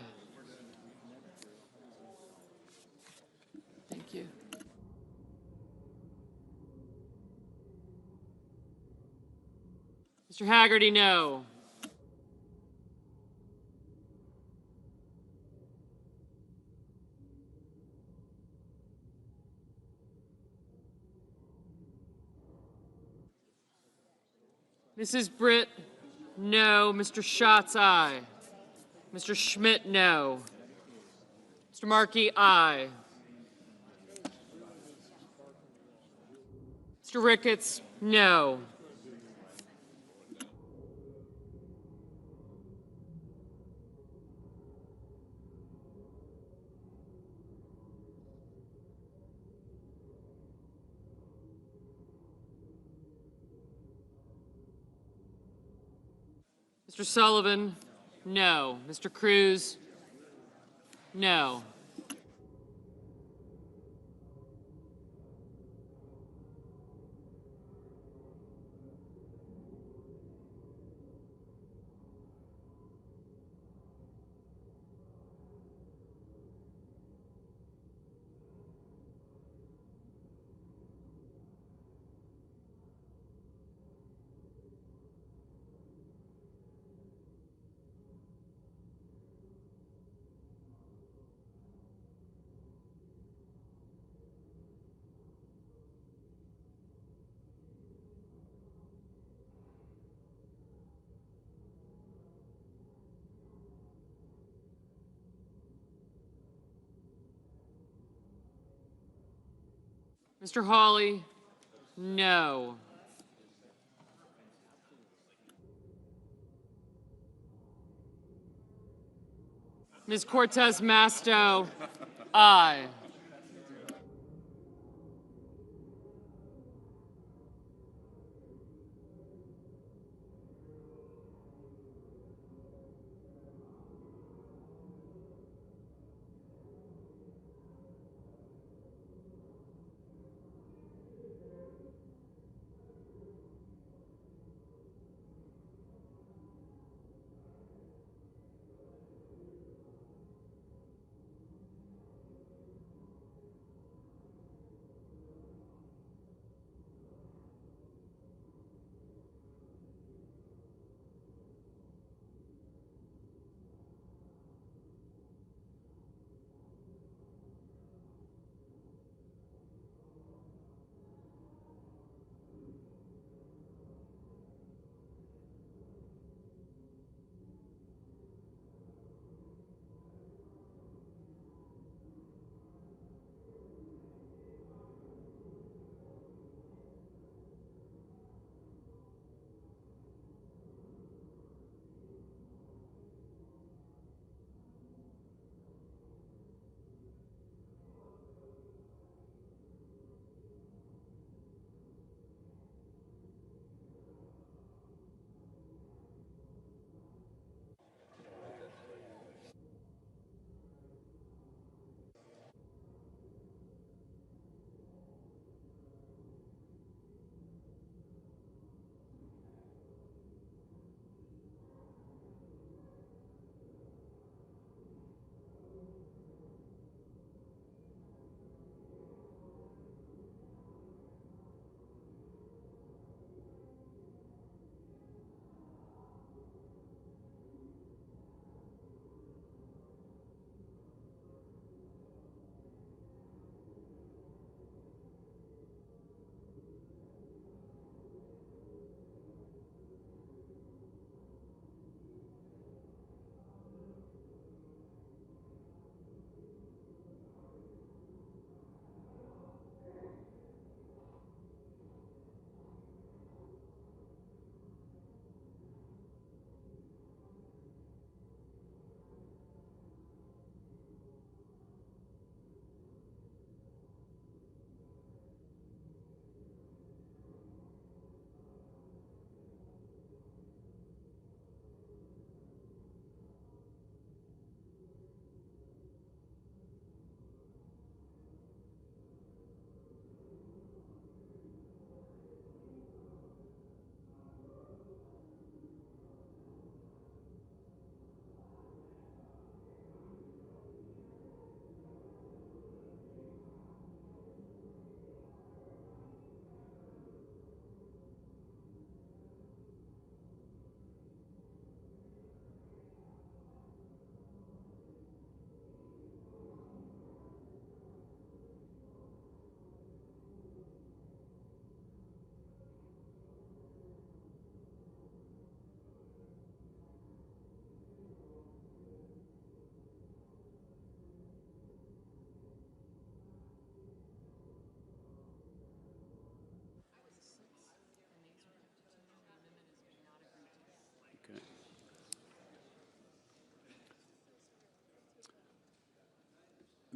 Thank you. Mr. Haggerty, no. Mrs. Britt, no. Mr. Schatz, aye. Mr. Schmidt, no. Mr. Markey, aye. Mr. Ricketts, no. Mr. Sullivan, no. Mr. Cruz, no. Mr. Hawley, no. Ms. Cortez Masto, aye.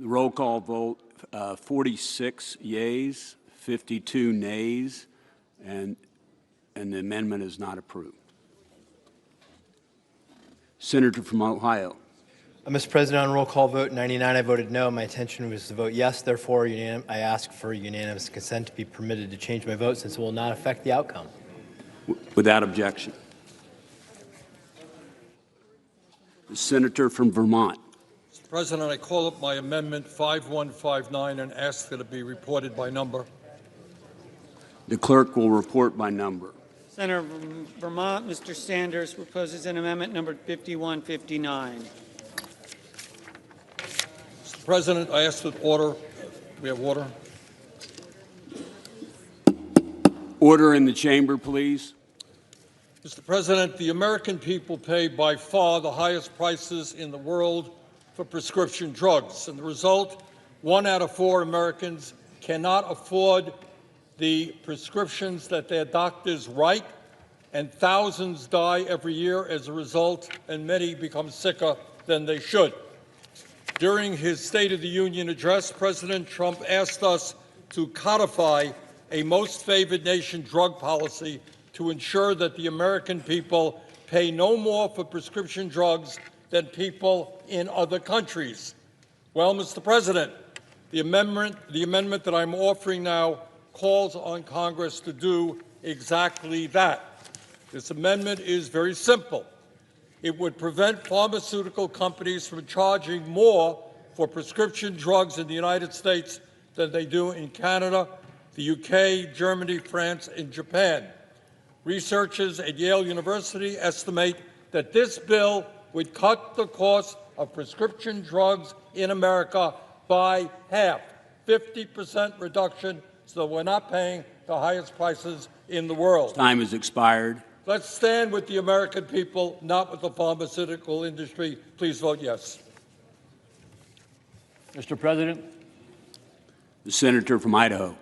Roll call vote, 46 yeas, 52 nays, and the amendment is not approved. Senator from Ohio. Mr. President, on roll call vote 99, I voted no. My intention was to vote yes. Therefore, I ask for unanimous consent to be permitted to change my vote since it will not affect the outcome. Without objection. The senator from Vermont. Mr. President, I call up my amendment 5159 and ask that it be reported by number. The clerk will report by number. Senator from Vermont, Mr. Sanders proposes an amendment numbered 5159. Mr. President, I ask that order. We have order. Order in the chamber, please. Mr. President, the American people pay by far the highest prices in the world for prescription drugs. And the result, 1 out of 4 Americans cannot afford the prescriptions that their doctors write, and thousands die every year as a result, and many become sicker than they should. During his State of the Union address, President Trump asked us to codify a most favored nation drug policy to ensure that the American people pay no more for prescription drugs than people in other countries. Well, Mr. President, the amendment that I'm offering now calls on Congress to do exactly that. This amendment is very simple. It would prevent pharmaceutical companies from charging more for prescription drugs in the United States than they do in Canada, the UK, Germany, France, and Japan. Researchers at Yale University estimate that this bill would cut the cost of prescription drugs in America by half, 50% reduction, so we're not paying the highest prices in the world. Time has expired. Let's stand with the American people, not with the pharmaceutical industry. Please vote yes. Mr. President. The senator from Idaho.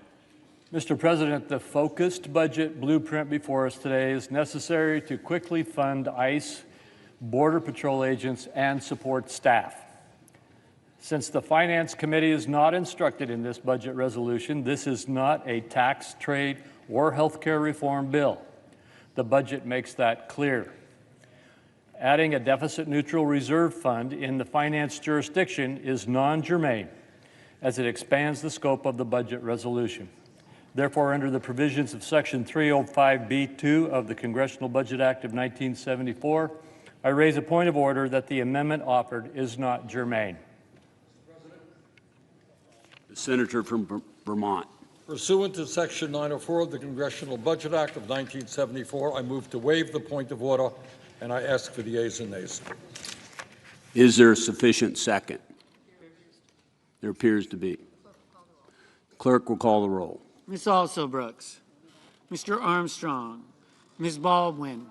Mr. President, the focused budget blueprint before us today is necessary to quickly fund ICE, Border Patrol agents, and support staff. Since the Finance Committee is not instructed in this budget resolution, this is not a tax, trade, or health care reform bill. The budget makes that clear. Adding a deficit-neutral reserve fund in the finance jurisdiction is non-germane, as it expands the scope of the budget resolution. Therefore, under the provisions of Section 305B2 of the Congressional Budget Act of 1974, I raise a point of order that the amendment offered is not germane. The senator from Vermont. Pursuant to Section 904 of the Congressional Budget Act of 1974, I move to waive the point of order, and I ask for the ayes and nays. Is there a sufficient second? There appears to be. Clerk will call the roll. Ms. Alsobrooks, Mr. Armstrong, Ms. Baldwin,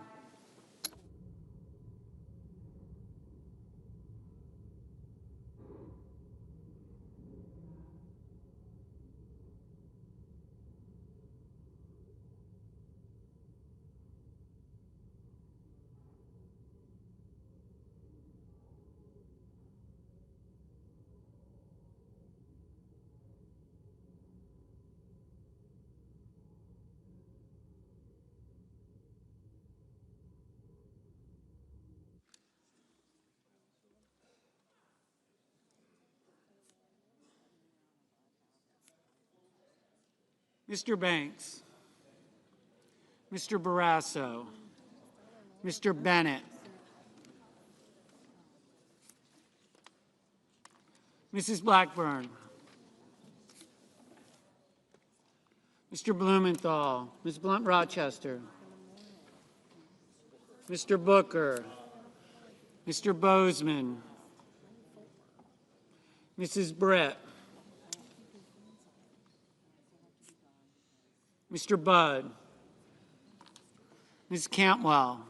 Mr. Banks, Mr. Barrasso, Mr. Bennett, Mrs. Blackburn, Mr. Blumenthal, Ms. Blunt-Rochester, Mr. Booker, Mr. Bozeman, Mrs. Brett, Mr. Budd, Ms. Cantwell,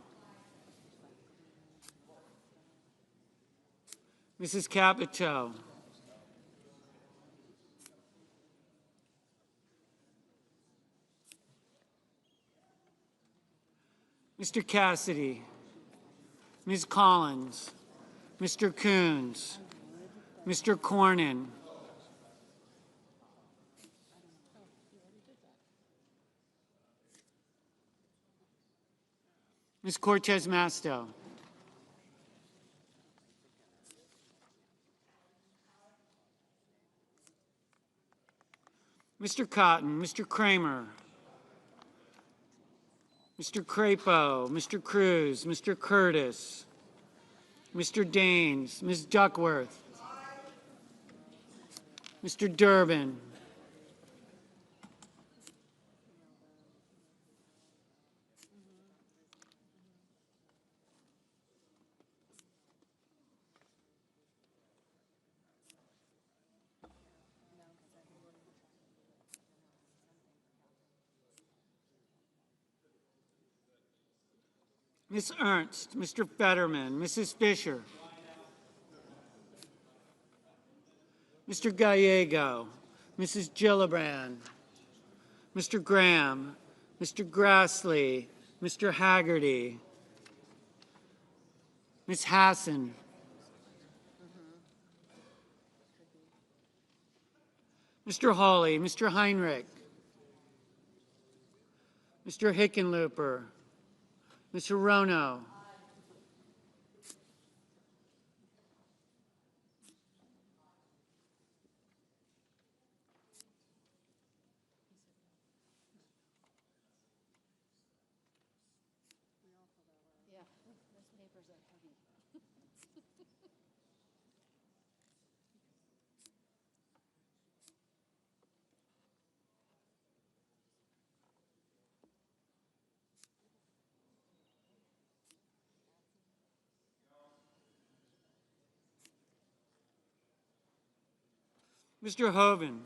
Mrs. Capito, Mr. Cassidy, Ms. Collins, Mr. Coons, Mr. Cornyn, Ms. Cortez Masto. Mr. Cotton, Mr. Kramer, Mr. Crapo, Mr. Cruz, Mr. Curtis, Mr. Daines, Ms. Duckworth, Mr. Durbin, Ms. Ernst, Mr. Fetterman, Mrs. Fisher, Mr. Gallego, Mrs. Gillibrand, Mr. Graham, Mr. Grassley, Mr. Haggerty, Ms. Hassan, Mr. Hawley, Mr. Heinrich, Mr. Hickenlooper, Ms. Hirono, Mr. Hoven,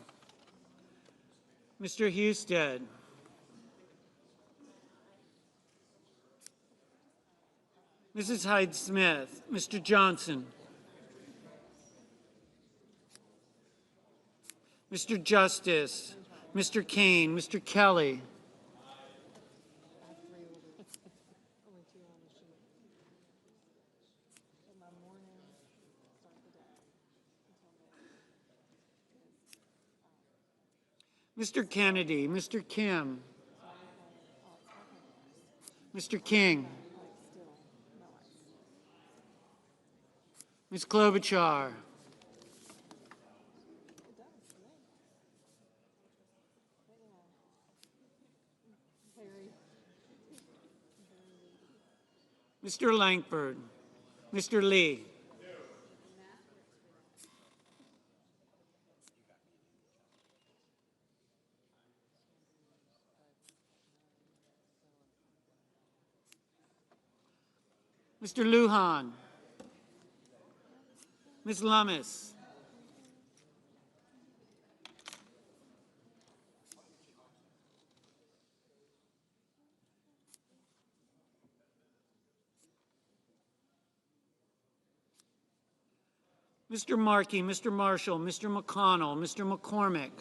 Mr. Husted, Mrs. Hyde-Smith, Mr. Johnson, Mr. Justice, Mr. Kane, Mr. Kelly, Mr. Kennedy, Mr. Kim, Mr. King, Ms. Klobuchar, Mr. Langford, Mr. Lee, Mr. Lujan, Ms. Lummis, Mr. Markey, Mr. Marshall, Mr. McConnell, Mr. McCormick,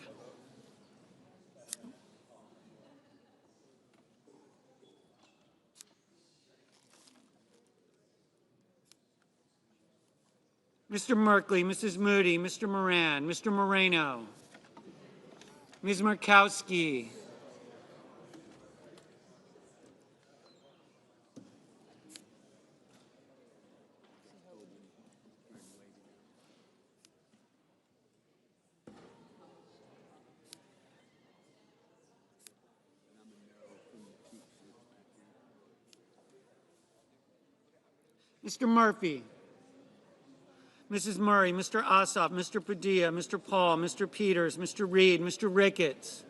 Mr. Merkley, Mrs. Moody, Mr. Moran, Mr. Moreno, Ms. Murkowski, Mr. Murphy, Mrs. Murray, Mr. Ossoff, Mr. Padilla, Mr. Paul, Mr. Peters, Mr. Reed, Mr. Ricketts,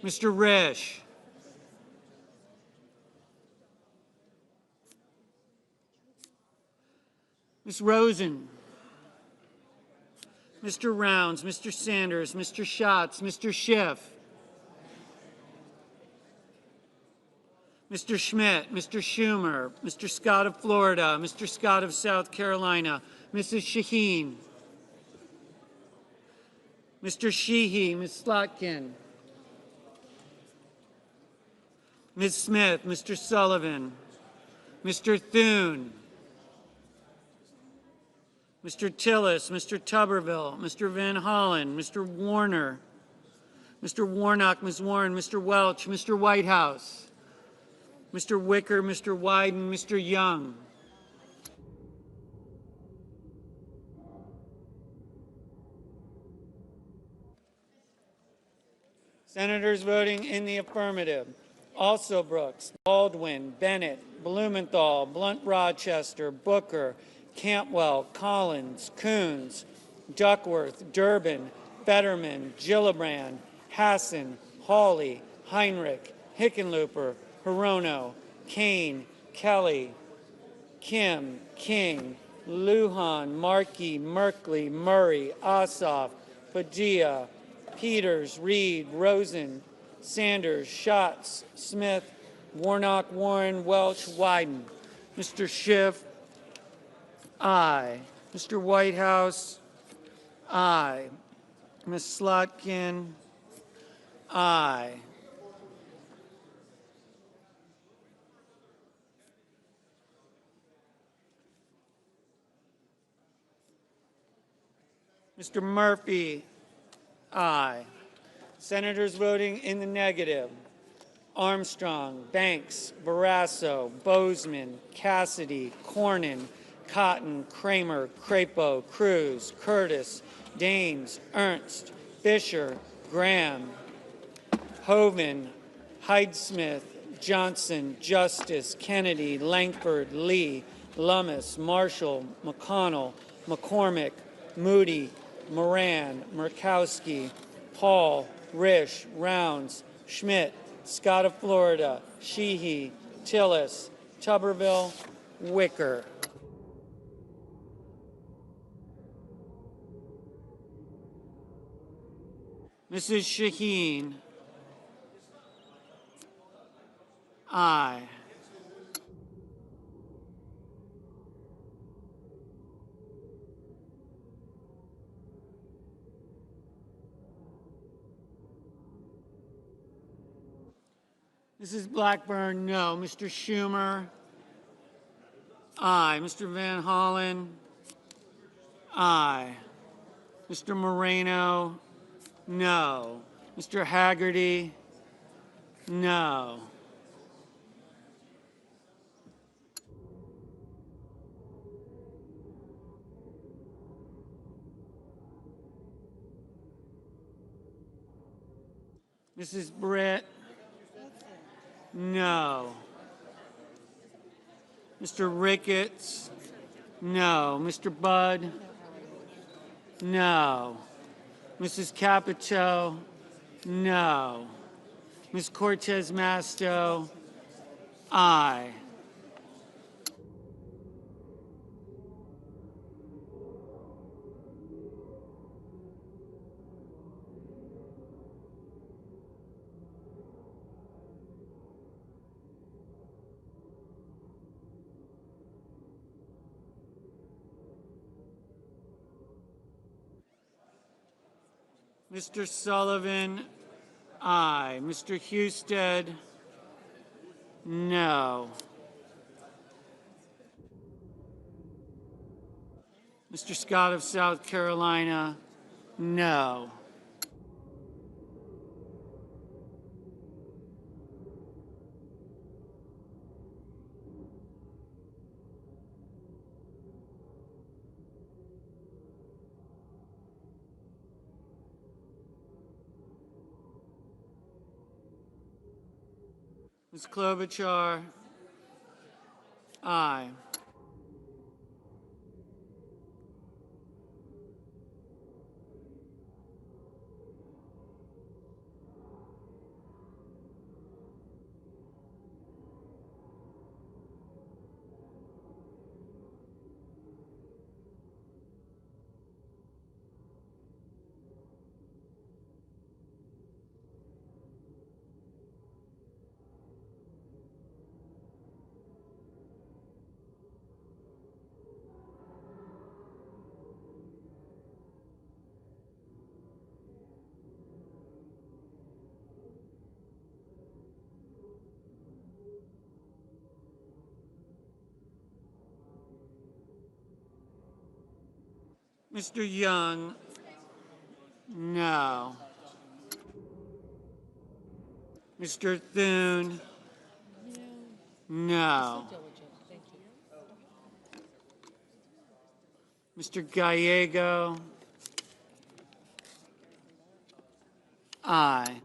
Mr. Risch, Ms. Rosen, Mr. Rounds, Mr. Sanders, Mr. Schatz, Mr. Schiff, Mr. Schmidt, Mr. Schumer, Mr. Scott of Florida, Mr. Scott of South Carolina, Mrs. Shaheen, Mr. Sheehy, Ms. Slotkin, Ms. Smith, Mr. Sullivan, Mr. Thune, Mr. Tillis, Mr. Tuberville, Mr. Van Hollen, Mr. Warner, Mr. Warnock, Ms. Warren, Mr. Welch, Mr. Whitehouse, Mr. Wicker, Mr. Wyden, Mr. Young. Senators voting in the affirmative: Also Brooks, Baldwin, Bennett, Blumenthal, Blunt Rochester, Booker, Cantwell, Collins, Coons, Duckworth, Durbin, Fetterman, Gillibrand, Hassan, Hawley, Heinrich, Hickenlooper, Hirono, Kane, Kelly, Kim, King, Lujan, Markey, Merkley, Murray, Ossoff, Padilla, Peters, Reed, Rosen, Sanders, Schatz, Smith, Warnock, Warren, Welch, Wyden. Mr. Schiff, aye. Mr. Whitehouse, aye. Ms. Slotkin, aye. Mr. Murphy, aye. Senators voting in the negative: Armstrong, Banks, Barrasso, Bozeman, Cassidy, Cornyn, Cotton, Kramer, Crapo, Cruz, Curtis, Daines, Ernst, Fisher, Graham, Hoven, Hyde-Smith, Johnson, Justice, Kennedy, Langford, Lee, Lummis, Marshall, McConnell, McCormick, Moody, Moran, Murkowski, Paul, Risch, Rounds, Schmidt, Scott of Florida, Sheehy, Tillis, Tuberville, Wicker. Mrs. Shaheen, aye. Mrs. Blackburn, no. Mr. Schumer, aye. Mr. Van Hollen, aye. Mr. Moreno, no. Mr. Haggerty, no. Mrs. Britt, no. Mr. Ricketts, no. Mr. Budd, no. Mrs. Capito, no. Ms. Cortez Masto, aye. Mr. Sullivan, aye. Mr. Husted, no. Mr. Scott of South Carolina, no. Ms. Klobuchar, aye. Mr. Young, no. Mr. Thune, No. Mr. Gallego? Aye.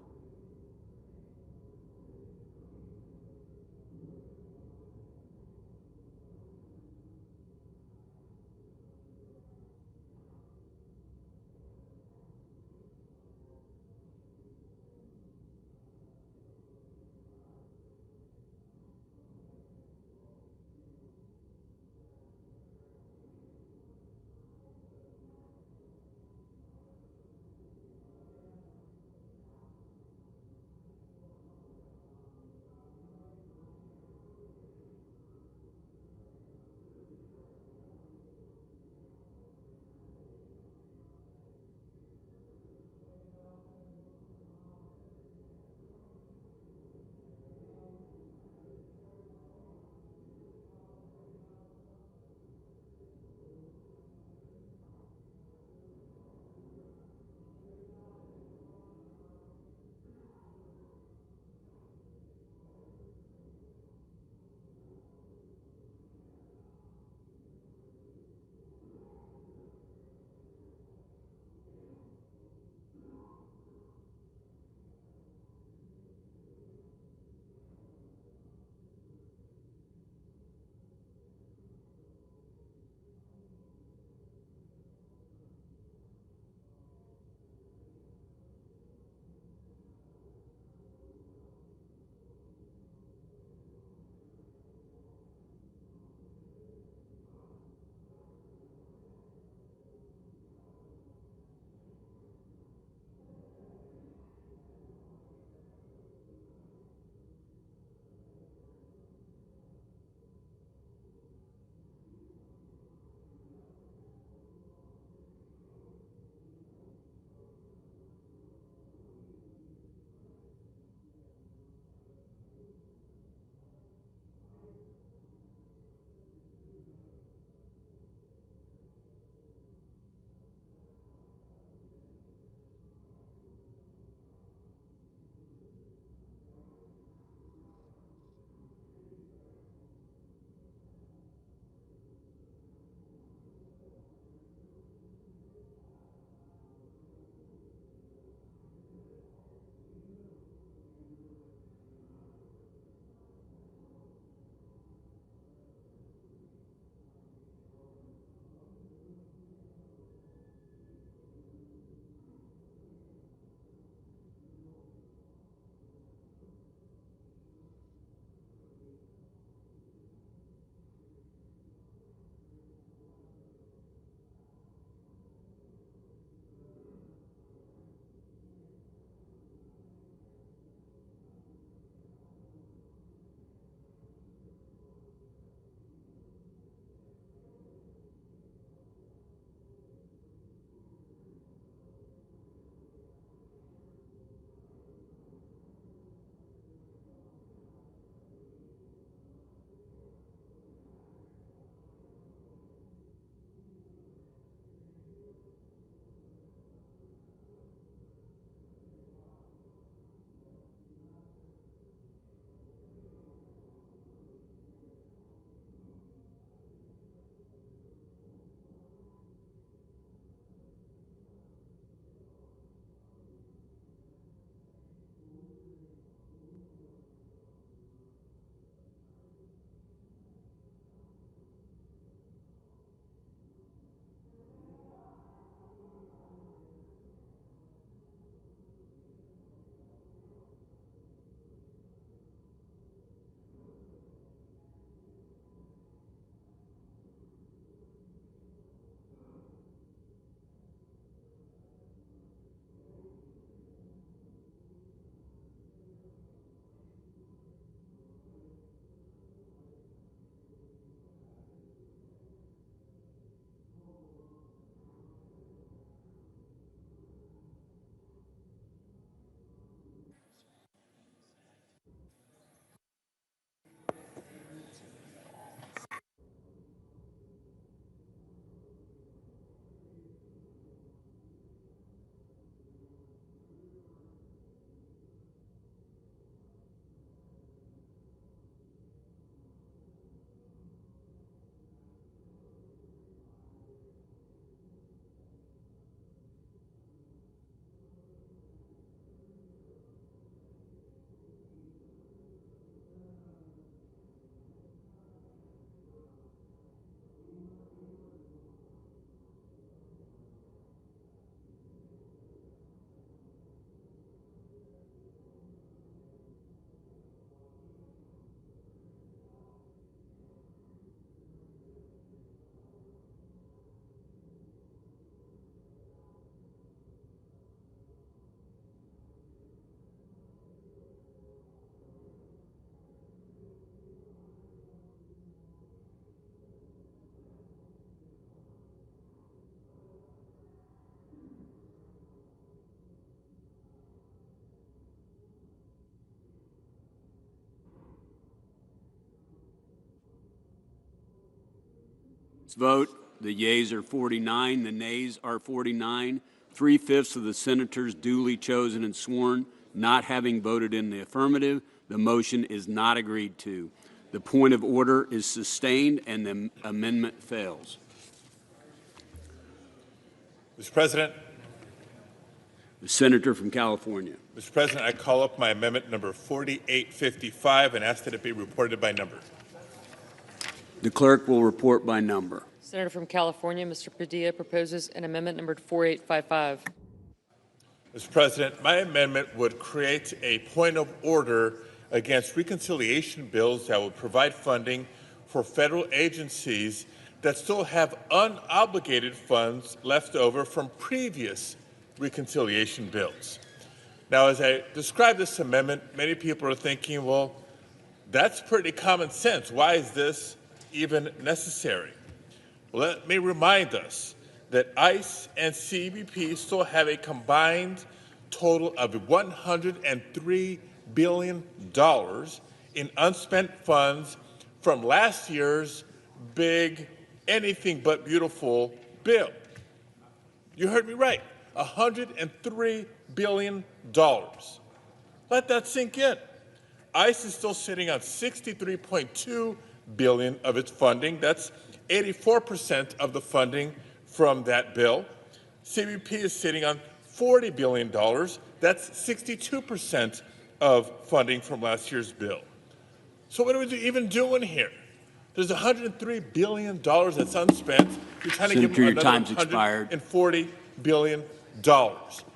Let's vote. The yeas are 49, the nays are 49. 3/5 of the senators duly chosen and sworn not having voted in the affirmative. The motion is not agreed to. The point of order is sustained and the amendment fails. Mr. President. The senator from California. Mr. President, I call up my amendment number 4855 and ask that it be reported by number. The clerk will report by number. Senator from California, Mr. Padilla, proposes an amendment numbered 4855. Mr. President, my amendment would create a point of order against reconciliation bills that would provide funding for federal agencies that still have unobligated funds left over from previous reconciliation bills. Now, as I describe this amendment, many people are thinking, well, that's pretty common sense. Why is this even necessary? Well, let me remind us that ICE and CBP still have a combined total of $103 billion in unspent funds from last year's big, anything but beautiful bill. You heard me right, $103 billion. Let that sink in. ICE is still sitting on $63.2 billion of its funding. That's 84% of the funding from that bill. CBP is sitting on $40 billion. That's 62% of funding from last year's bill. So what are we even doing here? There's $103 billion that's unspent. You're trying to give them another $140 billion.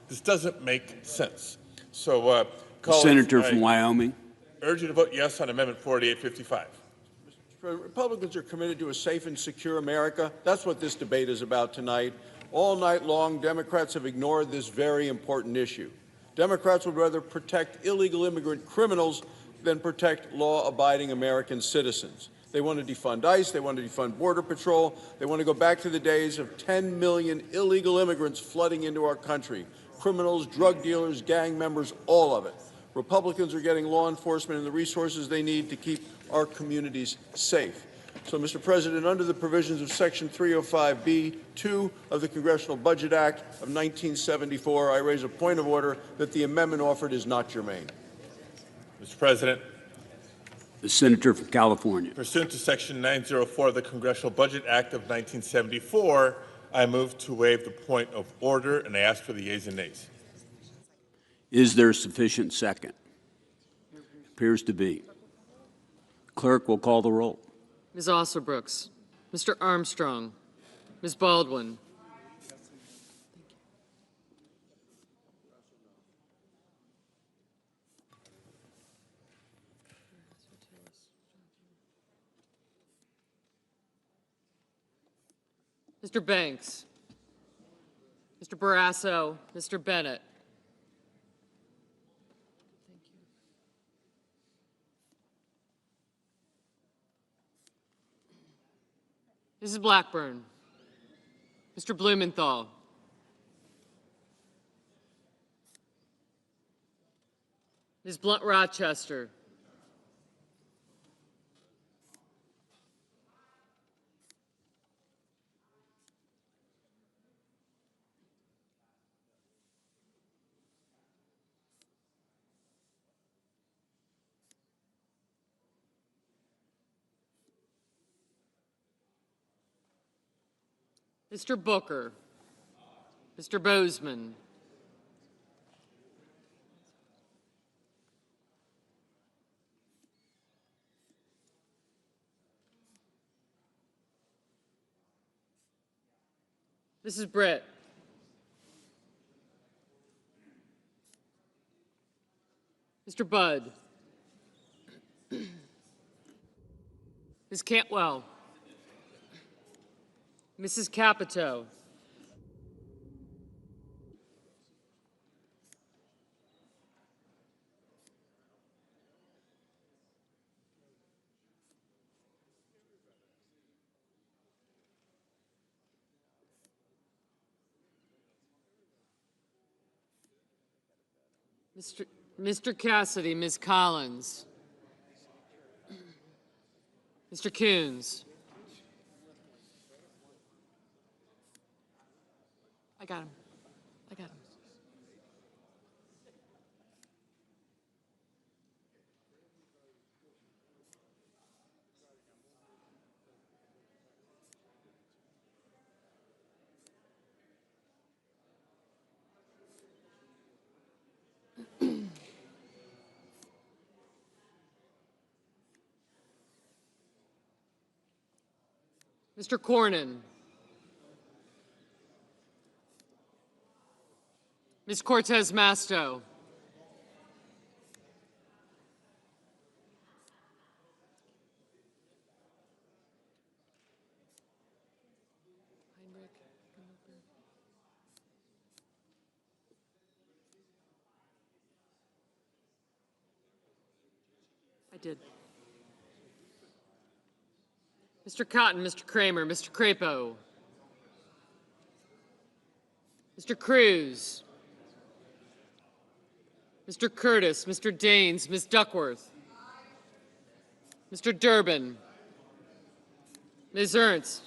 This doesn't make sense. So, Senator from Wyoming. Urge you to vote yes on Amendment 4855. Republicans are committed to a safe and secure America. That's what this debate is about tonight. All night long, Democrats have ignored this very important issue. Democrats would rather protect illegal immigrant criminals than protect law-abiding American citizens. They want to defund ICE. They want to defund Border Patrol. They want to go back to the days of 10 million illegal immigrants flooding into our country. Criminals, drug dealers, gang members, all of it. Republicans are getting law enforcement and the resources they need to keep our communities safe. So, Mr. President, under the provisions of Section 305B(2) of the Congressional Budget Act of 1974, I raise a point of order that the amendment offered is not germane. Mr. President. The senator from California. Pursuant to Section 904 of the Congressional Budget Act of 1974, I move to waive the point of order, and I ask for the yeas and nays. Is there sufficient second? Appears to be. Clerk will call the roll. Ms. Ossobrooks, Mr. Armstrong, Ms. Baldwin, Mr. Banks, Mr. Barrasso, Mr. Bennett. Mrs. Blackburn, Mr. Blumenthal, Ms. Blunt-Rochester, Mr. Booker, Mr. Bozeman, Mrs. Britt, Mr. Budd, Ms. Cantwell, Mrs. Capito, Mr. Cassidy, Ms. Collins, Mr. Coons, got him. I got him. Mr. Cornyn. Ms. Cortez Masto. I did. Mr. Cotton, Mr. Kramer, Mr. Crapo. Mr. Cruz. Mr. Curtis, Mr. Daines, Ms. Duckworth. Mr. Durbin. Ms. Ernst.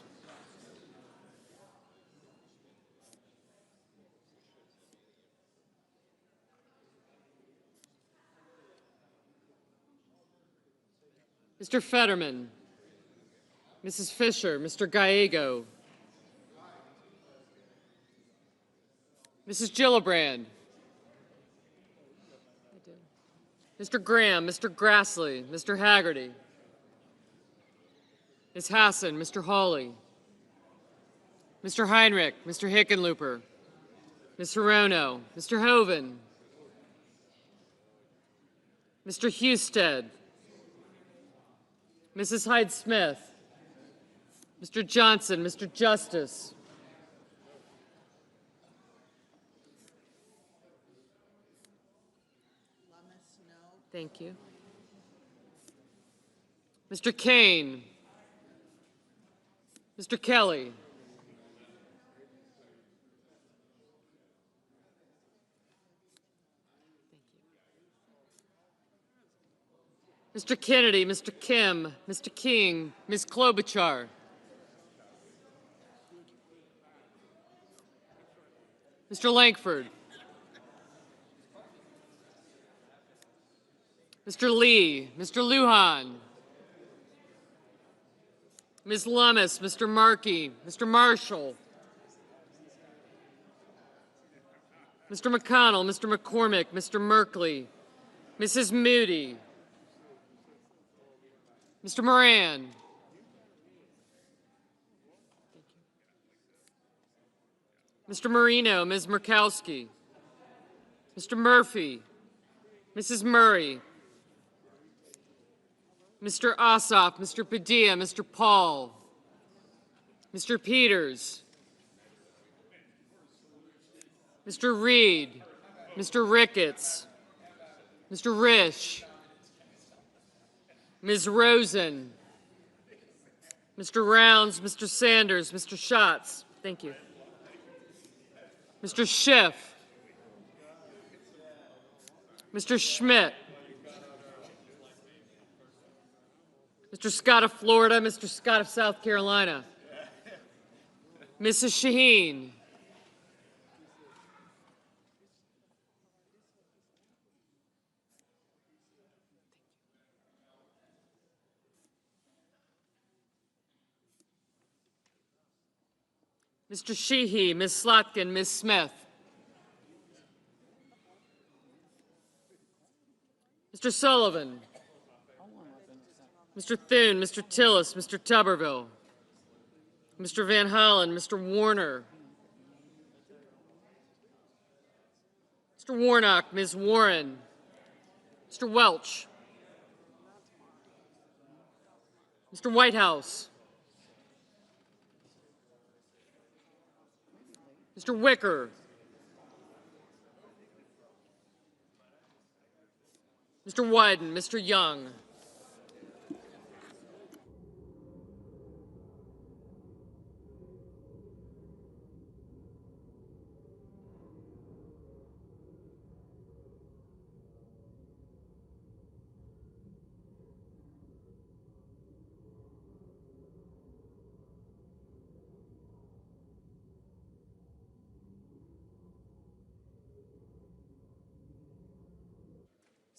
Mr. Fetterman. Mrs. Fisher, Mr. Gallego. Mrs. Gillibrand. Mr. Graham, Mr. Grassley, Mr. Haggerty. Ms. Hassan, Mr. Hawley. Mr. Heinrich, Mr. Hickenlooper. Ms. Hirono, Mr. Hoven. Mr. Husted. Mrs. Hyde-Smith. Mr. Johnson, Mr. Justice. Thank you. Mr. Kane. Mr. Kelly. Mr. Kennedy, Mr. Kim, Mr. King, Ms. Klobuchar. Mr. Lankford. Mr. Lee, Mr. Lujan. Ms. Lummis, Mr. Markey, Mr. Marshall. Mr. McConnell, Mr. McCormick, Mr. Merkley, Mrs. Moody. Mr. Moran. Mr. Marino, Ms. Murkowski. Mr. Murphy. Mrs. Murray. Mr. Ossoff, Mr. Padilla, Mr. Paul. Mr. Peters. Mr. Reed. Mr. Ricketts. Mr. Risch. Ms. Rosen. Mr. Rounds, Mr. Sanders, Mr. Schatz. Thank you. Mr. Schiff. Mr. Schmidt. Mr. Scott of Florida, Mr. Scott of South Carolina. Mrs. Shaheen. Mr. Sheehy, Ms. Slotkin, Ms. Smith. Mr. Sullivan. Mr. Thune, Mr. Tillis, Mr. Tuberville. Mr. Van Hollen, Mr. Warner. Mr. Warnock, Ms. Warren. Mr. Welch. Mr. Whitehouse. Mr. Wicker. Mr. Wyden, Mr. Young.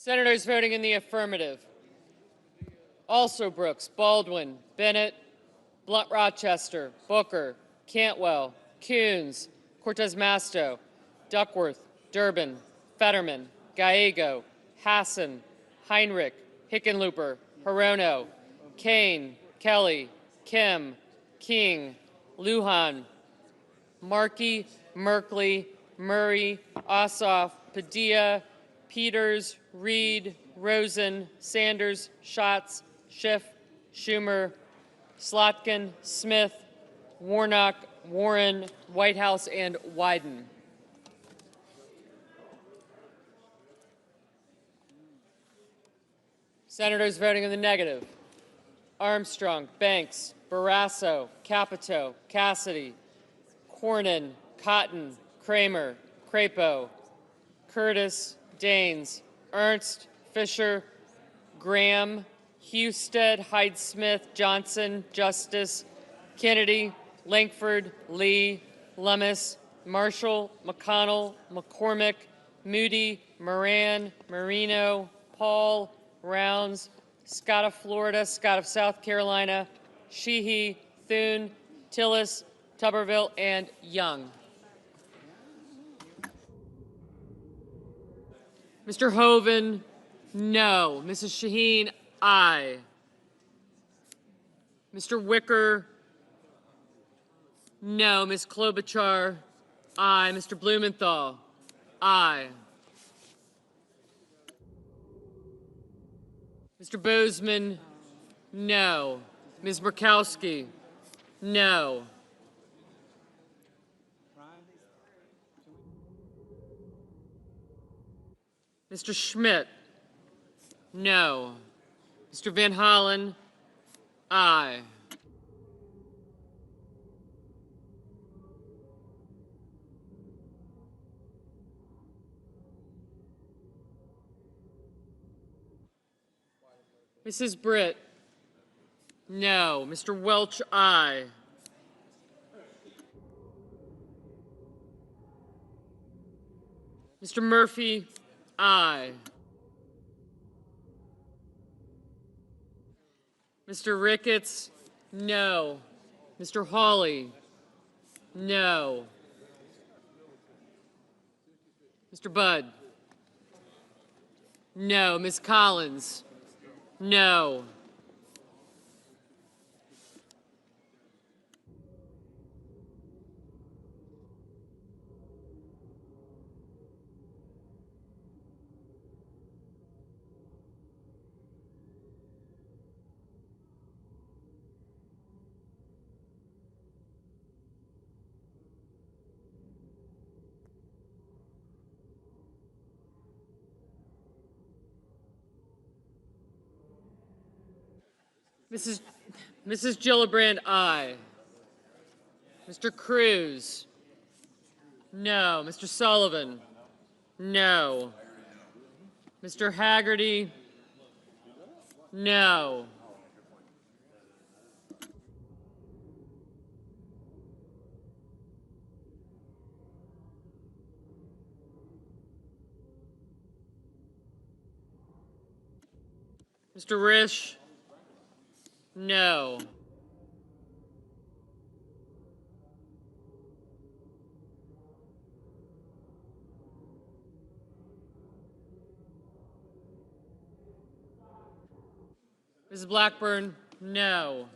Senators voting in the affirmative: Also Brooks, Baldwin, Bennett, Blunt Rochester, Booker, Cantwell, Coons, Cortez Masto, Duckworth, Durbin, Fetterman, Gallego, Hassan, Heinrich, Hickenlooper, Hirono, Kane, Kelly, Kim, King, Lujan, Markey, Merkley, Murray, Ossoff, Padilla, Peters, Reed, Rosen, Sanders, Schatz, Schiff, Schumer, Slotkin, Smith, Warnock, Warren, Whitehouse, and Wyden. Senators voting in the negative: Armstrong, Banks, Barrasso, Capito, Cassidy, Cornyn, Cotton, Kramer, Crapo, Curtis, Daines, Ernst, Fisher, Graham, Husted, Hyde-Smith, Johnson, Justice, Kennedy, Lankford, Lee, Lummis, Marshall, McConnell, McCormick, Moody, Moran, Marino, Paul, Rounds, Scott of Florida, Scott of South Carolina, Sheehy, Thune, Tillis, Tuberville, and Young. Mr. Hoeven, no. Mrs. Shaheen, aye. Mr. Wicker, no. Ms. Klobuchar, aye. Mr. Blumenthal, aye. Mr. Bozeman, no. Ms. Murkowski, no. Mr. Schmidt, no. Mr. Van Hollen, aye. Mrs. Britt, no. Mr. Welch, aye. Mr. Murphy, aye. Mr. Ricketts, no. Mr. Hawley, no. Mr. Budd, no. Ms. Collins, no. Mrs. Gillibrand, aye. Mr. Cruz, no. Mr. Sullivan, no. Mr. Haggerty, no. Mr. Risch, no. Mrs. Blackburn, no.